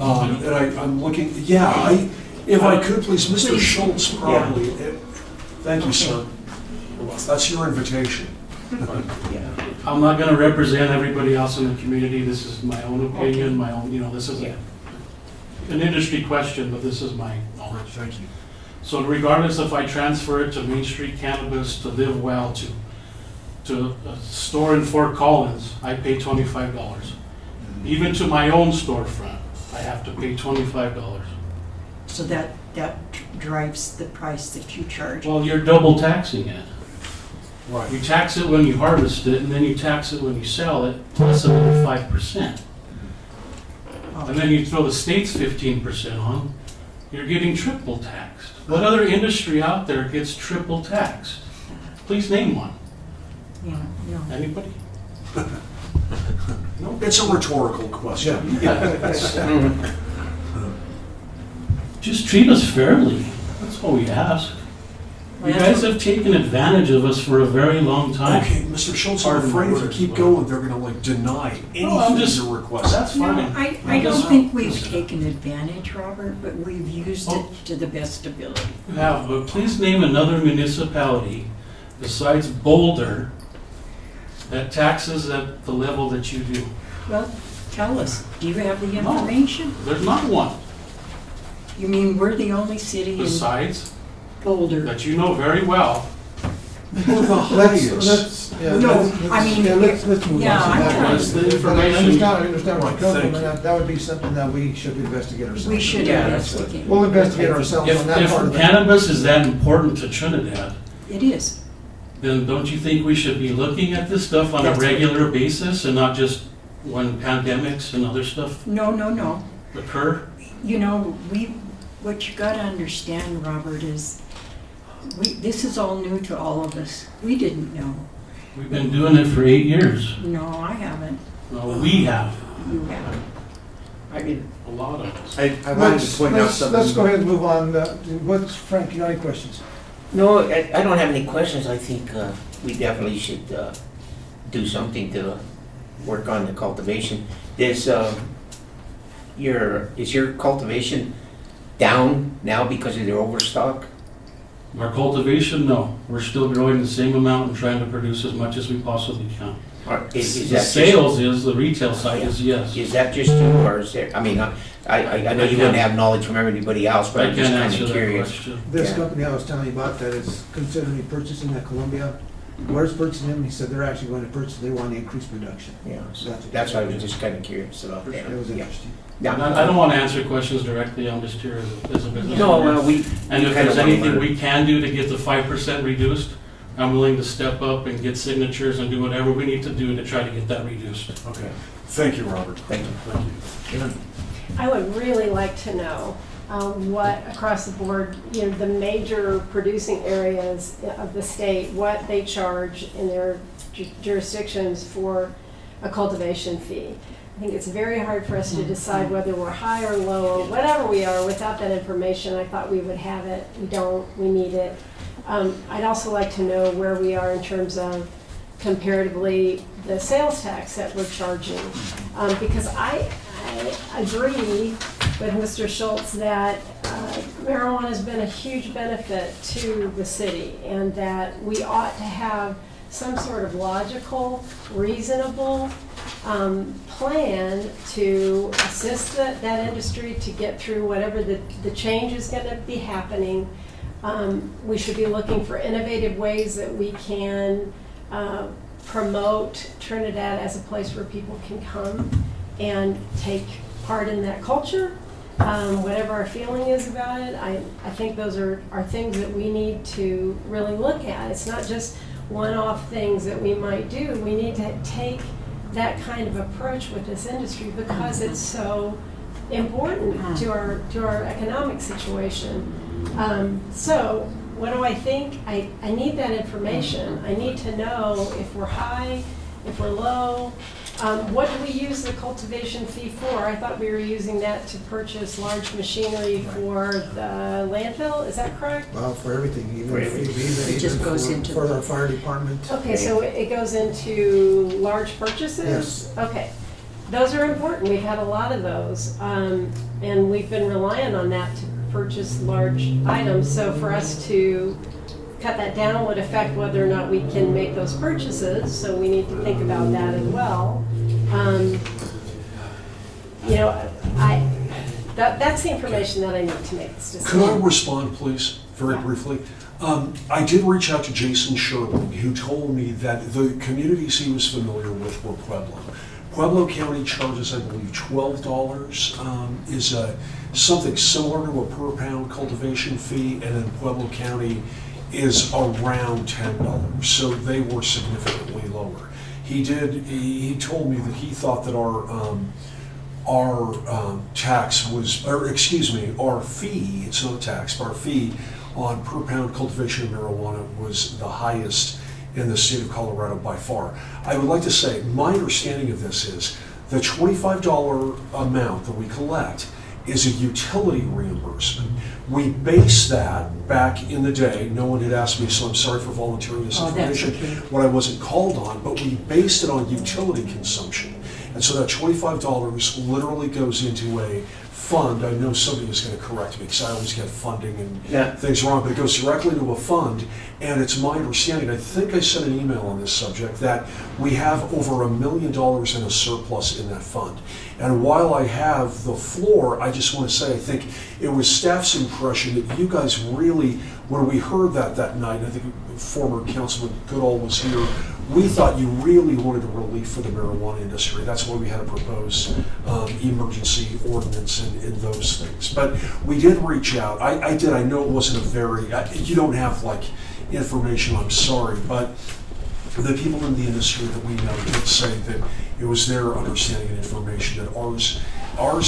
And I'm looking, if I could please, Mr. Schultz probably, thank you, sir. That's your invitation. I'm not gonna represent everybody else in the community. This is my own opinion, my own, this is an industry question, but this is my knowledge. Thank you. So regardless if I transfer it to Main Street Cannabis, to Live Well, to a store in Fort Collins, I pay $25. Even to my own storefront, I have to pay $25. So that drives the price that you charge. Well, you're double taxing it. Right. You tax it when you harvest it, and then you tax it when you sell it, plus another 5%. And then you throw the state's 15% on, you're getting triple taxed. What other industry out there gets triple taxed? Please name one. Yeah, no. Anybody? No, it's a rhetorical question. Yeah. Just treat us fairly. That's all we ask. You guys have taken advantage of us for a very long time. Okay, Mr. Schultz, I'm afraid if you keep going, they're gonna deny anything you're requesting. That's fine. No, I don't think we've taken advantage, Robert, but we've used it to the best ability. You have, but please name another municipality besides Boulder that taxes at the level that you do. Well, tell us, do you have the information? There's not one. You mean we're the only city in Besides Boulder? that you know very well. We're the highest. Let's move yeah, on. I'm to trying- That's the But I information. understand where Right, you're coming thank from, and that would be something that we should investigate ourselves. We should investigate. We'll investigate ourselves on that part of If it. cannabis is that important to Trinidad, It is. then don't you think we should be looking at this stuff on a That's right. regular basis and not just when pandemics and other stuff No. occur? You know, what you gotta understand, Robert, is this is all new to all of us. We didn't know. We've been doing it for 8 years. No, I haven't. Well, we have. You haven't. I mean, A lot of us. I wanted to point out something. Let's go ahead and move on. Frank, you got any questions? No, I don't have any questions. I think we definitely should do something to work on the cultivation. Is your cultivation down now because of their overstock? Our cultivation, no. We're still growing the same amount and trying to produce as much as we possibly can. Is The that sales is, the retail side is yes. Is that just you, or is there, I mean, I know you wouldn't have knowledge from everybody else, but I I'm just can't kind answer of that curious. question. This Yeah. company I was telling you about that is considering purchasing at Columbia, where's purchasing them? He said they're actually going to purchase, they want to increase production. Yeah, so That's- that's why I was just kind of curious about that. It was Yeah. interesting. Yeah. And I don't want to answer questions directly, I'm just here as a business No, owner. well, we And if kinda there's wanna anything learn. we can do to get the 5% reduced, I'm willing to step up and get signatures and do whatever we need to do to try to get that reduced. Okay, thank you, Robert. Thank you. I would really like to know what across the board, the major producing areas of the state, what they charge in their jurisdictions for a cultivation fee. I think it's very hard for us to decide whether we're high or low or whatever we are without that information. I thought we would have it. We don't. We need it. I'd also like to know where we are in terms of comparatively the sales tax that we're charging. Because I agree with Mr. Schultz that marijuana has been a huge benefit to the city and that we ought to have some sort of logical, reasonable plan to assist that industry to get through whatever the change is going to be happening. We should be looking for innovative ways that we can promote Trinidad as a place where people can come and take part in that culture. Whatever our feeling is about it, I think those are things that we need to really look at. It's not just one-off things that we might do. We need to take that kind of approach with this industry because it's so important to our economic situation. So what do I think? I need that information. I need to know if we're high, if we're low. What do we use the cultivation fee for? I thought we were using that to purchase large machinery for the landfill. Is that correct? Well, for everything, It just goes into for our fire department. Okay, so it goes into large purchases? Yes. Okay. Those are important. We've had a lot of those. And we've been relying on that to purchase large items. So for us to cut that down would affect whether or not we can make those purchases. So we need to think about that as well. That's the information that I need to make this decision. Could I respond, please, very briefly? I did reach out to Jason Sherling, who told me that the communities he was familiar with were Pueblo. Pueblo County charges, I believe, $12 is something similar to a per pound cultivation fee, and then Pueblo County is around $10. So they were significantly lower. He told me that he thought that our tax was, or excuse me, our fee, it's not a tax, but our fee on per pound cultivation of marijuana was the highest in the state of Colorado by far. I would like to say, my understanding of this is the $25 amount that we collect is a utility reimbursement. We base that back in the day, no one had asked me, so I'm sorry for volunteering this information when I wasn't called on, but we based it on utility consumption. And so that $25 literally goes into a fund. I know somebody is going to correct me because I always get funding and things wrong, but it goes directly to a fund. And it's my understanding, I think I sent an email on this subject, that we have over $1 million in a surplus in that fund. And while I have the floor, I just want to say, I think it was staff's impression that you guys really, when we heard that night, I think former Councilman Goodall was here, we thought you really wanted a relief for the marijuana industry. That's why we had to propose emergency ordinance and those things. But we did reach out. I did. I know it wasn't a very, you don't have like information, I'm sorry, but the people in the industry that we know did say that it was their understanding and information that ours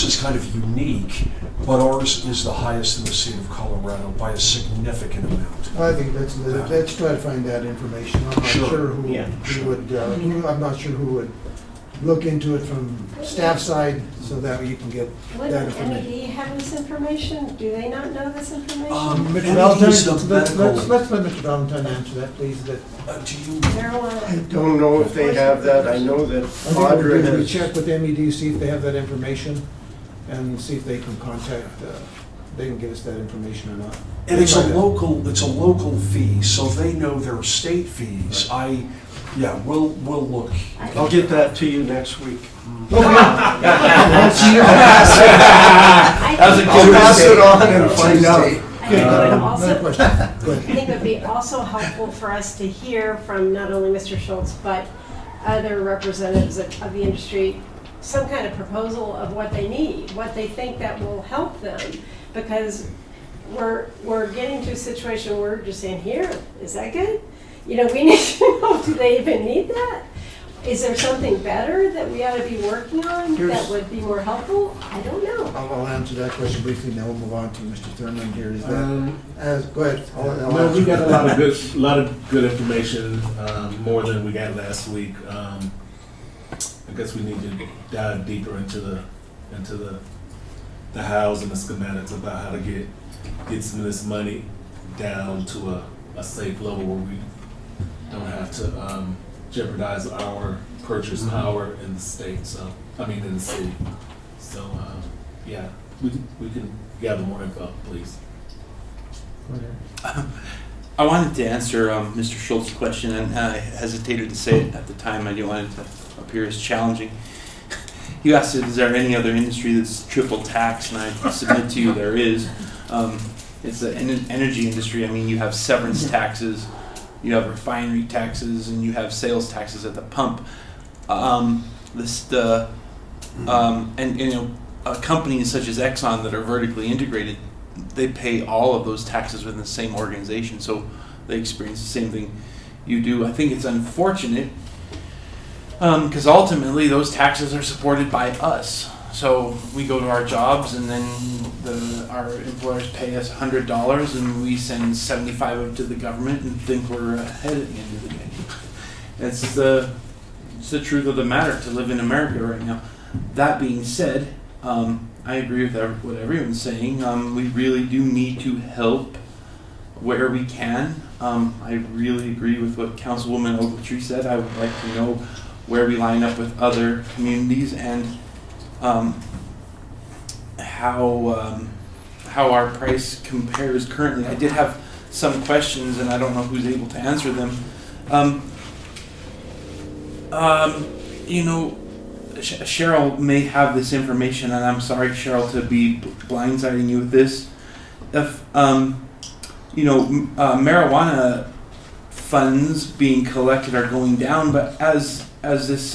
is kind of unique, but ours is the highest in the state of Colorado by a significant amount. I think let's try to find that information. I'm not sure who would look into it from staff side so that you can get Would that information. MED have this information? Do they not know this information? Mr. Valentine, let's let Mr. Valentine answer that, please. Marijuana. I don't know if they have that. I know that Audra We has. check with MED, see if they have that information, and see if they can contact, they can give us that information or not. And it's a local fee, so they know their state fees. We'll look. I'll get that to you next week. That was a good I'll pass it on and find out. I think it would be also helpful for us to hear from not only Mr. Schultz, but other representatives of the industry, some kind of proposal of what they need, what they think that will help them. Because we're getting to a situation where we're just saying, here, is that good? We need to know, do they even need that? Is there something better that we ought to be working on that would be more helpful? I don't know. I'll answer that question briefly, then we'll move on to Mr. Thurman here. Is that, go ahead. No, we got a lot of good information, more than we got last week. I guess we need to dive deeper into the hows and the schematics about how to get some of this money down to a safe level where we don't have to jeopardize our purchase power in the state. In the city. So, we can gather more info, please. I wanted to answer Mr. Schultz's question, and I hesitated to say it at the time. I didn't want it to appear as challenging. You asked, is there any other industry that's triple taxed? And I submit to you there is. It's the energy industry. You have severance taxes you have refinery taxes, and you have sales taxes at the pump. Companies such as Exxon that are vertically integrated, they pay all of those taxes within the same organization, so they experience the same thing you do. I think it's unfortunate because ultimately those taxes are supported by us. So we go to our jobs, and then our employers pay us $100, and we send 75 of it to the government and think we're ahead at the end of the day. It's the truth of the matter to live in America right now. That being said, I agree with what everyone's saying. We really do need to help where we can. I really agree with what Councilwoman Ogletree said. I would like to know where we line up with other communities and how our price compares currently. I did have some questions, and I don't know who's able to answer them. Cheryl may have this information, and I'm sorry, Cheryl, to be blindsiding you with this. If marijuana funds being collected are going down, but as this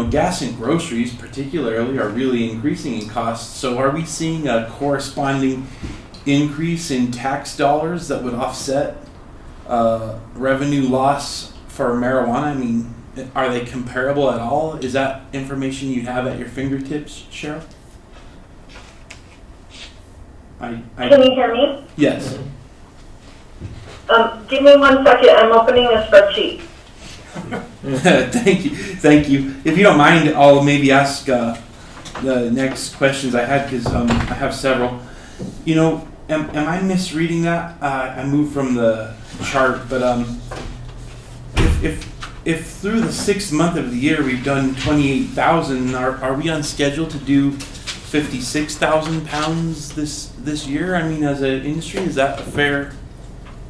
gas and groceries particularly are really increasing in cost. So are we seeing a corresponding increase in tax dollars that would offset revenue loss for marijuana? I mean, are they comparable at all? Is that information you have at your fingertips, Cheryl? Can you hear me? Yes. Give me 1 second. I'm opening a spreadsheet. Thank you. If you don't mind, I'll maybe ask the next questions I had, because I have several. Am I misreading that? I moved from the chart, but if through the 6th month of the year we've done 28,000, are we on schedule to do 56,000 pounds this year? I mean, as an industry, is that a fair?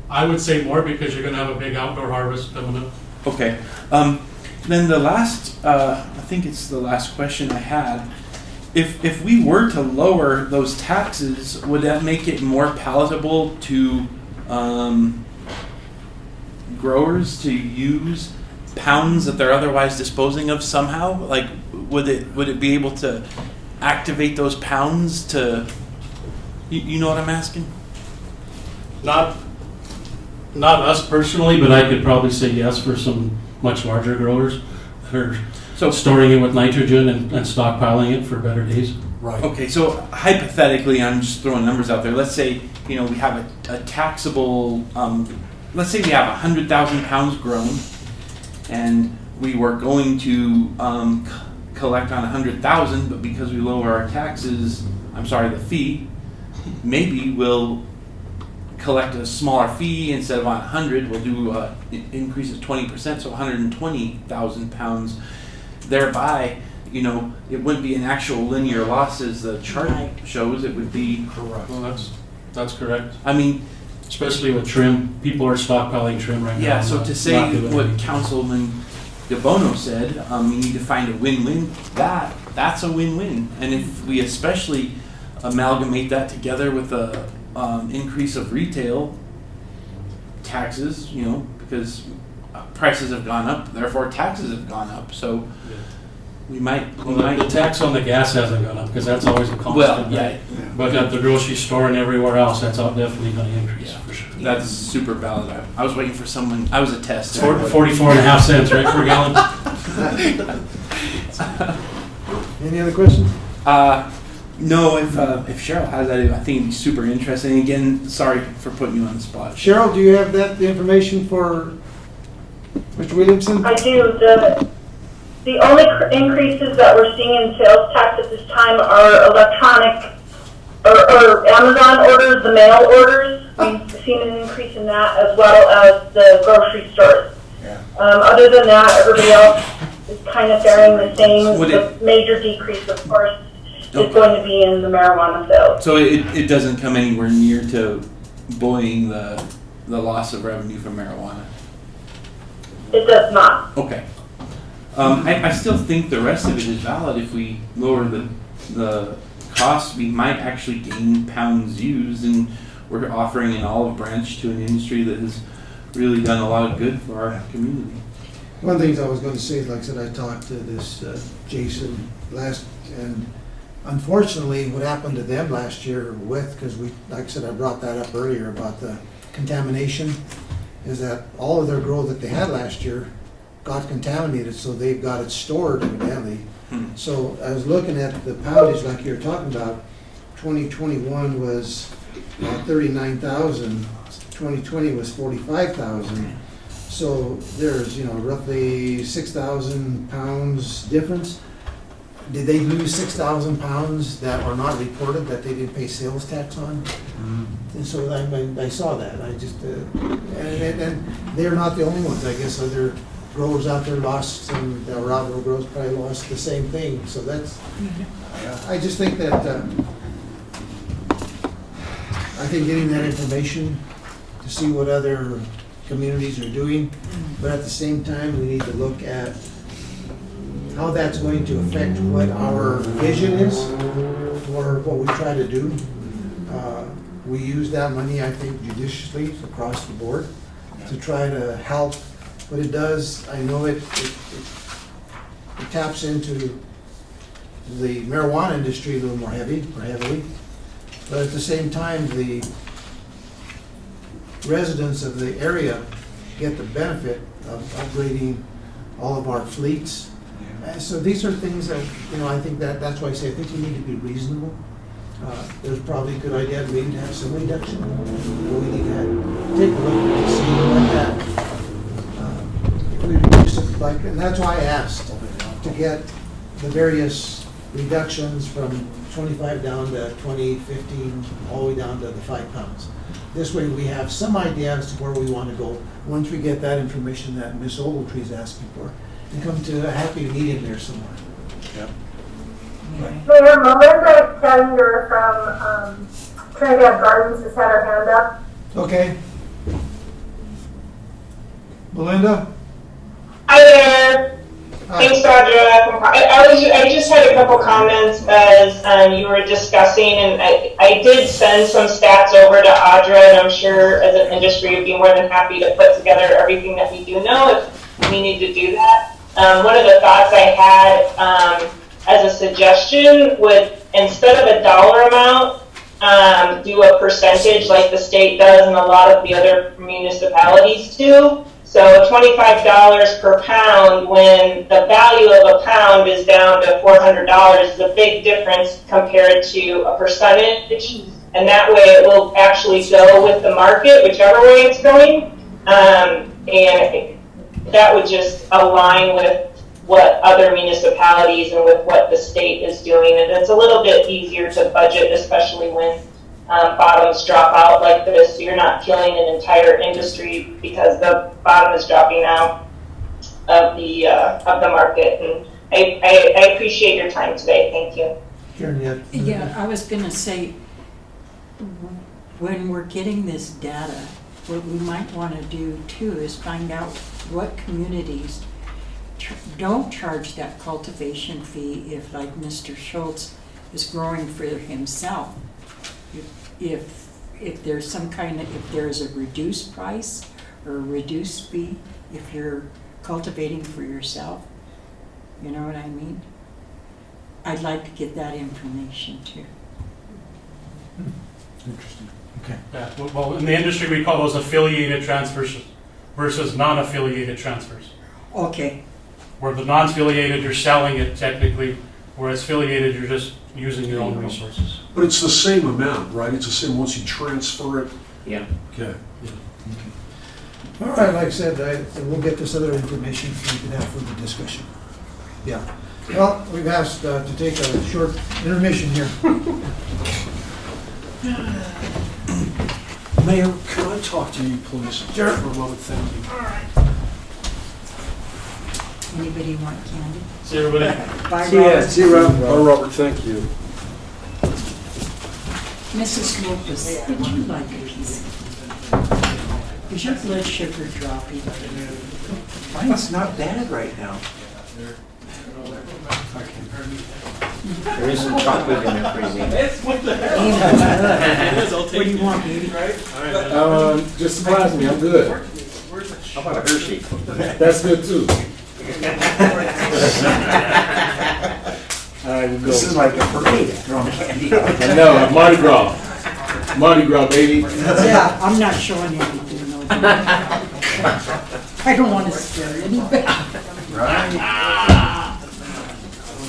I would say more, because you're going to have a big outdoor harvest coming up. Okay. Then the last, I think it's the last question I had. If we were to lower those taxes, would that make it more palatable to growers to use pounds that they're otherwise disposing of somehow? Like, would it be able to activate those pounds to, you know what I'm asking? Not us personally, but I could probably say yes for some much larger growers that are storing it with nitrogen and stockpiling it for better days. Right. Okay, so hypothetically, I'm just throwing numbers out there. Let's say, we have a taxable, let's say we have 100,000 pounds grown, and we were going to collect on 100,000, but because we lower our taxes, the fee, maybe we'll collect a smaller fee. Instead of on 100, we'll do an increase of 20%, so 120,000 pounds. Thereby, it wouldn't be an actual linear loss as the chart shows. It would be correct. Well, that's correct. I mean, especially with trim, people are stockpiling trim right now. Yeah. So to say what Councilman DeBono said, you need to find a win-win. That's a win-win, and if we especially amalgamate that together with a increase of retail taxes, because prices have gone up, therefore taxes have gone up. So we might. The tax on the gas hasn't gone up, because that's always a constant. Well, yeah. But at the grocery store and everywhere else, that's definitely going to increase for sure. That's super valid. I was waiting for someone. I was a test. 44.5 cents, right, per gallon. Any other questions? No, if Cheryl has that, I think it'd be super interesting. Again, sorry for putting you on the spot. Cheryl, do you have the information for Mr. Williamson? I do. The only increases that we're seeing in sales tax at this time are electronic or Amazon orders, the mail orders. We've seen an increase in that, as well as the grocery stores. Yeah. Other than that, everybody else is kind of faring the same. The major decrease, of course, is going to be in the marijuana sales. So it doesn't come anywhere near to buoying the loss of revenue from marijuana? It does not. Okay. I still think the rest of it is valid. If we lower the cost, we might actually gain pounds used, and we're offering an olive branch to an industry that has really done a lot of good for our community. One of the things I was going to say is, like I said, I talked to this Jason and unfortunately, what happened to them last year because like I said, I brought that up earlier about the contamination, is that all of their growth that they had last year got contaminated, so they've got it stored evidently. So I was looking at the poundage like you were talking about. 2021 was 39,000. 2020 was 45,000. So there's, roughly 6,000 pounds difference. Did they lose 6,000 pounds that are not reported, that they didn't pay sales tax on? And so I saw that. I just, and they're not the only ones. I guess other growers out there lost, some outdoor growers probably lost the same thing. So that's, I just think that, I think getting that information to see what other communities are doing, but at the same time, we need to look at how that's going to affect what our vision is for what we try to do. We use that money, I think, judiciously across the board to try to help. What it does, I know it taps into the marijuana industry a little more heavily, but at the same time, the residents of the area get the benefit of upgrading all of our fleets. So these are things that, I think that's why I say I think we need to be reasonable. There's probably a good idea maybe to have some reduction. We need to take a look to see what that, if we reduce it, and that's why I asked to get the various reductions from 25 down to 20, 15, all the way down to the 5 pounds. This way we have some idea as to where we want to go once we get that information that Ms. Ogletree is asking for, and come to a happy medium there somewhere. Yep. Mayor, Melinda Keller from Trinidad Gardens has had her hand up. Okay. Melinda? Hi there. Hi. Thanks, Audra. I just had a couple comments as you were discussing, and I did send some stats over to Audra, and I'm sure as an industry would be more than happy to put together everything that we do know if we need to do that. One of the thoughts I had as a suggestion would, instead of a dollar amount, do a percentage like the state does and a lot of the other municipalities do. So $25 per pound, when the value of a pound is down to $400, is a big difference compared to a percentage. And that way it will actually go with the market, whichever way it's going. And that would just align with what other municipalities and with what the state is doing. And it's a little bit easier to budget, especially when bottoms drop out like this. So you're not killing an entire industry because the bottom is dropping out of the market. And I appreciate your time today. Thank you. Karen, Yeah, I was going to say, when we're getting this data, what we might want to do too is find out what communities don't charge that cultivation fee if, like Mr. Schultz is growing for himself. If there's some kind of, if there's a reduced price or a reduced fee, if you're cultivating for yourself, you know what I mean? I'd like to get that information too. Interesting. Okay. Yeah, well, in the industry, we call those affiliated transfers versus non-affiliated transfers. Okay. Where the non-affiliated, you're selling it technically, whereas affiliated, you're just using your own resources. But it's the same amount, right? It's the same once you transfer it? Yeah. Okay. All right, like I said, we'll get this other information so we can have further discussion. Yeah. Well, we've asked to take a short intermission here. Mayor, can I talk to you, please? Sure. For a moment, thank you. All right. Anybody want candy? See everybody. Bye, See ya. Robert. See you, Robert. Bye, Robert. Thank you. Mrs. Lopez, would you like a piece? Is your blood sugar dropping? Mine's not bad right now. There is some chocolate in there for you, Amy. What do you want, baby? Just surprise me, I'm good. How about a Hershey? That's good too. All right, we go. This is like a parade throwing candy out. I know, Mardi Gras. Mardi Gras, baby. Yeah, I'm not showing anything, no. I don't want to scare anybody. Right.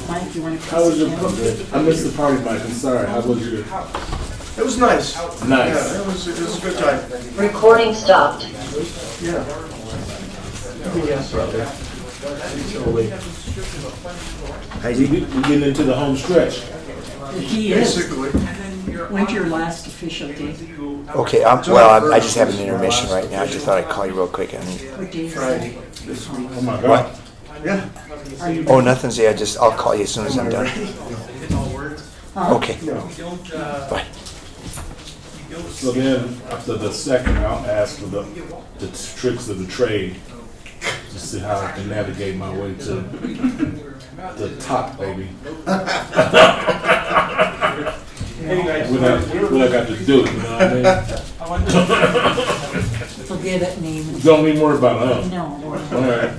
Mike, you want to? How was your, I missed the party, Mike, I'm sorry. How was your? It was nice. Nice. Yeah, it was a good time. Recording stopped. Yeah. We getting into the home stretch. He is. Basically. When's your last official day? Okay, well, I just have an intermission right now. I just thought I'd call you real quick. What day is it? Friday. Oh my God. Yeah. Are you Oh, nothing's there. I'll call you as soon as I'm done. Okay. Bye. So then, after the second, I'll ask for the tricks of the trade to see how I can navigate my way to the top, baby. What I got to do, you know what I mean? Forget it, name it. Don't even worry about it, huh? No. All right,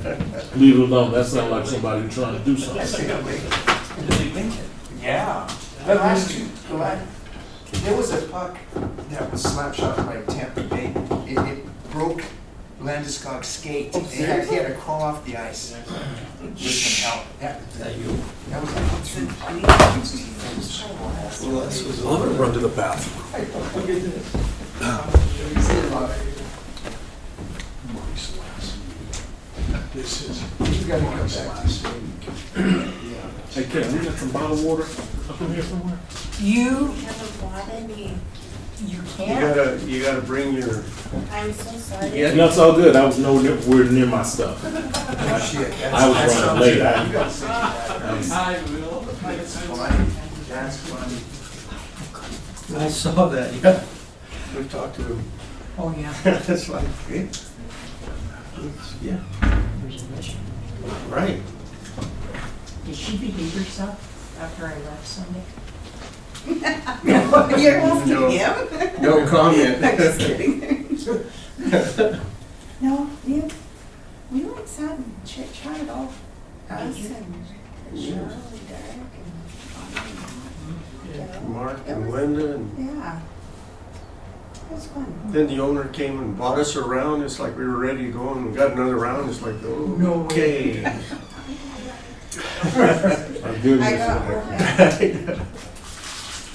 leave it alone. That sounds like somebody trying to do something. Yeah. The last two, there was a puck that was slap shot by Tampa Bay. It broke Landeskog's skate. He had to crawl off the ice with some help. That was like I'm gonna run to the bathroom. This is. You gotta come back. Hey, Ken, we got some bottled water up in here somewhere? You can't. You gotta bring your. I'm so sorry. Yeah, no, it's all good. I was nowhere near my stuff. I was running late. I saw that, yeah. We've talked to him. Oh, yeah. That's like, okay. Yeah. Right. Did she behave herself after I left Sunday? You're asking No. him? No comment. I'm just kidding. No, we like sat and chit chatted all us and Shirley, Derek and Mark and Linda, and yeah. It was fun. then the owner came and bought us around. It's like we were ready to go, and we got another round. It's like, oh, okay. My goodness. I got home at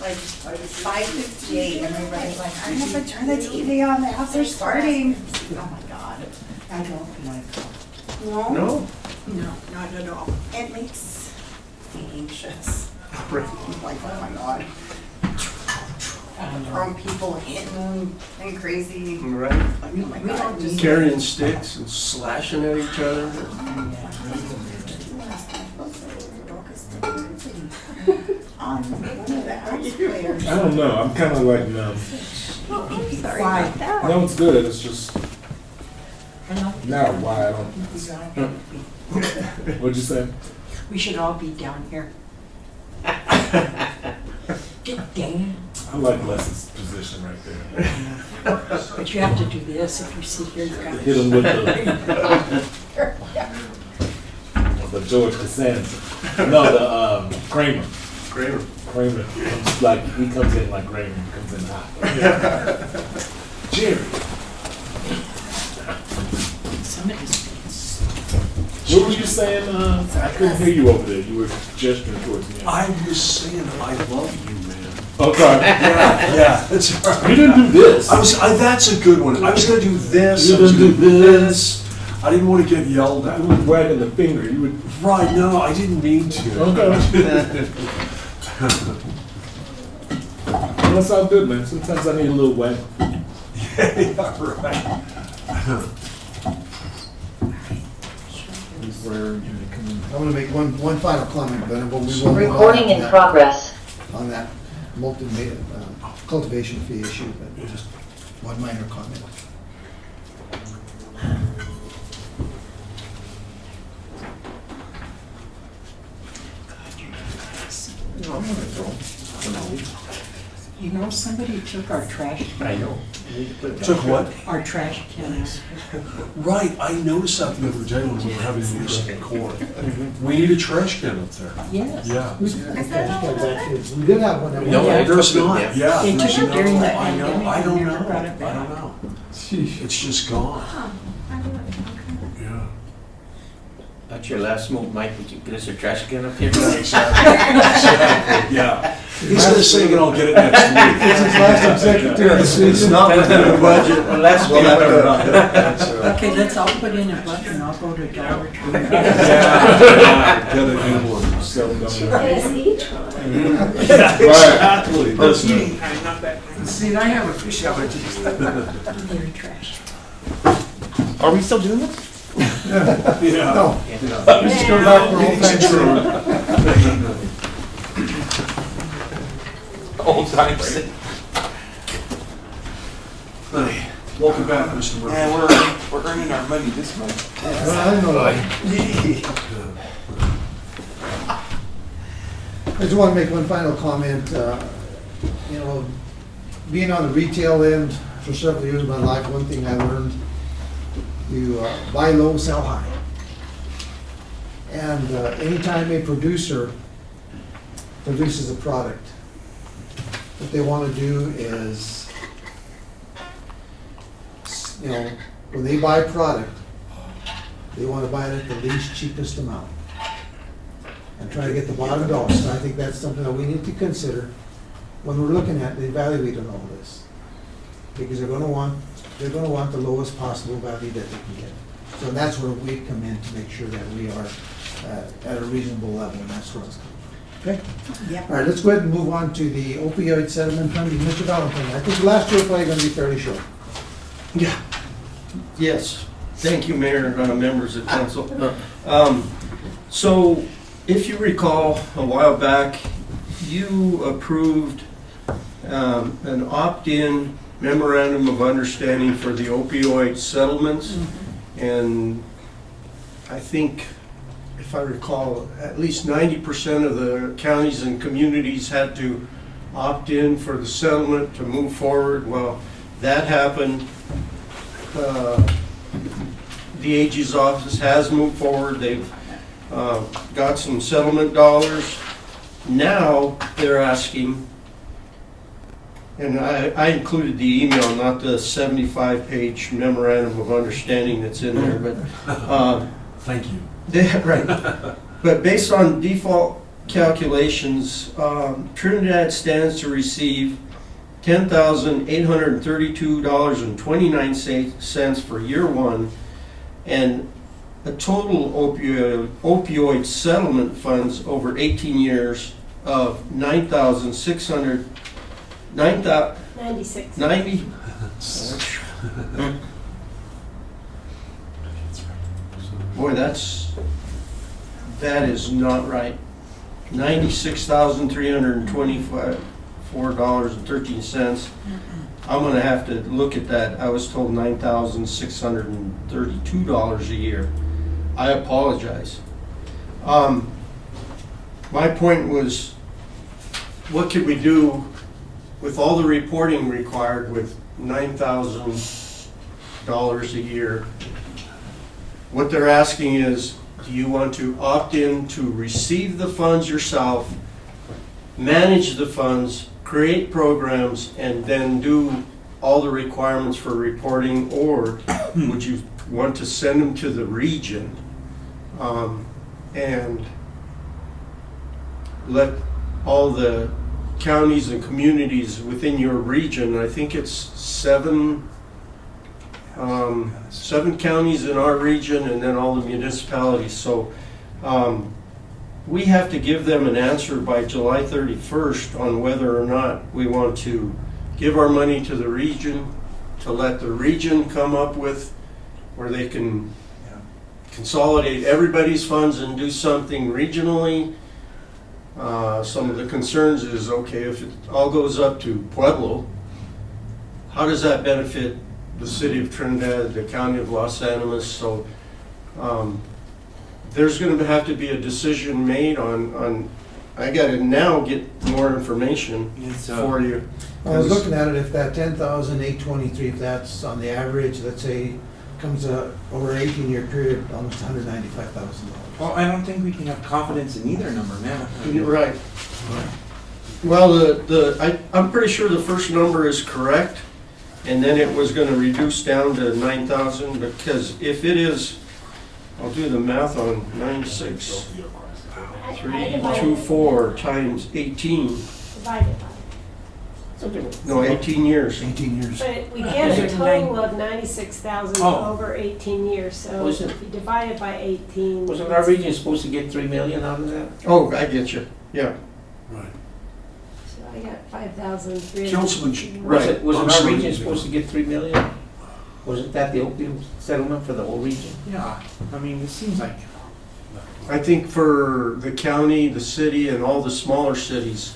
like 5:58 and everybody's like, I have to turn the TV on, the apps are starting. Oh my God. I don't like her. No? No? No, not at all. It makes me anxious. Like, oh my God. Throwing people hitting and crazy. Right. Like, oh my God. Just Carrying sticks and slashing at each other. on one of the house players. I don't know. I'm kind of like numb. Sorry Why? about that. No, it's good. It's just now why I don't. What'd you say? We should all be down here. Dang. I like Les's position right there. But you have to do this if you sit here. You got Hit him with the George Costanza. No, the Kramer. Kramer. Kramer. It's like he comes in like Kramer. He comes in hot. Jerry. Somebody's What were you saying? I couldn't hear you over there. You were gesturing towards me. I was saying I love you, man. Okay. Yeah, that's right. You didn't do this. That's a good one. I was gonna do this. You I was didn't gonna do this. I didn't want to get yelled at. You were wagging the finger. You would. Right, no, I didn't mean to. Okay. Well, that's all good, man. Sometimes I need a little whack. Yeah, right. I want to make one final comment, but we will move on Recording in progress. on that cultivation fee issue, but just one minor comment. You know, somebody took our trash. I know. Took what? Our trash cans. Right, I noticed that the other day when we were having the meeting in court. We need a trash can up there. Yes. Yeah. We did have one. No, there's not, yeah. They there's took it during no- the I know, pandemic I don't and know, never brought it I back. don't know. It's just gone. Yeah. That's your last move, Mike. Would you get us a trash can up here? Yeah. He's gonna say, and I'll get it next week. It's his last executive decision. It's not within the budget. Unless we have to. Okay, let's all put in a buck and I'll go to Dollar Tree. Get a new one. Yes, each one. Exactly. That's it. See, I have a fish allergy. They're trash. Are we still doing this? Yeah. No. Just go back for old time's sake. Old times. Welcome back, Mr. Murphy. Yeah, we're earning our money this month. Well, I know. I just want to make one final comment. You know, being on the retail end for several years of my life, one thing I learned, you buy low, sell high. And anytime a producer produces a product, what they want to do is, you know, when they buy product, they want to buy it at the least cheapest amount and try to get the bottom dollar. So I think that's something that we need to consider when we're looking at evaluating all this, because they're going to want the lowest possible value that they can get. So that's where we come in to make sure that we are at a reasonable level, and that's where it's coming from. Okay? Yep. All right, let's go ahead and move on to the opioid settlement funding. Mr. Valentine, I think the last two are probably going to be fairly short. Yeah. Yes. Thank you, Mayor, members of council. So, if you recall, a while back, you approved an opt-in memorandum of understanding for the opioid settlements. And I think, if I recall, at least 90% of the counties and communities had to opt in for the settlement to move forward. Well, that happened. The AG's office has moved forward. They've got some settlement dollars. Now they're asking, and I included the email, not the 75-page memorandum of understanding that's in there, but thank you. Right. But based on default calculations, Trinidad stands to receive $10,832.29 for year one, and a total opioid settlement funds over 18 years of $9,600. 96. 90. Boy, that is not right. $96,324.13. I'm gonna have to look at that. I was told $9,632 a year. I apologize. My point was, what could we do with all the reporting required with $9,000 a year? What they're asking is, do you want to opt in to receive the funds yourself, manage the funds, create programs, and then do all the requirements for reporting, or would you want to send them to the region and let all the counties and communities within your region, I think it's seven counties in our region, and then all the municipalities. So we have to give them an answer by July 31st on whether or not we want to give our money to the region, to let the region come up with where they can consolidate everybody's funds and do something regionally. Some of the concerns is, okay, if it all goes up to Pueblo, how does that benefit the city of Trinidad, the county of Los Animas? So there's going to have to be a decision made on I gotta now get more information for you. I was looking at it, if that 10,823, if that's on the average, let's say, comes over an 18-year period, almost $195,000. Well, I don't think we can have confidence in either number now. You're right. Well, I'm pretty sure the first number is correct, and then it was gonna reduce down to 9,000, because if it is, I'll do the math on 9,632,4 times 18. Divided by. No, 18 years. 18 years. But we get a total of 96,000 Oh. over 18 years, so Was if it- you divide it by 18. Wasn't our region supposed to get 3 million out of that? Oh, I get you, yeah. Right. So I got 5,300. Councilman, Wasn't I'm our sorry. region supposed to get 3 million? Wasn't that the opium settlement for the whole region? Yeah, I mean, it seems like, I think for the county, the city, and all the smaller cities,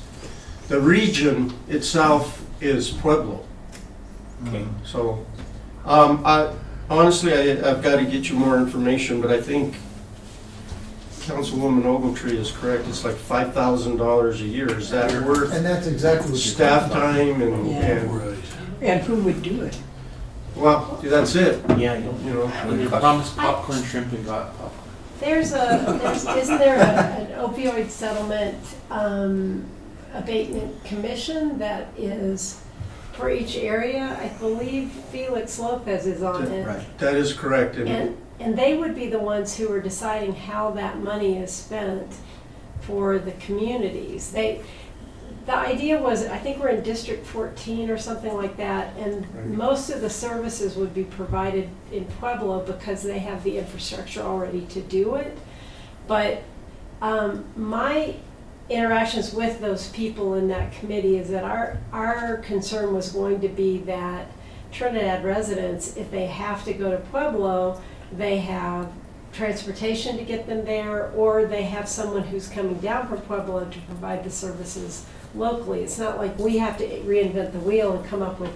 the region itself is Pueblo. Okay. So, honestly, I've got to get you more information, but I think Councilwoman Ogletree is correct. It's like $5,000 a year. Is that worth And that's exactly what you're staff talking about. time and And who would do it? well, that's it. Yeah, You know, we promised popcorn, shrimp, and got popcorn. Isn't there an opioid settlement abatement commission that is for each area? I believe Felix Lopez is on it. Right. that is correct. And they would be the ones who are deciding how that money is spent for the communities. The idea was, I think we're in District 14 or something like that, and Right. most of the services would be provided in Pueblo because they have the infrastructure already to do it. But my interactions with those people in that committee is that our concern was going to be that Trinidad residents, if they have to go to Pueblo, they have transportation to get them there, or they have someone who's coming down from Pueblo to provide the services locally. It's not like we have to reinvent the wheel and come up with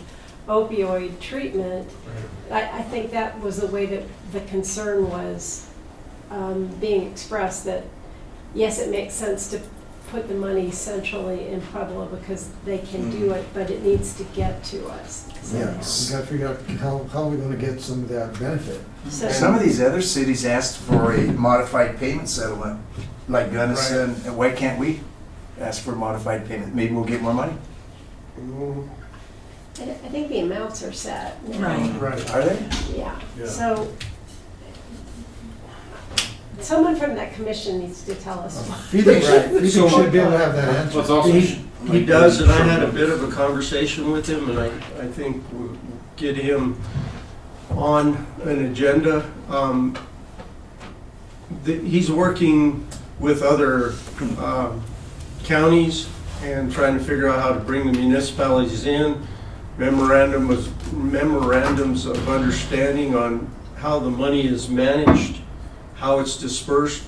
opioid treatment. I think that was the way that the concern was being expressed, that yes, it makes sense to put the money centrally in Pueblo because they can do it, but it needs to get to us. Yeah, we gotta figure out how we're gonna get some of that benefit. So- Some of these other cities asked for a modified payment settlement, like Gunnison, and why can't we ask for a modified payment? Maybe we'll get more money. I think the amounts are set now. Right. Are they? Yeah, Yeah. so someone from that commission needs to tell us. Felix should be able to have that answer. What's also, He does, and I had a bit of a conversation with him, and I think we'll get him on an agenda. He's working with other counties and trying to figure out how to bring the municipalities in. Memorandums of understanding on how the money is managed, how it's dispersed,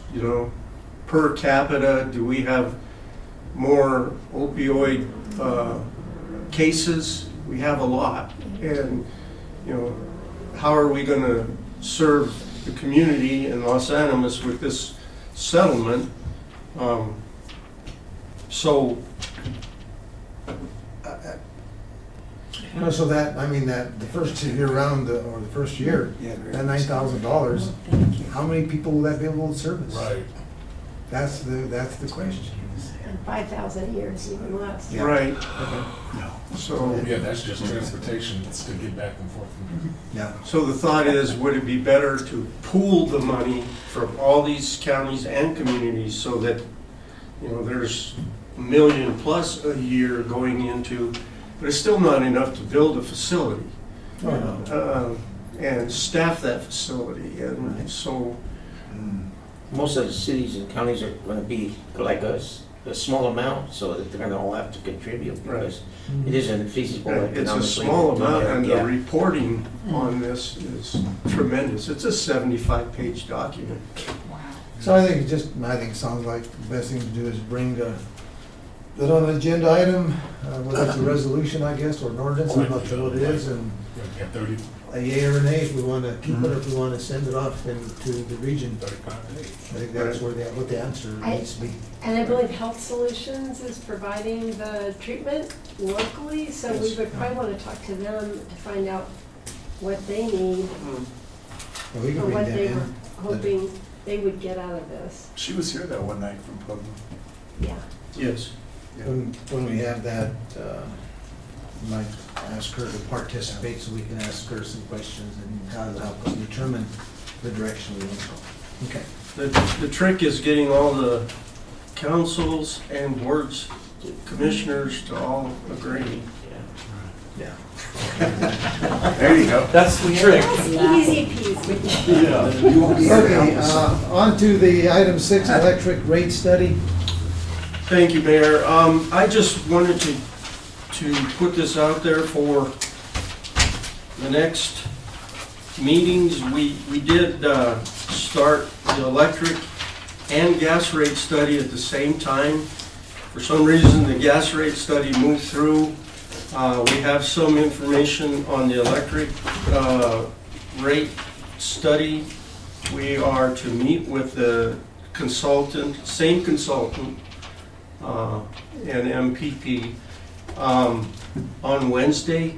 per capita. Do we have more opioid cases? We have a lot. And, how are we going to serve the community in Los Animas with this settlement? So that, that the first year round, or the first year, that $9,000, how many people will that be able to service? Right. That's the question. And 5,000 a year is even less. Yeah. Right. No. So, Yeah, that's just transportation to get back and forth. Yeah. so the thought is, would it be better to pool the money from all these counties and communities so that, there's $1 million plus a year going into, but it's still not enough to build a facility and staff that facility. And so, Most of the cities and counties are gonna be like us, a small amount, so that they're gonna all have to contribute because it isn't feasible economically. it's a small amount, and Yeah. the reporting on this is tremendous. It's a 75-page document. So I think it sounds like the best thing to do is bring Then on the agenda item, whether it's a resolution, I guess, or an ordinance, I'm not sure what it is, and Yeah, 30, a yea or a nay if we want to keep it or if we want to send it off into the region. 35 days. I think that's where what the answer needs to be. And I believe Health Solutions is providing the treatment locally, so we would probably want to talk to them to find out what they need, Well, we can or bring what them they in. were hoping they would get out of this. She was here that one night from Pueblo. Yeah. Yes. When we have that, might ask her to participate so we can ask her some questions and kind of help us determine the direction we want to go. Okay. The trick is getting all the councils and boards, commissioners to all agree. Yeah. There you go. That's the trick. Easy peasy. Yeah. You won't be here to Okay, help us. on to the item 6, electric rate study. Thank you, Mayor. I just wanted to put this out there for the next meetings. We did start the electric and gas rate study at the same time. For some reason, the gas rate study moved through. We have some information on the electric rate study. We are to meet with the consultant, same consultant, and MPP on Wednesday.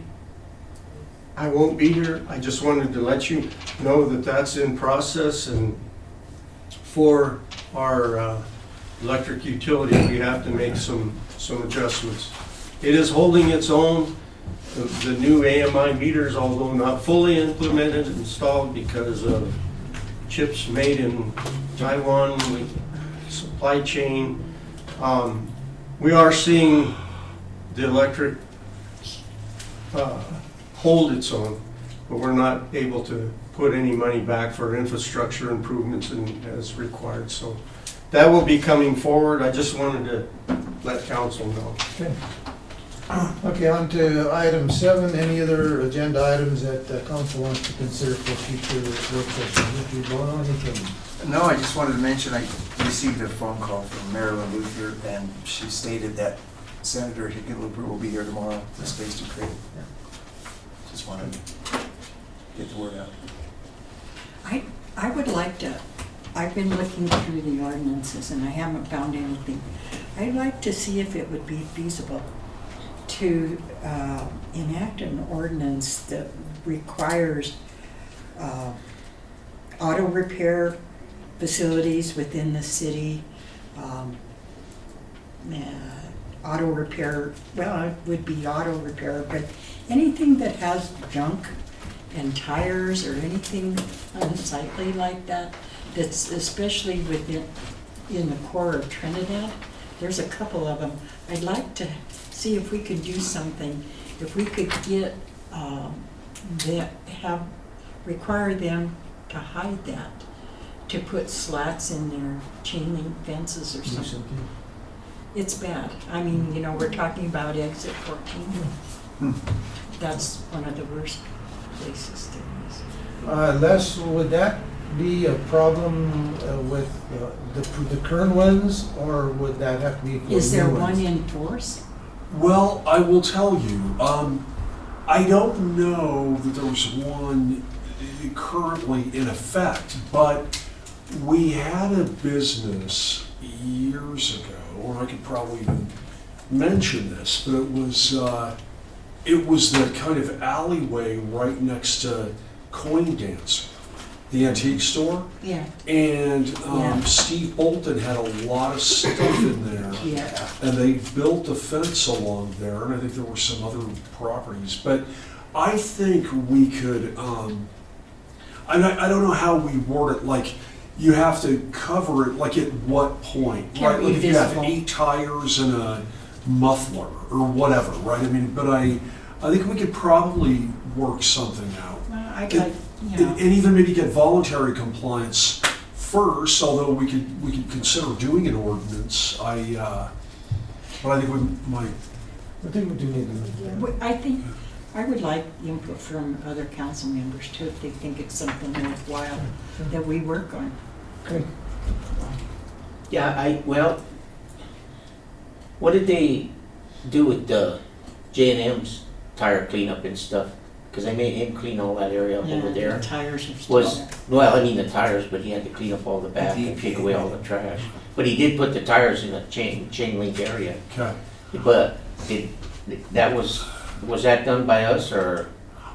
I won't be here. I just wanted to let you know that that's in process, and for our electric utility, we have to make some adjustments. It is holding its own. The new AMI meters, although not fully implemented, installed because of chips made in Taiwan, supply chain. We are seeing the electric hold its own, but we're not able to put any money back for infrastructure improvements as required. So that will be coming forward. I just wanted to let council know. Okay. Okay, on to item 7. Any other agenda items that council wants to consider for future work sessions? If you vote on anything. No, I just wanted to mention, I received a phone call from Marilyn Luther, and she stated that Senator Hickenlooper will be here tomorrow for Space to Create. Just wanted to get the word out. I would like to, I've been looking through the ordinances and I haven't found anything. I'd like to see if it would be feasible to enact an ordinance that requires auto repair facilities within the city, auto repair, well, it would be auto repair, but anything that has junk and tires or anything unsightly like that, that's especially within, in the core of Trinidad, there's a couple of them. I'd like to see if we could do something, if we could get, require them to hide that, to put slats in their chain link fences or something. It's bad. I mean, we're talking about exit 14. That's one of the worst places there is. Les, would that be a problem with the current ones, or would that have to be for Is there new one ones? in force? Well, I will tell you, I don't know that there was one currently in effect, but we had a business years ago, or I could probably even mention this, but it was the kind of alleyway right next to Coin Dancer, the antique store. Yeah. And Steve Bolton had a lot of stuff in there. Yeah. And they built a fence along there, and I think there were some other properties. But I think we could, I don't know how we word it, like, you have to cover it, like, at what point? Can't Right? be Like, if you have visible. 8 tires and a muffler, or whatever, right? I mean, but I think we could probably work something out. I'd like, And even maybe get voluntary compliance first, although we could consider doing an ordinance. But I think we might. I think we do need to. I think, I would like input from other council members too, if they think it's something worthwhile that we work on. Okay. Yeah, well, What did they do with the J&M's tire cleanup and stuff? Because they made him clean all that area up over there. The tires are still there. Well, I mean the tires, but he had to clean up all the back and take away all the trash. But he did put the tires in a chain link area. Okay. But was that done by us or?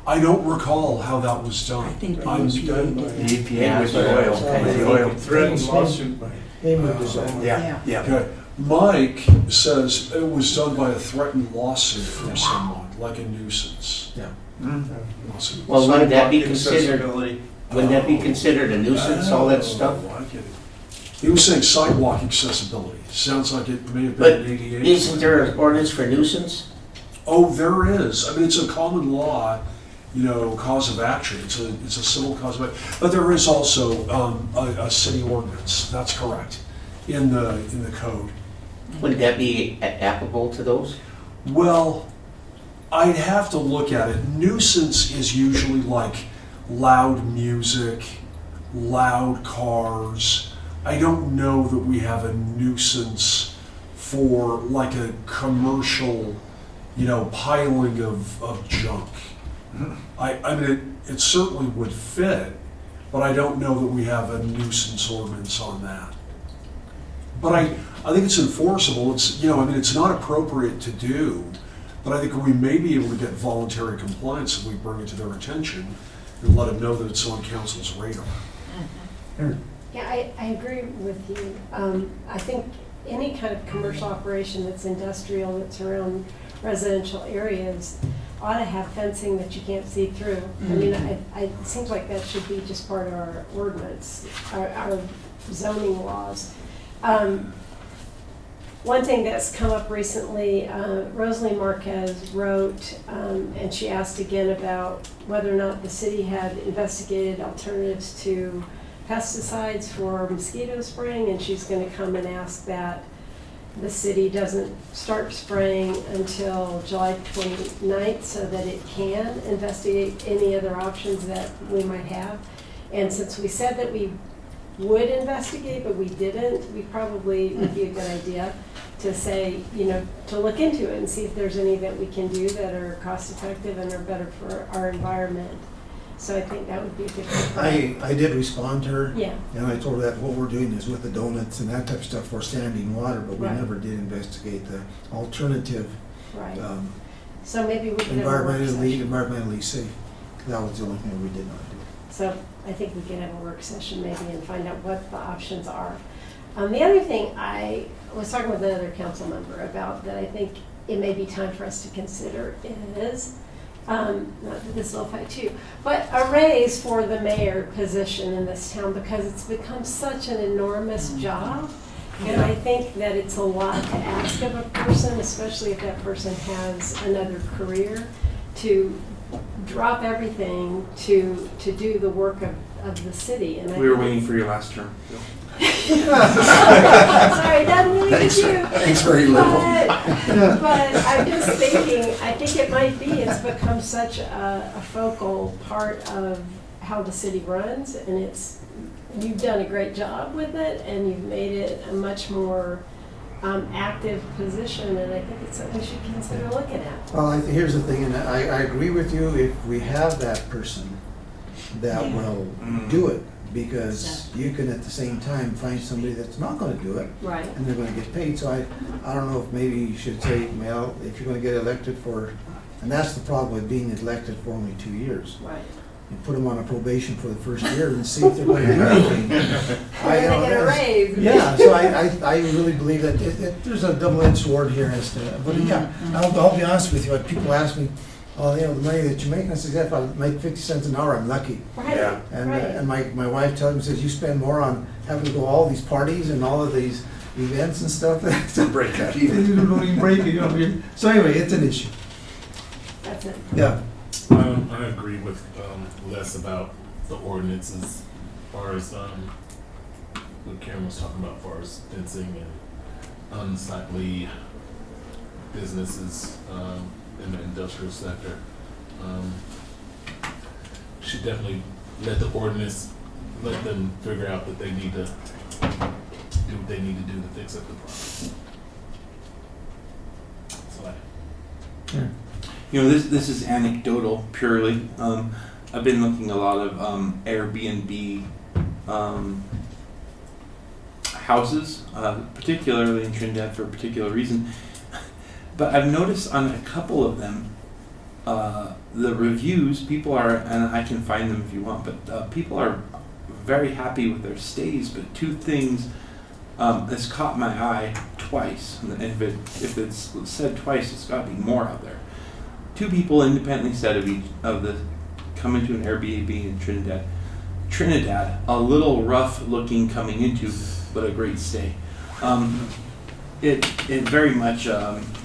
I don't recall how that was done. I think the I'm EPA done. did. The EPA Yeah, with so the oil. The oil. Threatened lawsuit by Hayward Design. Yeah, yeah. Okay. Mike says it was done by a threatened lawsuit from someone, like a nuisance. Yeah. Lawsuit. Well, wouldn't that be Sidewalk considered? accessibility. Wouldn't that be considered a nuisance? All that stuff. Oh, I get it. He was saying sidewalk accessibility. Sounds like it may have But been an ADA. isn't there an ordinance for nuisance? Oh, there is. I mean, it's a common law, cause of action. It's a civil cause of action. But there is also a city ordinance. That's correct in the code. Wouldn't that be applicable to those? Well, I'd have to look at it. Nuisance is usually like loud music, loud cars. I don't know that we have a nuisance for like a commercial, piling of junk. I mean, it certainly would fit, but I don't know that we have a nuisance ordinance on that. But I think it's enforceable. It's not appropriate to do, but I think we may be able to get voluntary compliance if we bring it to their attention and let them know that it's on council's radar. Yeah, I agree with you. I think any kind of commercial operation that's industrial, that's around residential areas, ought to have fencing that you can't see through. I mean, it seems like that should be just part of our ordinance, our zoning laws. One thing that's come up recently, Rosalie Marquez wrote, and she asked again about whether or not the city had investigated alternatives to pesticides for mosquito spraying, and she's going to come and ask that the city doesn't start spraying until July 29th so that it can investigate any other options that we might have. And since we said that we would investigate, but we didn't, we probably would be a good idea to say, to look into it and see if there's any that we can do that are cost effective and are better for our environment. So I think that would be a good thing. I did respond to her. Yeah. And I told her that what we're doing is with the donuts and that type of stuff for standing water, but we Right. never did investigate the alternative, Right. So maybe we can have a work environmentally safe. That was the only thing we did not do. So I think we can have a work session maybe and find out what the options are. The other thing I was talking with another council member about that I think it may be time for us to consider is, not that this will affect you, but a raise for the mayor position in this town because it's become such an enormous job. And I think that it's a lot to ask of a person, especially if that person has another career, to drop everything to do the work of the city. And We were waiting for your last term. Sorry, that really is you. Thanks very little. But I'm just thinking, I think it might be, it's become such a focal part of how the city runs, and you've done a great job with it, and you've made it a much more active position, and I think it's something we should consider looking at. Well, here's the thing, and I agree with you if we have that person that will do it, because you can at the same time find somebody that's not gonna do it. Right. And they're gonna get paid, so I don't know if maybe you should say, well, if you're gonna get elected for, and that's the problem with being elected for only 2 years. Right. You put them on a probation for the first year and see if they're gonna do anything. And then they get a raise. Yeah, so I really believe that there's a double-edged sword here as to, but yeah, I'll be honest with you, when people ask me, oh, the money that you make, and I said, if I make 50 cents an hour, I'm lucky. Right. Yeah. And my wife tells me, says, you spend more on having to go to all these parties and all of these events and stuff. Break that even. You don't even break it. So anyway, it's an issue. That's it. Yeah. I agree with Les about the ordinance as far as what Karen was talking about, as far as fencing and unsightly businesses in the industrial sector. Should definitely let the ordinance, let them figure out that they need to do what they need to do to fix up the problem. You know, this is anecdotal purely. I've been looking a lot of Airbnb houses, particularly in Trinidad for a particular reason. But I've noticed on a couple of them, the reviews, people are, and I can find them if you want, but people are very happy with their stays. But two things has caught my eye twice, and if it's said twice, it's got to be more out there. Two people independently said of the coming to an Airbnb in Trinidad, a little rough looking coming into, but a great stay. It very much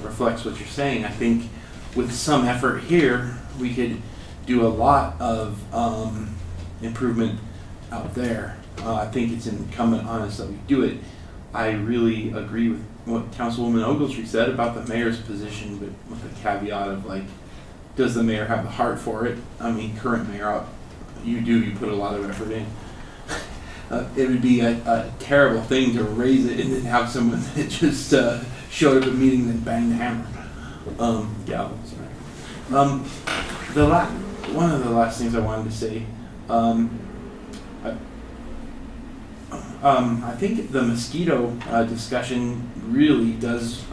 reflects what you're saying. I think with some effort here, we could do a lot of improvement out there. I think it's incumbent on us that we do it. I really agree with what Councilwoman Ogletree said about the mayor's position, but with a caveat of like, does the mayor have the heart for it? I mean, current mayor, you put a lot of effort in. It would be a terrible thing to raise it and then have someone that just showed up at a meeting and banged the hammer. One of the last things I wanted to say, I think the mosquito discussion really does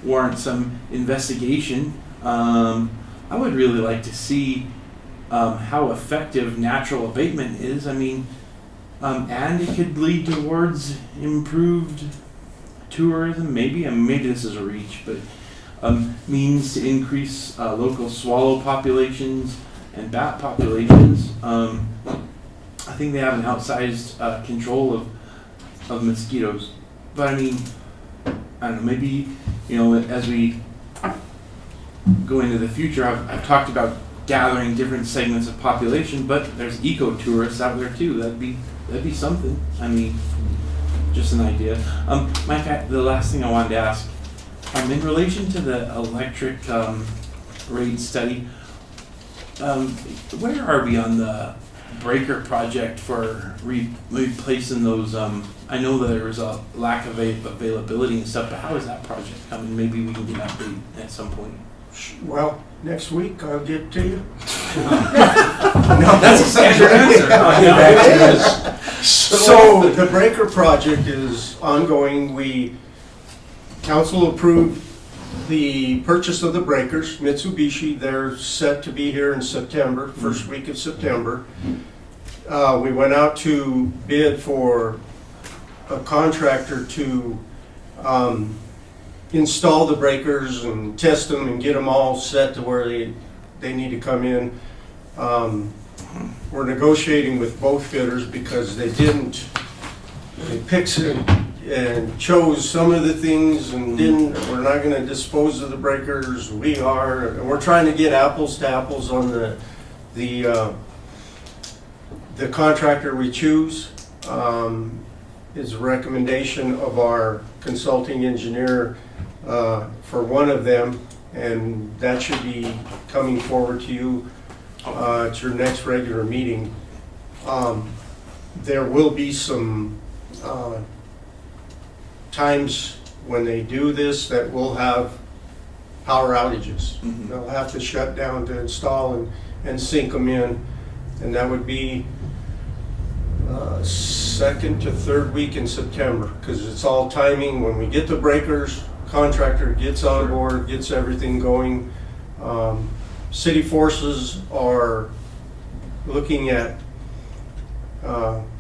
warrant some investigation. I would really like to see how effective natural abatement is. I mean, and it could lead towards improved tourism, maybe. I mean, maybe this is a reach, but means to increase local swallow populations and bat populations. I think they have an outsized control of mosquitoes. But I mean, I don't know, maybe, you know, as we go into the future, I've talked about gathering different segments of population, but there's eco-tourists out there too. That'd be something. I mean, just an idea. Mike, the last thing I wanted to ask, in relation to the electric rate study, where are we on the breaker project for replacing those? I know that there was a lack of availability and stuff, but how is that project coming? Maybe we can get an update at some point. Well, next week I'll get to you. No, that's a standard answer. So the breaker project is ongoing. Council approved the purchase of the breakers. Mitsubishi, they're set to be here in September, first week of September. We went out to bid for a contractor to install the breakers and test them and get them all set to where they need to come in. We're negotiating with both fitters because they picked and chose some of the things and we're not going to dispose of the breakers. We are, and we're trying to get apples to apples on the contractor we choose. Is a recommendation of our consulting engineer for one of them, and that should be coming forward to you at your next regular meeting. There will be some times when they do this that we'll have power outages. They'll have to shut down to install and sync them in, and that would be second to third week in September, because it's all timing. When we get the breakers, contractor gets on board, gets everything going. City forces are looking at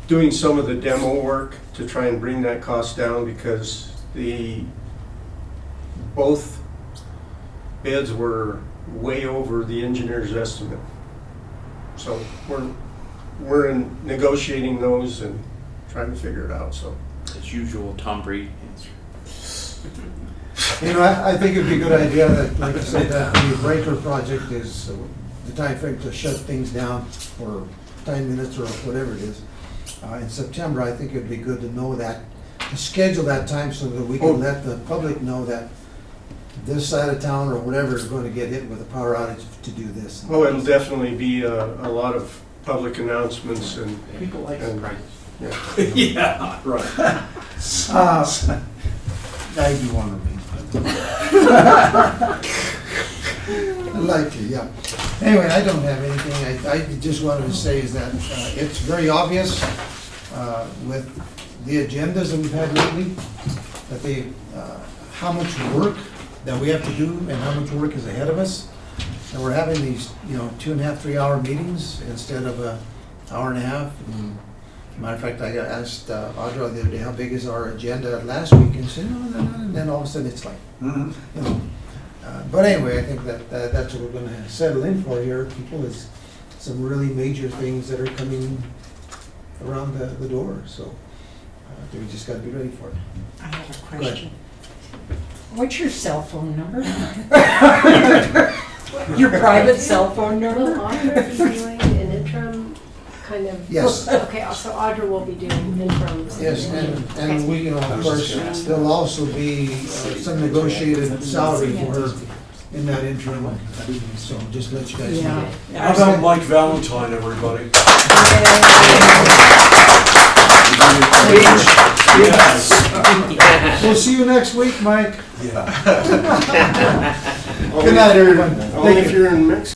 doing some of the demo work to try and bring that cost down, because both bids were way over the engineer's estimate. So we're in negotiating those and trying to figure it out. So as usual, Tom Brady answer. You know, I think it'd be a good idea that, like I said, that the breaker project is the time frame to shut things down for 10 minutes or whatever it is. In September, I think it'd be good to know that, to schedule that time so that we can let the public know that this side of town or whatever is going to get hit with a power outage to do this. Oh, it'll definitely be a lot of public announcements and people like surprises. Yeah. Yeah, right. I do want to be. Likely, yeah. Anyway, I don't have anything. I just wanted to say is that it's very obvious with the agendas that we've had lately, that they, how much work that we have to do and how much work is ahead of us. And we're having these, 2.5, 3 hour meetings instead of an hour and a half. Matter of fact, I asked Audra the other day, how big is our agenda last week? And she said, no. And then all of a sudden it's like, but anyway, I think that that's what we're gonna settle in for here, people, is some really major things that are coming around the door, so I think we just gotta be ready for it. I have a question. What's your cell phone number? Your private cell phone number? Will Audra be doing an interim kind of? Yes. Okay, so Audra will be doing interims. Yes, and we, of course, there'll also be some negotiated salary for her in that interim, so just let you guys know. How about Mike Valentine, everybody? We'll see you next week, Mike. Yeah. Good night, everyone. Only if you're in Mexico.